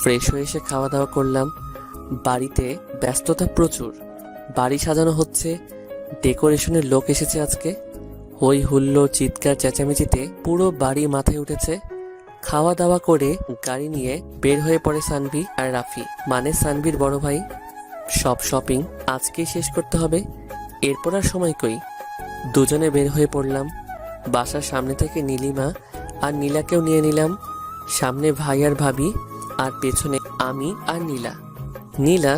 ফ্রেশ হয়ে এসে খাওয়া দাওয়া করলাম। বাড়িতে ব্যস্ততা প্রচুর। বাড়ি সাজানো হচ্ছে, ডেকোরেশনের লোক এসেছে আজকে। হই হুল্লোড়, চিৎকার চেঁচামেচিতে পুরো বাড়ি মাথায় উঠেছে। খাওয়া দাওয়া করে গাড়ি নিয়ে বের হয়ে পড়ে সানভি আর রাফি, মানে সানভির বড় ভাই। সব শপিং আজকেই শেষ করতে হবে, এরপর আর সময় কই। দুজনে বের হয়ে পড়লাম। বাসার সামনে থেকে নীলিমা আর নীলাকেও নিয়ে নিলাম। সামনে ভাই আর ভাবি, আর পেছনে আমি আর নীলা। নীলা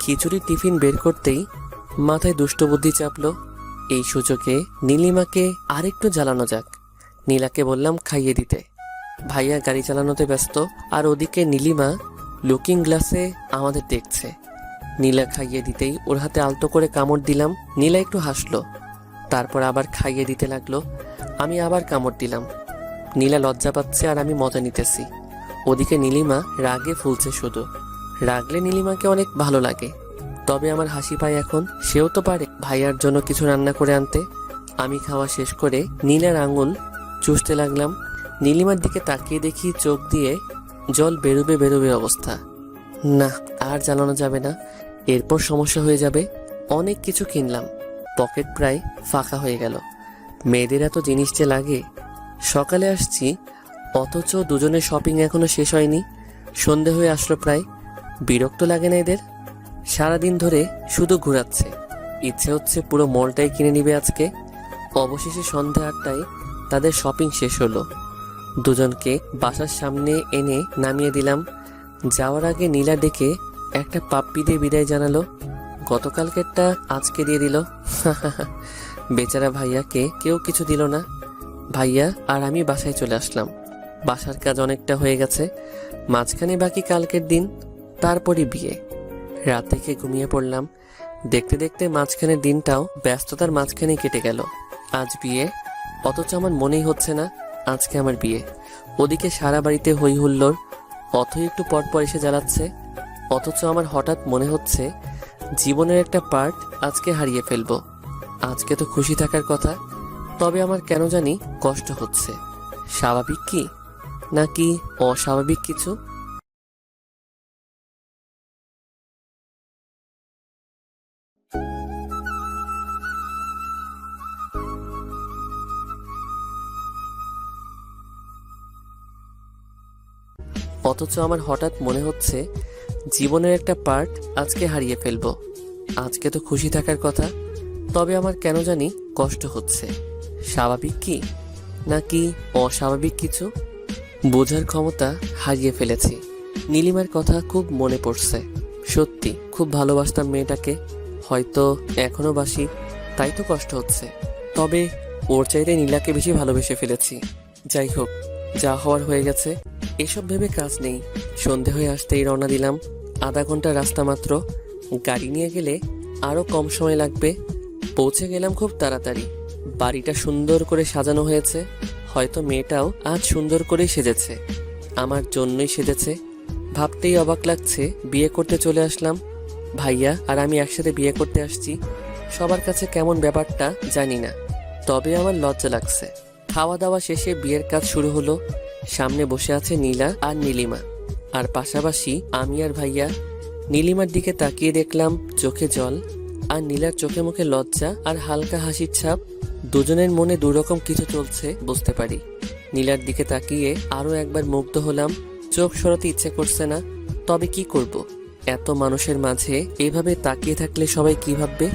খিচুড়ির টিফিন বের করতেই মাথায় দুষ্টবুদ্ধি চাপলো। এই সুযোগে নীলিমাকে আরেকটু জ্বালানো যাক। নীলাকে বললাম খাইয়ে দিতে। ভাইয়া গাড়ি চালানোতে ব্যস্ত, আর ওদিকে নীলিমা লুকিং গ্লাসে আমাদের দেখছে। নীলা খাইয়ে দিতেই ওর হাতে আলতো করে কামড় দিলাম। নীলা একটু হাসলো, তারপর আবার খাইয়ে দিতে লাগলো। আমি আবার কামড় দিলাম। নীলা লজ্জা পাচ্ছে আর আমি মজা নিতেছি। ওদিকে নীলিমা রাগে ফুলছে শুধু। রাগলে নীলিমাকে অনেক ভালো লাগে, তবে আমার হাসি পায় এখন। সেও তো পারে ভাইয়ার জন্য কিছু রান্না করে আনতে। আমি খাওয়া শেষ করে নীলার আঙুল চুষতে লাগলাম। নীলিমার দিকে তাকিয়ে দেখি চোখ দিয়ে জল বেরোবে বেরোবে অবস্থা। না, আর জ্বালানো যাবে না, এরপর সমস্যা হয়ে যাবে। অনেক কিছু কিনলাম, পকেট প্রায় ফাঁকা হয়ে গেল। মেয়েদের এত জিনিস যে লাগে। সকালে আসছি, অথচ দুজনের শপিং এখনো শেষ হয়নি। সন্ধে হয়ে আসলো প্রায়। বিরক্ত লাগে না এদের? সারাদিন ধরে শুধু ঘোরাচ্ছে। ইচ্ছে হচ্ছে পুরো মলটাই কিনে নিবে আজকে। অবশেষে সন্ধ্যা 8টায় তাদের শপিং শেষ হলো। দুজনকে বাসার সামনে এনে নামিয়ে দিলাম। যাওয়ার আগে নীলা ডেকে একটা পাপ্পি দিয়ে বিদায় জানালো। গতকালকেরটা আজকে দিয়ে দিল। বেচারা ভাইয়াকে কেউ কিছু দিল না। ভাইয়া আর আমি বাসায় চলে আসলাম। বাসার কাজ অনেকটা হয়ে গেছে, মাঝখানে বাকি কালকের দিন, তারপরই বিয়ে। রাত থেকে ঘুমিয়ে পড়লাম। দেখতে দেখতে মাঝখানের দিনটাও ব্যস্ততার মাঝখানেই কেটে গেল। আজ বিয়ে, অথচ আমার মনেই হচ্ছে না আজকে আমার বিয়ে। ওদিকে সারা বাড়িতে হই হুল্লোড়, অথই একটু পর পর এসে জ্বালাচ্ছে। অথচ আমার হঠাৎ মনে হচ্ছে জীবনের একটা পার্ট আজকে হারিয়ে ফেলবো। আজকে তো খুশি থাকার কথা, তবে আমার কেন জানি কষ্ট হচ্ছে। স্বাভাবিক কি নাকি অস্বাভাবিক কিছু? অথচ আমার হঠাৎ মনে হচ্ছে জীবনের একটা পার্ট আজকে হারিয়ে ফেলবো। আজকে তো খুশি থাকার কথা, তবে আমার কেন জানি কষ্ট হচ্ছে। স্বাভাবিক কি নাকি অস্বাভাবিক কিছু? বোঝার ক্ষমতা হারিয়ে ফেলেছি। নীলিমার কথা খুব মনে পড়ছে। সত্যি খুব ভালোবাসতাম মেয়েটাকে, হয়তো এখনো বাসি, তাই তো কষ্ট হচ্ছে। তবে ওর চাইতে নীলাকে বেশি ভালোবেসে ফেলেছি। যাই হোক, যা হওয়ার হয়ে গেছে, এসব ভেবে কাজ নেই। সন্ধে হয়ে আসতেই রওনা দিলাম। আধা ঘন্টা রাস্তা মাত্র। গাড়ি নিয়ে গেলে আরো কম সময় লাগবে। পৌঁছে গেলাম খুব তাড়াতাড়ি। বাড়িটা সুন্দর করে সাজানো হয়েছে, হয়তো মেয়েটাও আজ সুন্দর করেই সেজেছে, আমার জন্যই সেজেছে। ভাবতেই অবাক লাগছে, বিয়ে করতে চলে আসলাম, ভাইয়া আর আমি একসাথে বিয়ে করতে আসছি। সবার কাছে কেমন ব্যাপারটা জানি না, তবে আমার লজ্জা লাগছে। খাওয়া দাওয়া শেষে বিয়ের কাজ শুরু হলো। সামনে বসে আছে নীলা আর নীলিমা, আর পাশাপাশি আমি আর ভাইয়া। নীলিমার দিকে তাকিয়ে দেখলাম চোখে জল, আর নীলার চোখে মুখে লজ্জা আর হালকা হাসির ছাপ। দুজনের মনে দুরকম কিছু চলছে বুঝতে পারি। নীলার দিকে তাকিয়ে আরো একবার মুগ্ধ হলাম। চোখ সরাতে ইচ্ছে করছে না, তবে কি করব, এত মানুষের মাঝে এভাবে তাকিয়ে থাকলে সবাই কি ভাববে।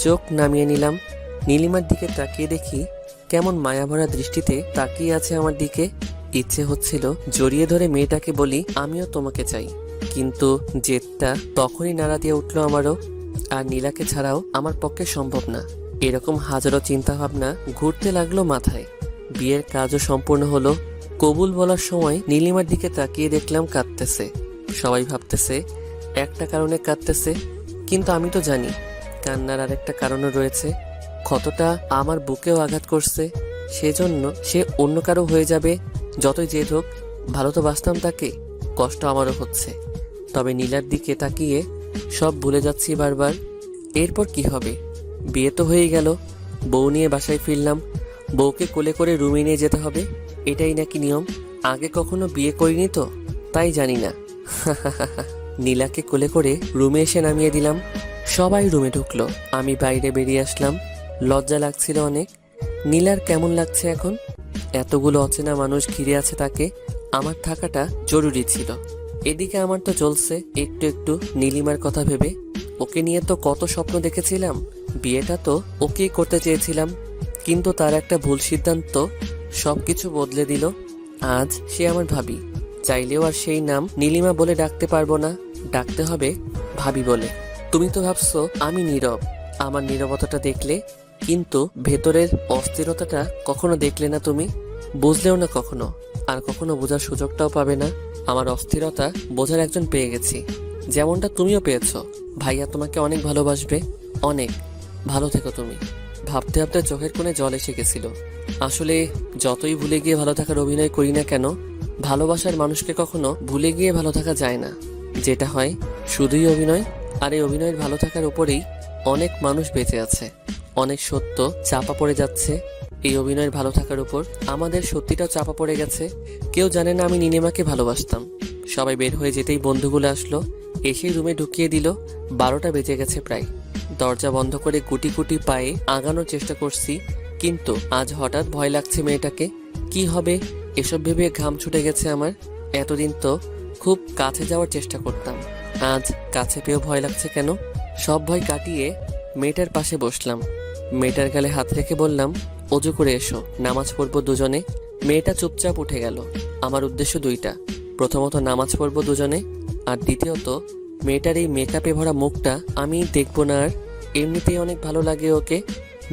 চোখ নামিয়ে নিলাম। নীলিমার দিকে তাকিয়ে দেখি কেমন মায়াভরা দৃষ্টিতে তাকিয়ে আছে আমার দিকে। ইচ্ছে হচ্ছিল জড়িয়ে ধরে মেয়েটাকে বলি আমিও তোমাকে চাই, কিন্তু জেদটা তখনই নাড়া দিয়ে উঠলো আমারও। আর নীলাকে ছাড়াও আমার পক্ষে সম্ভব না। এরকম হাজারো চিন্তা ভাবনা ঘুরতে লাগলো মাথায়। বিয়ের কাজও সম্পূর্ণ হলো। কবুল বলার সময় নীলিমার দিকে তাকিয়ে দেখলাম কাঁদতেছে। সবাই ভাবতেছে একটা কারণে কাঁদতেছে, কিন্তু আমি তো জানি কান্নার আরেকটা কারণও রয়েছে। ক্ষতটা আমার বুকেও আঘাত করছে, সেজন্য সে অন্য কারো হয়ে যাবে। যতই জেদ হোক, ভালো তো বাসতাম তাকে, কষ্ট আমারও হচ্ছে। তবে নীলার দিকে তাকিয়ে সব ভুলে যাচ্ছি বারবার। এরপর কি হবে? বিয়ে তো হয়ে গেল, বউ নিয়ে বাসায় ফিরলাম। বউকে কোলে করে রুমে নিয়ে যেতে হবে, এটাই নাকি নিয়ম। আগে কখনো বিয়ে করিনি তো, তাই জানি না। নীলাকে কোলে করে রুমে এসে নামিয়ে দিলাম। সবাই রুমে ঢুকলো, আমি বাইরে বেরিয়ে আসলাম। লজ্জা লাগছিল অনেক। নীলার কেমন লাগছে এখন? এতগুলো অচেনা মানুষ ঘিরে আছে তাকে, আমার থাকাটা জরুরি ছিল। এদিকে আমার তো চলছে একটু একটু নীলিমার কথা ভেবে। ওকে নিয়ে তো কত স্বপ্ন দেখেছিলাম, বিয়েটা তো ওকেই করতে চেয়েছিলাম, কিন্তু তার একটা ভুল সিদ্ধান্ত সবকিছু বদলে দিল। আজ সে আমার ভাবি, চাইলেও আর সেই নাম নীলিমা বলে ডাকতে পারবো না, ডাকতে হবে ভাবি বলে। তুমি তো ভাবছো আমি নীরব, আমার নীরবতাটা দেখলে, কিন্তু ভেতরের অস্থিরতাটা কখনো দেখলে না তুমি, বুঝলেও না কখনো, আর কখনো বোঝার সুযোগটাও পাবে না। আমার অস্থিরতা বোঝার একজন পেয়ে গেছি, যেমনটা তুমিও পেয়েছো। ভাইয়া তোমাকে অনেক ভালোবাসবে, অনেক। ভালো থেকো তুমি। ভাবতে ভাবতে চোখের কোণে জল এসে গেছিল। আসলে যতই ভুলে গিয়ে ভালো থাকার অভিনয় করি না কেন, ভালোবাসার মানুষকে কখনো ভুলে গিয়ে ভালো থাকা যায় না। যেটা হয় শুধুই অভিনয়, আর এই অভিনয়ের ভালো থাকার উপরেই অনেক মানুষ বেঁচে আছে। অনেক সত্য চাপা পড়ে যাচ্ছে এই অভিনয়ের ভালো থাকার উপর। আমাদের সত্যিটাও চাপা পড়ে গেছে। কেউ জানে না আমি নীলিমাকে ভালোবাসতাম। সবাই বের হয়ে যেতেই বন্ধুগুলো আসলো, এসেই রুমে ঢুকিয়ে দিল। 12টা বেজে গেছে প্রায়। দরজা বন্ধ করে গুটি গুটি পায়ে আগানোর চেষ্টা করছি, কিন্তু আজ হঠাৎ ভয় লাগছে মেয়েটাকে। কি হবে এসব ভেবে ঘাম ছুটে গেছে আমার। এতদিন তো খুব কাছে যাওয়ার চেষ্টা করতাম, আজ কাছে পেয়েও ভয় লাগছে কেন? সব ভয় কাটিয়ে মেয়েটার পাশে বসলাম। মেয়েটার গালে হাত রেখে বললাম, অজু করে এসো, নামাজ পড়বো দুজনে। মেয়েটা চুপচাপ উঠে গেল। আমার উদ্দেশ্য দুইটা, প্রথমত নামাজ পড়বো দুজনে, আর দ্বিতীয়ত মেয়েটার এই মেকআপে ভরা মুখটা আমি দেখবো না আর। এমনিতেই অনেক ভালো লাগে ওকে।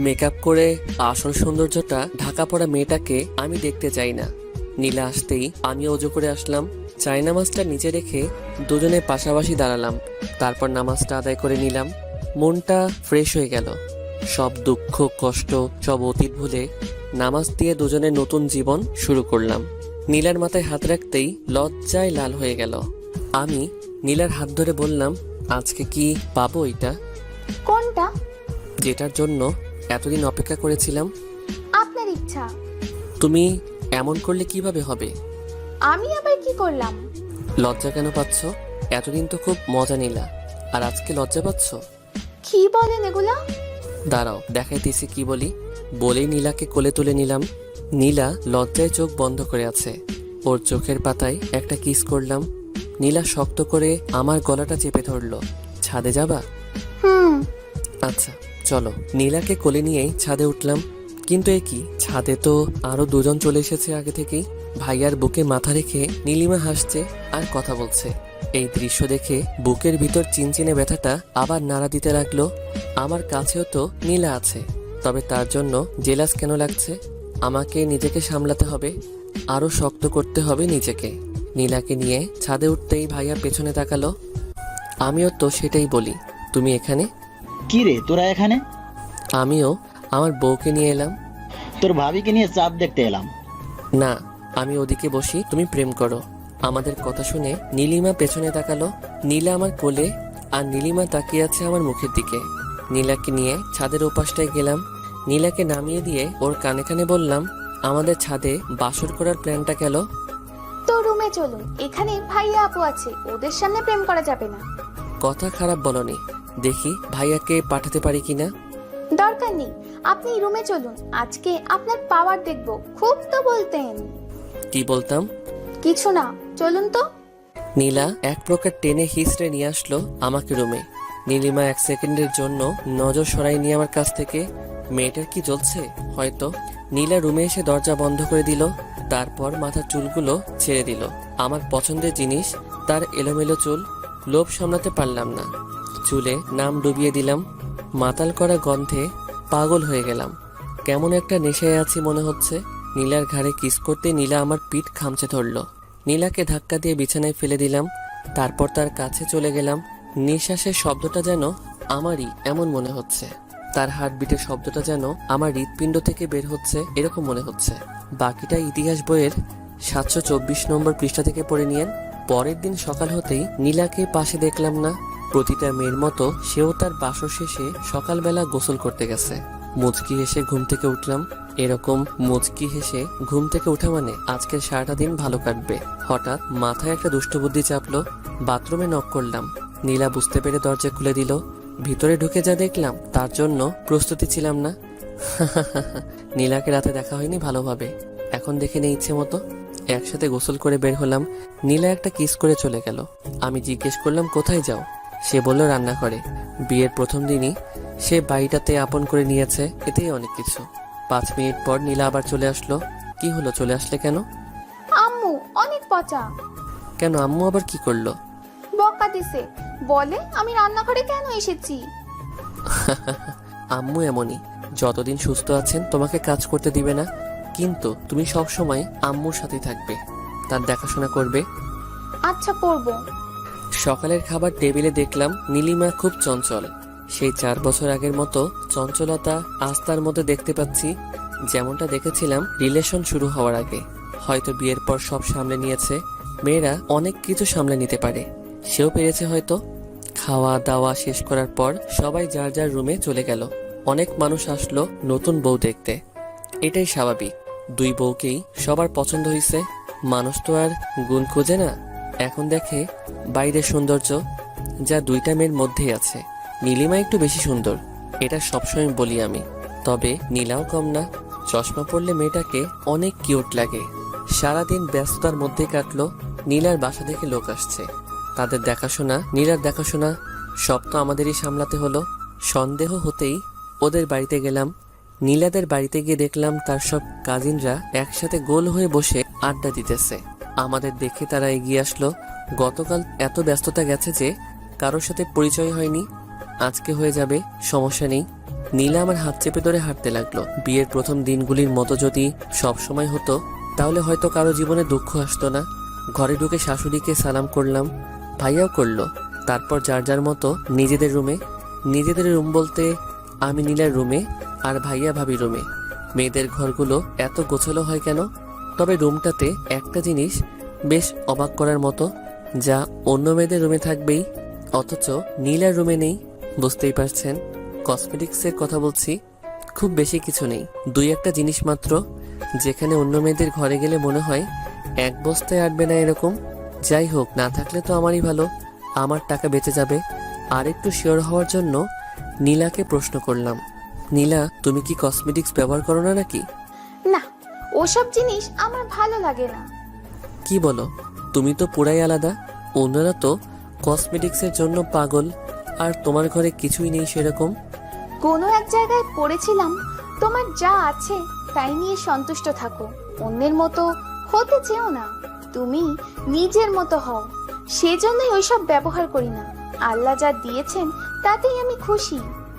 মেকআপ করে আসল সৌন্দর্যটা ঢাকা পড়া মেয়েটাকে আমি দেখতে চাই না। নীলা আসতেই আমি অজু করে আসলাম। চাই নামাজটা নিচে রেখে দুজনে পাশাপাশি দাঁড়ালাম। তারপর নামাজটা আদায় করে নিলাম। মনটা ফ্রেশ হয়ে গেল। সব দুঃখ কষ্ট সব অতীত ভুলে নামাজ দিয়ে দুজনের নতুন জীবন শুরু করলাম। নীলার মাথায় হাত রাখতেই লজ্জায় লাল হয়ে গেল। আমি নীলার হাত ধরে বললাম, আজকে কি পাবো এটা? কোনটা? যেটার জন্য এতদিন অপেক্ষা করেছিলাম। আপনার ইচ্ছা। তুমি এমন করলে কিভাবে হবে? আমি আবার কি করলাম? লজ্জা কেন পাচ্ছ? এতদিন তো খুব মজা নিলা, আর আজকে লজ্জা পাচ্ছ? কি বলেন এগুলা? দাঁড়াও দেখাইতেছি কি বলি। বলেই নীলাকে কোলে তুলে নিলাম। নীলা লজ্জায় চোখ বন্ধ করে আছে। ওর চোখের পাতায় একটা কিস করলাম। নীলা শক্ত করে আমার গলাটা চেপে ধরলো। ছাদে যাবা? আচ্ছা চলো। নীলাকে কোলে নিয়েই ছাদে উঠলাম। কিন্তু এ কি, ছাদে তো আরো দুজন চলে এসেছে আগে থেকেই। ভাইয়ার বুকে মাথা রেখে নীলিমা হাসছে আর কথা বলছে। এই দৃশ্য দেখে বুকের ভিতর চিনচিনে ব্যথাটা আবার নাড়া দিতে লাগলো। আমার কাছেও তো নীলা আছে, তবে তার জন্য জেলাস কেন লাগছে? আমাকে নিজেকে সামলাতে হবে, আরো শক্ত করতে হবে নিজেকে। নীলাকে নিয়ে ছাদে উঠতেই ভাইয়া পেছনে তাকালো। আমিও তো সেটাই বলি, তুমি এখানে? কি রে তোরা এখানে? আমিও আমার বউকে নিয়ে এলাম। তোর ভাবিকে নিয়ে চাঁদ দেখতে এলাম। না, আমি ওদিকে বসি, তুমি প্রেম করো। আমাদের কথা শুনে নীলিমা পেছনে তাকালো। নীলা আমার কোলে, আর নীলিমা তাকিয়ে আছে আমার মুখের দিকে। নীলাকে নিয়ে ছাদের ওপাশটায় গেলাম। নীলাকে নামিয়ে দিয়ে ওর কানে কানে বললাম, আমাদের ছাদে বাসর করার প্ল্যানটা গেল। তো রুমে চলুন, এখানে ভাইয়া আপু আছে, ওদের সামনে প্রেম করা যাবে না। কথা খারাপ বলনি, দেখি ভাইয়াকে পাঠাতে পারি কিনা। দরকার নেই, আপনি রুমে চলুন, আজকে আপনার পাওয়ার দেখব। খুব তো বলতেন। কি বলতাম? কিছু না, চলুন তো। নীলা এক প্রকার টেনে হিসড়ে নিয়ে আসলো আমাকে রুমে। নীলিমা 1 সেকেন্ডের জন্য নজর সরাই নিয়ে আমার কাছ থেকে। মেয়েটার কি জ্বলছে হয়তো। নীলা রুমে এসে দরজা বন্ধ করে দিল, তারপর মাথার চুলগুলো ছেড়ে দিল। আমার পছন্দের জিনিস, তার এলোমেলো চুল। লোভ সামলাতে পারলাম না, চুলে নাম ডুবিয়ে দিলাম। মাতাল করা গন্ধে পাগল হয়ে গেলাম। কেমন একটা নেশায় আছি মনে হচ্ছে। নীলার ঘাড়ে কিস করতে নীলা আমার পিঠ খামচে ধরল। নীলাকে ধাক্কা দিয়ে বিছানায় ফেলে দিলাম, তারপর তার কাছে চলে গেলাম। নিঃশ্বাসের শব্দটা যেন আমারই এমন মনে হচ্ছে, তার হার্টবিটের শব্দটা যেন আমার হৃৎপিণ্ড থেকে বের হচ্ছে এরকম মনে হচ্ছে। বাকিটা ইতিহাস বইয়ের 724 নম্বর পৃষ্ঠা থেকে পড়ে নিয়েন। পরের দিন সকাল হতেই নীলাকে পাশে দেখলাম না। প্রতিটা মেয়ের মতো সেও তার বাসর শেষে সকালবেলা গোসল করতে গেছে। মুচকি হেসে ঘুম থেকে উঠলাম। এরকম মুচকি হেসে ঘুম থেকে ওঠা মানে আজকের সারাটা দিন ভালো কাটবে। হঠাৎ মাথায় একটা দুষ্টবুদ্ধি চাপলো। বাথরুমে নক করলাম, নীলা বুঝতে পেরে দরজা খুলে দিল। ভিতরে ঢুকে যা দেখলাম তার জন্য প্রস্তুতি ছিলাম না। নীলাকে রাতে দেখা হয়নি ভালোভাবে, এখন দেখে নেই ইচ্ছে মতো। একসাথে গোসল করে বের হলাম। নীলা একটা কিস করে চলে গেল। আমি জিজ্ঞেস করলাম কোথায় যাও, সে বলল রান্নাঘরে। বিয়ের প্রথম দিনই সে বাড়িটাতে আপন করে নিয়েছে, এতেই অনেক কিছু। 5 মিনিট পর নীলা আবার চলে আসলো। কি হলো, চলে আসলে কেন? আম্মু অনেক পচা। কেন, আম্মু আবার কি করলো? বকা দিছে, বলে আমি রান্নাঘরে কেন এসেছি। আম্মু এমনই, যতদিন সুস্থ আছেন তোমাকে কাজ করতে দিবে না, কিন্তু তুমি সব সময় আম্মুর সাথেই থাকবে, তার দেখাশোনা করবে। আচ্ছা করব। সকালের খাবার টেবিলে দেখলাম নীলিমা খুব চঞ্চল। সেই 4 বছর আগের মতো চঞ্চলতা আজ তার মধ্যে দেখতে পাচ্ছি, যেমনটা দেখেছিলাম রিলেশন শুরু হওয়ার আগে। হয়তো বিয়ের পর সব সামলে নিয়েছে। মেয়েরা অনেক কিছু সামলে নিতে পারে, সেও পেরেছে হয়তো। খাওয়া দাওয়া শেষ করার পর সবাই যার যার রুমে চলে গেল। অনেক মানুষ আসলো নতুন বউ দেখতে, এটাই স্বাভাবিক। 2 বউকেই সবার পছন্দ হয়েছে। মানুষ তো আর গুণ খোঁজে না, এখন দেখে বাইরের সৌন্দর্য, যা 2টা মেয়ের মধ্যেই আছে। নীলিমা একটু বেশি সুন্দর, এটা সবসময় বলি আমি, তবে নীলাও কম না। চশমা পরলে মেয়েটাকে অনেক কিউট লাগে। সারাদিন ব্যস্ততার মধ্যে কাটলো। নীলার বাসা থেকে লোক আসছে, তাদের দেখাশোনা, নীলার দেখাশোনা সব তো আমাদেরই সামলাতে হলো। সন্দেহ হতেই ওদের বাড়িতে গেলাম। নীলাদের বাড়িতে গিয়ে দেখলাম তার সব কাজিনরা একসাথে গোল হয়ে বসে আড্ডা দিতেছে। আমাদের দেখে তারা এগিয়ে আসলো। গতকাল এত ব্যস্ততা গেছে যে কারোর সাথে পরিচয় হয়নি, আজকে হয়ে যাবে, সমস্যা নেই। নীলা আমার হাত চেপে ধরে হাঁটতে লাগলো। বিয়ের প্রথম দিনগুলির মতো যদি সব সময় হতো তাহলে হয়তো কারো জীবনে দুঃখ আসতো না। ঘরে ঢুকে শাশুড়িকে সালাম করলাম, ভাইয়াও করলো। তারপর যার যার মতো নিজেদের রুমে। নিজেদের রুম বলতে আমি নীলার রুমে আর ভাইয়া ভাবি রুমে। মেয়েদের ঘরগুলো এত গোছালো হয় কেন? তবে রুমটাতে একটা জিনিস বেশ অবাক করার মতো, যা অন্য মেয়েদের রুমে থাকবেই অথচ নীলার রুমে নেই। বুঝতেই পারছেন, কসমেটিক্সের কথা বলছি। খুব বেশি কিছু নেই, 2-1টা জিনিস মাত্র, যেখানে অন্য মেয়েদের ঘরে গেলে মনে হয় 1 বস্তায় আটবে না এরকম। যাই হোক, না থাকলে তো আমারই ভালো, আমার টাকা বেঁচে যাবে। আর একটু শিওর হওয়ার জন্য নীলাকে প্রশ্ন করলাম, নীলা তুমি কি কসমেটিক্স ব্যবহার করো না নাকি? না, ওসব জিনিস আমার ভালো লাগে না। কি বলো, তুমি তো পুরাই আলাদা। অন্যরা তো কসমেটিক্সের জন্য পাগল, আর তোমার ঘরে কিছুই নেই সেরকম। কোনো এক জায়গায় পড়েছিলাম, তোমার যা আছে তাই নিয়ে সন্তুষ্ট থাকো, অন্যের মতো হতে চেও না, তুমি নিজের মতো হও। সেজন্যই ওইসব ব্যবহার করি না। আল্লাহ যা দিয়েছেন তাতেই আমি খুশি,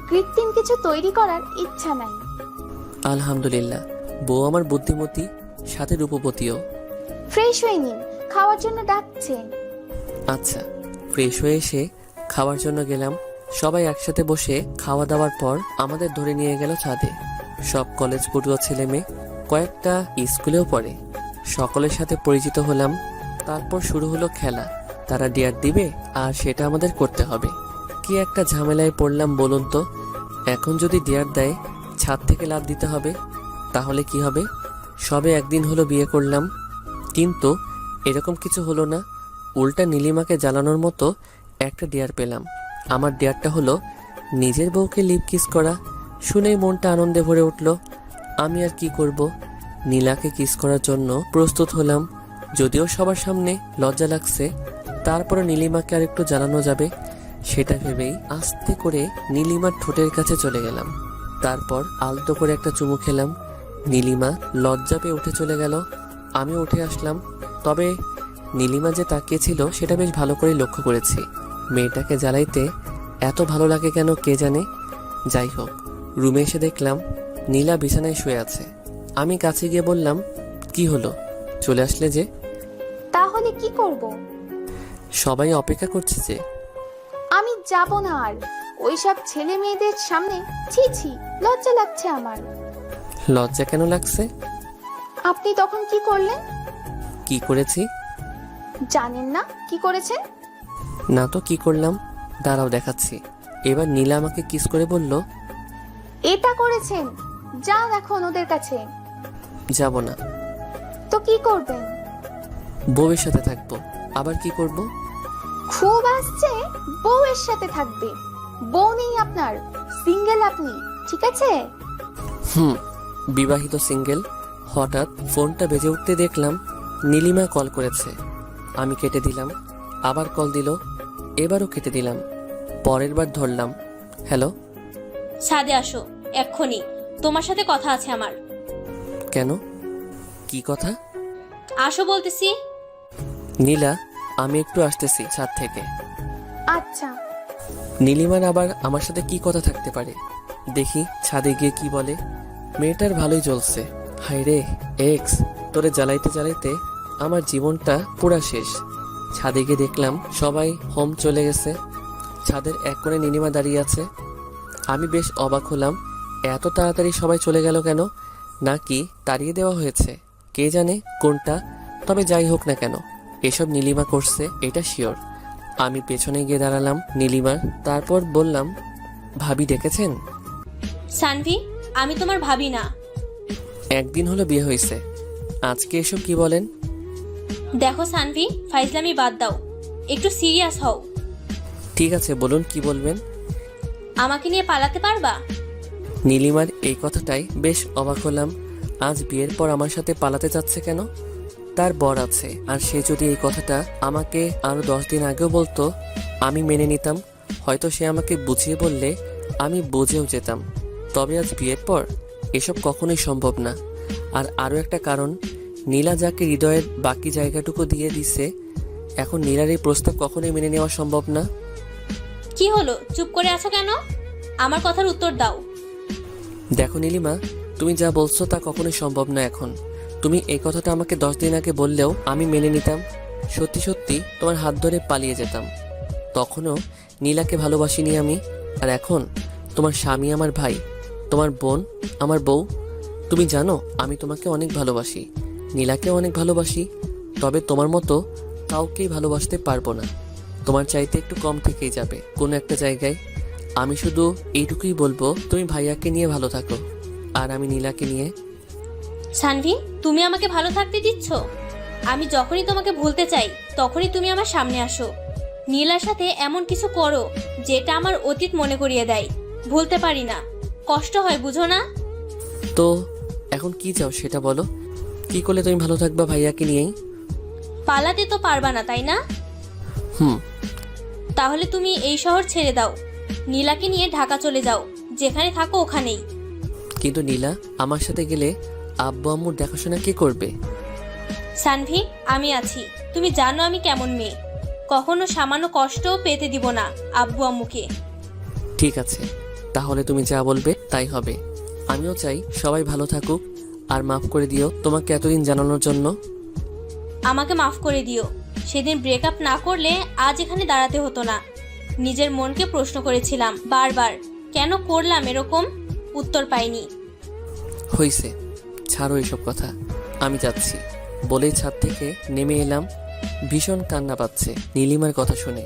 কৃত্রিম কিছু তৈরি করার ইচ্ছা নাই। আলহামদুলিল্লাহ, বউ আমার বুদ্ধিমতী, সাথে রূপবতীও। ফ্রেশ হয়ে নিন, খাওয়ার জন্য ডাকছে। আচ্ছা। ফ্রেশ হয়ে এসে খাওয়ার জন্য গেলাম। সবাই একসাথে বসে খাওয়া দাওয়ার পর আমাদের ধরে নিয়ে গেল ছাদে। সব কলেজ পড়ুয়া ছেলে মেয়ে, কয়েকটা স্কুলেও পড়ে। সকলের সাথে পরিচিত হলাম। তারপর শুরু হলো খেলা। তারা ডিয়ার দিবে আর সেটা আমাদের করতে হবে। কি একটা ঝামেলায় পড়লাম বলুন তো। এখন যদি ডিয়ার দেয় ছাদ থেকে লাফ দিতে হবে, তাহলে কি হবে? সবে একদিন হলো বিয়ে করলাম, কিন্তু এরকম কিছু হলো না। উল্টা নীলিমাকে জ্বালানোর মতো একটা ডিয়ার পেলাম। আমার ডিয়ারটা হলো নিজের বউকে লিপ কিস করা। শুনেই মনটা আনন্দে ভরে উঠল। আমি আর কি করব, নীলাকে কিস করার জন্য প্রস্তুত হলাম। যদিও সবার সামনে লজ্জা লাগছে, তারপরে নীলিমাকে আর একটু জ্বালানো যাবে সেটা ভেবেই আস্তে করে নীলিমার ঠোঁটের কাছে চলে গেলাম। তারপর আলতো করে একটা চুমু খেলাম। নীলিমা লজ্জা পেয়ে উঠে চলে গেল। আমি উঠে আসলাম। তবে নীলিমা যে তাকিয়েছিল সেটা বেশ ভালো করে লক্ষ্য করেছি। মেয়েটাকে জ্বালাইতে এত ভালো লাগে কেন কে জানে। যাই হোক, রুমে এসে দেখলাম নীলা বিছানায় শুয়ে আছে। আমি কাছে গিয়ে বললাম, কি হলো, চলে আসলে যে? তাহলে কি করব? সবাই অপেক্ষা করছে যে। আমি যাব না আর ওইসব ছেলে মেয়েদের সামনে। ছি ছি, লজ্জা লাগছে আমার। লজ্জা কেন লাগছে? আপনি তখন কি করলেন? কি করেছি? জানেন না কি করেছেন? না তো, কি করলাম? দাঁড়াও দেখাচ্ছি। এবার নীলা আমাকে কিস করে বলল, এটা করেছেন। যান এখন ওদের কাছে। যাব না। তো কি করবেন? বউয়ের সাথে থাকবো। আবার কি করব? খুব আসছে বউয়ের সাথে থাকবে। বউ নেই আপনার, সিঙ্গেল আপনি, ঠিক আছে? বিবাহিত সিঙ্গেল। হঠাৎ ফোনটা বেজে উঠতে দেখলাম নীলিমা কল করেছে। আমি কেটে দিলাম। আবার কল দিল, এবারও কেটে দিলাম। পরের বার ধরলাম। হ্যালো। ছাদে আসো এক্ষুনি, তোমার সাথে কথা আছে আমার। কেন? কি কথা? আসো বলতেছি। নীলা, আমি একটু আসতেছি ছাদ থেকে। আচ্ছা। নীলিমার আবার আমার সাথে কি কথা থাকতে পারে? দেখি ছাদে গিয়ে কি বলে। মেয়েটার ভালোই চলছে। হায় রে এক্স, তোরে জ্বালাইতে জ্বালাইতে আমার জীবনটা পুরা শেষ। ছাদে গিয়ে দেখলাম সবাই হোম চলে গেছে। ছাদের এক কোণে নীলিমা দাঁড়িয়ে আছে। আমি বেশ অবাক হলাম, এত তাড়াতাড়ি সবাই চলে গেল কেন? নাকি তাড়িয়ে দেওয়া হয়েছে? কে জানে কোনটা। তবে যাই হোক না কেন, এসব নীলিমা করছে এটা শিওর। আমি পেছনে গিয়ে দাঁড়ালাম নীলিমার। তারপর বললাম, ভাবি ডেকেছেন? সানভি, আমি তোমার ভাবি না। একদিন হলো বিয়ে হয়েছে, আজকে এসব কি বলেন? দেখো সানভি, ফাইজলামি বাদ দাও, একটু সিরিয়াস হও। ঠিক আছে, বলুন কি বলবেন। আমাকে নিয়ে পালাতে পারবা? নীলিমার এই কথাটাই বেশ অবাক হলাম। আজ বিয়ের পর আমার সাথে পালাতে চাচ্ছে কেন? তার বর আছে, আর সে যদি এই কথাটা আমাকে আরো 10 দিন আগেও বলতো আমি মেনে নিতাম। হয়তো সে আমাকে বুঝিয়ে বললে আমি বুঝেও যেতাম। তবে আজ বিয়ের পর এসব কখনোই সম্ভব না। আর আরও একটা কারণ, নীলা যাকে হৃদয়ের বাকি জায়গাটুকু দিয়ে দিছে, এখন নীলার এই প্রস্তাব কখনোই মেনে নেওয়া সম্ভব না। কি হলো, চুপ করে আছো কেন? আমার কথার উত্তর দাও। দেখো নীলিমা, তুমি যা বলছো তা কখনোই সম্ভব না এখন। তুমি এই কথাটা আমাকে 10 দিন আগে বললেও আমি মেনে নিতাম। সত্যি সত্যি তোমার হাত ধরে পালিয়ে যেতাম। তখনও নীলাকে ভালোবাসিনি আমি। আর এখন তোমার স্বামী আমার ভাই, তোমার বোন আমার বউ। তুমি জানো আমি তোমাকে অনেক ভালোবাসি, নীলাকেও অনেক ভালোবাসি। তবে তোমার মতো কাউকেই ভালোবাসতে পারবো না। তোমার চাইতে একটু কম থেকেই যাবে কোনো একটা জায়গায়। আমি শুধু এইটুকুই বলবো, তুমি ভাইয়াকে নিয়ে ভালো থাকো, আর আমি নীলাকে নিয়ে। সানভি, তুমি আমাকে ভালো থাকতে দিচ্ছ? আমি যখনই তোমাকে ভুলতে চাই তখনই তুমি আমার সামনে আসো। নীলার সাথে এমন কিছু করো যেটা আমার অতীত মনে করিয়ে দেয়। ভুলতে পারি না, কষ্ট হয়, বুঝো না? তো এখন কি চাও সেটা বলো। কি করলে তুমি ভালো থাকবা ভাইয়াকে নিয়েই? পালাতে তো পারবা না, তাই না? তাহলে তুমি এই শহর ছেড়ে দাও, নীলাকে নিয়ে ঢাকা চলে যাও। যেখানে থাকো ওখানেই। কিন্তু নীলা আমার সাথে গেলে আব্বু আম্মুর দেখাশোনা কে করবে? সানভি, আমি আছি। তুমি জানো আমি কেমন মেয়ে, কখনো সামান্য কষ্টও পেতে দিব না আব্বু আম্মুকে। ঠিক আছে, তাহলে তুমি যা বলবে তাই হবে। আমিও চাই সবাই ভালো থাকুক। আর মাফ করে দিও তোমাকে এতদিন জানানোর জন্য। আমাকে মাফ করে দিও। সেদিন ব্রেকআপ না করলে আজ এখানে দাঁড়াতে হতো না। নিজের মনকে প্রশ্ন করেছিলাম বারবার, কেন করলাম এরকম? উত্তর পাইনি। হইছে, ছাড়ো এসব কথা, আমি যাচ্ছি বলেই ছাদ থেকে নেমে এলাম। ভীষণ কান্না পাচ্ছে নীলিমার কথা শুনে।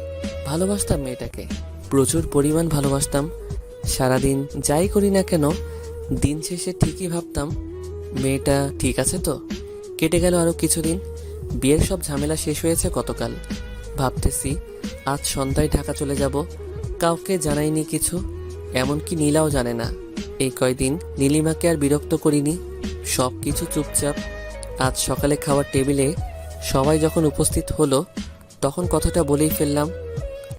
ভালোবাসতাম মেয়েটাকে, প্রচুর পরিমাণ ভালোবাসতাম। সারাদিন যাই করি না কেন, দিন শেষে ঠিকই ভাবতাম মেয়েটা ঠিক আছে তো। কেটে গেল আরও কিছুদিন, বিয়ের সব ঝামেলা শেষ হয়েছে গতকাল। ভাবতেছি আজ সন্ধ্যায় ঢাকা চলে যাব। কাউকে জানাইনি কিছু, এমনকি নীলাও জানে না। এই কয়দিন নীলিমাকে আর বিরক্ত করিনি, সব কিছু চুপচাপ। আজ সকালে খাওয়ার টেবিলে সবাই যখন উপস্থিত হলো, তখন কথাটা বলেই ফেললাম,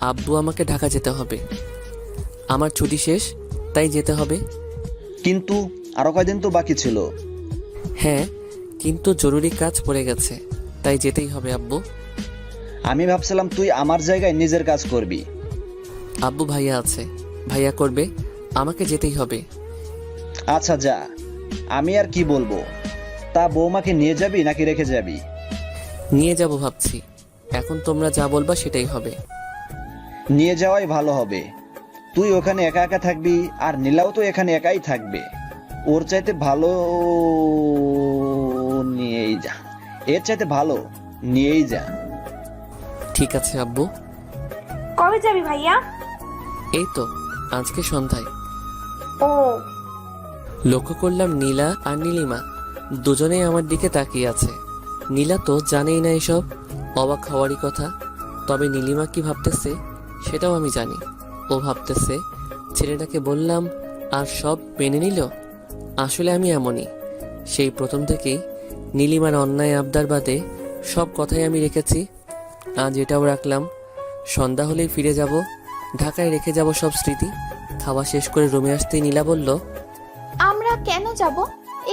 আব্বু আমাকে ঢাকা যেতে হবে, আমার ছুটি শেষ, তাই যেতে হবে। কিন্তু আরো কয়দিন তো বাকি ছিল। হ্যাঁ, কিন্তু জরুরি কাজ পড়ে গেছে, তাই যেতেই হবে আব্বু। আমি ভাবছিলাম তুই আমার জায়গায় নিজের কাজ করবি। আব্বু ভাইয়া আছে, ভাইয়া করবে, আমাকে যেতেই হবে। আচ্ছা যা, আমি আর কি বলবো। তা বৌমাকে নিয়ে যাবি নাকি রেখে যাবি? নিয়ে যাব ভাবছি, এখন তোমরা যা বলবা সেটাই হবে। নিয়ে যাওয়াই ভালো হবে। তুই ওখানে একা একা থাকবি, আর নীলাও তো এখানে একাই থাকবে। ওর চাইতে ভালো নিয়েই যা, এর চাইতে ভালো নিয়েই যা। ঠিক আছে আব্বু। কবে যাবি ভাইয়া? এই তো আজকে সন্ধ্যায়। ও, লক্ষ্য করলাম নীলা আর নীলিমা দুজনেই আমার দিকে তাকিয়ে আছে। নীলা তো জানেই না এসব, অবাক হওয়ারই কথা। তবে নীলিমা কি ভাবতেছে সেটাও আমি জানি। ও ভাবতেছে ছেলেটাকে বললাম আর সব মেনে নিল। আসলে আমি এমনই, সেই প্রথম থেকেই নীলিমার অন্যায় আবদার বাদে সব কথাই আমি রেখেছি। আজ এটাও রাখলাম, সন্ধ্যা হলেই ফিরে যাব, ঢাকায় রেখে যাব সব স্মৃতি। খাওয়া শেষ করে রুমে আসতেই নীলা বলল, আমরা কেন যাব?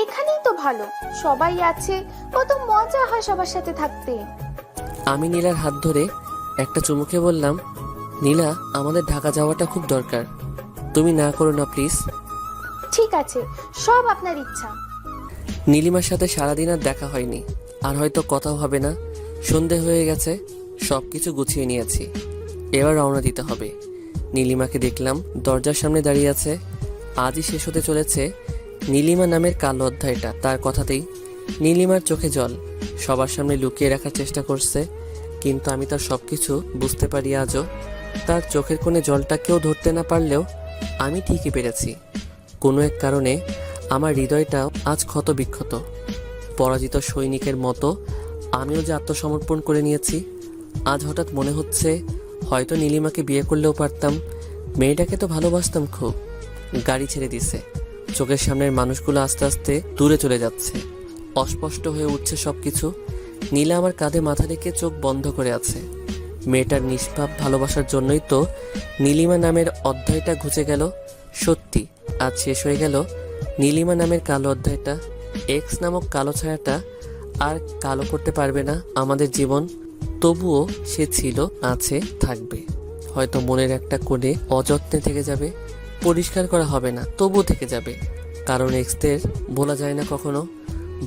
এখানেই তো ভালো, সবাই আছে, কত মজা হয় সবার সাথে থাকতে। আমি নীলার হাত ধরে একটা চুমুকে বললাম, নীলা, আমাদের ঢাকা যাওয়াটা খুব দরকার, তুমি না করো না প্লিজ। ঠিক আছে, সব আপনার ইচ্ছা। নীলিমার সাথে সারাদিন আর দেখা হয়নি, আর হয়তো কথাও হবে না। সন্ধে হয়ে গেছে, সব কিছু গুছিয়ে নিয়েছি, এবার রওনা দিতে হবে। নীলিমাকে দেখলাম দরজার সামনে দাঁড়িয়ে আছে। আজই শেষ হতে চলেছে নীলিমা নামের কালো অধ্যায়টা। তার কথাতেই নীলিমার চোখে জল, সবার সামনে লুকিয়ে রাখার চেষ্টা করছে, কিন্তু আমি তার সব কিছু বুঝতে পারি আজও। তার চোখের কোণে জলটা কেউ ধরতে না পারলেও আমি ঠিকই পেরেছি। কোনো এক কারণে আমার হৃদয়টা আজ ক্ষত বিক্ষত। পরাজিত সৈনিকের মতো আমিও যে আত্মসমর্পণ করে নিয়েছি। আজ হঠাৎ মনে হচ্ছে হয়তো নীলিমাকে বিয়ে করলেও পারতাম। মেয়েটাকে তো ভালোবাসতাম খুব। গাড়ি ছেড়ে দিছে, চোখের সামনের মানুষগুলো আস্তে আস্তে দূরে চলে যাচ্ছে, অস্পষ্ট হয়ে উঠছে সবকিছু। নীলা আমার কাঁধে মাথা রেখে চোখ বন্ধ করে আছে। মেয়েটার নিষ্পাপ ভালোবাসার জন্যই তো নীলিমা নামের অধ্যায়টা ঘুচে গেল। সত্যি আজ শেষ হয়ে গেল নীলিমা নামের কালো অধ্যায়টা। এক্স নামক কালো ছায়াটা আর কালো করতে পারবে না আমাদের জীবন। তবুও সে ছিল, আছে, থাকবে। হয়তো মনের একটা কোণে অযত্নে থেকে যাবে, পরিষ্কার করা হবে না, তবুও থেকে যাবে। কারণ এক্সদের ভোলা যায় না কখনো,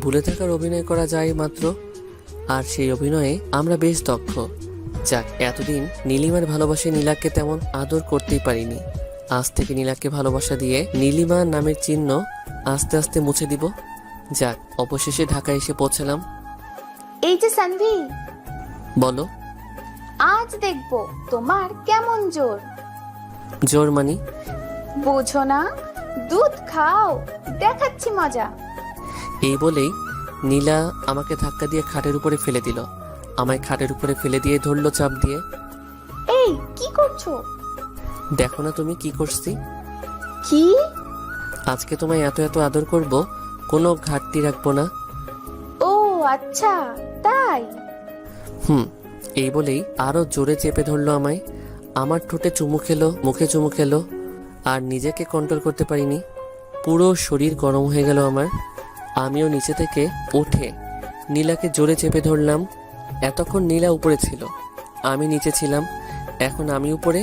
ভুলে থাকার অভিনয় করা যায় মাত্র। আর সেই অভিনয়ে আমরা বেশ দক্ষ। যাক, এতদিন নীলিমার ভালোবাসে নীলাকে তেমন আদর করতেই পারিনি। আজ থেকে নীলাকে ভালোবাসা দিয়ে নীলিমা নামের চিহ্ন আস্তে আস্তে মুছে দিব। যাক, অবশেষে ঢাকা এসে পৌঁছালাম। এই যে সানভি, বলো। আজ দেখবো তোমার কেমন জোর। জোর মানি? বোঝো না, দুধ খাও, দেখাচ্ছি মজা। এই বলেই নীলা আমাকে ধাক্কা দিয়ে খাটের উপরে ফেলে দিল। আমায় খাটের উপরে ফেলে দিয়ে ধরলো চাপ দিয়ে। এই কি করছো? দেখো না তুমি কি করছি। কি? আজকে তোমায় এত এত আদর করব, কোনো ঘাটতি রাখবো না। ও আচ্ছা, তাই? এই বলেই আরো জোরে চেপে ধরলো আমায়। আমার ঠোঁটে চুমু খেলো, মুখে চুমু খেলো, আর নিজেকে কন্ট্রোল করতে পারিনি। পুরো শরীর গরম হয়ে গেল আমার। আমিও নিচে থেকে উঠে নীলাকে জোরে চেপে ধরলাম। এতক্ষণ নীলা উপরে ছিল, আমি নিচে ছিলাম। এখন আমি উপরে,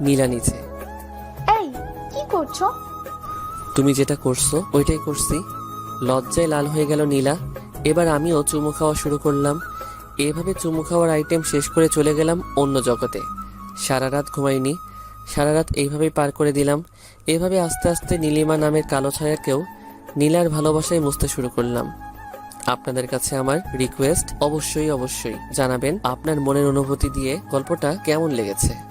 নীলা নিচে। এই কি করছো? তুমি যেটা করছো ওইটাই করছি। লজ্জায় লাল হয়ে গেল নীলা। এবার আমিও চুমু খাওয়া শুরু করলাম। এভাবে চুমু খাওয়ার আইটেম শেষ করে চলে গেলাম অন্য জগতে। সারা রাত ঘুমাইনি, সারা রাত এইভাবেই পার করে দিলাম। এভাবে আস্তে আস্তে নীলিমা নামের কালো ছায়াকেও নীলার ভালোবাসায় বুঝতে শুরু করলাম। আপনাদের কাছে আমার রিকোয়েস্ট, অবশ্যই জানাবেন আপনার মনের অনুভূতি দিয়ে গল্পটা কেমন লেগেছে।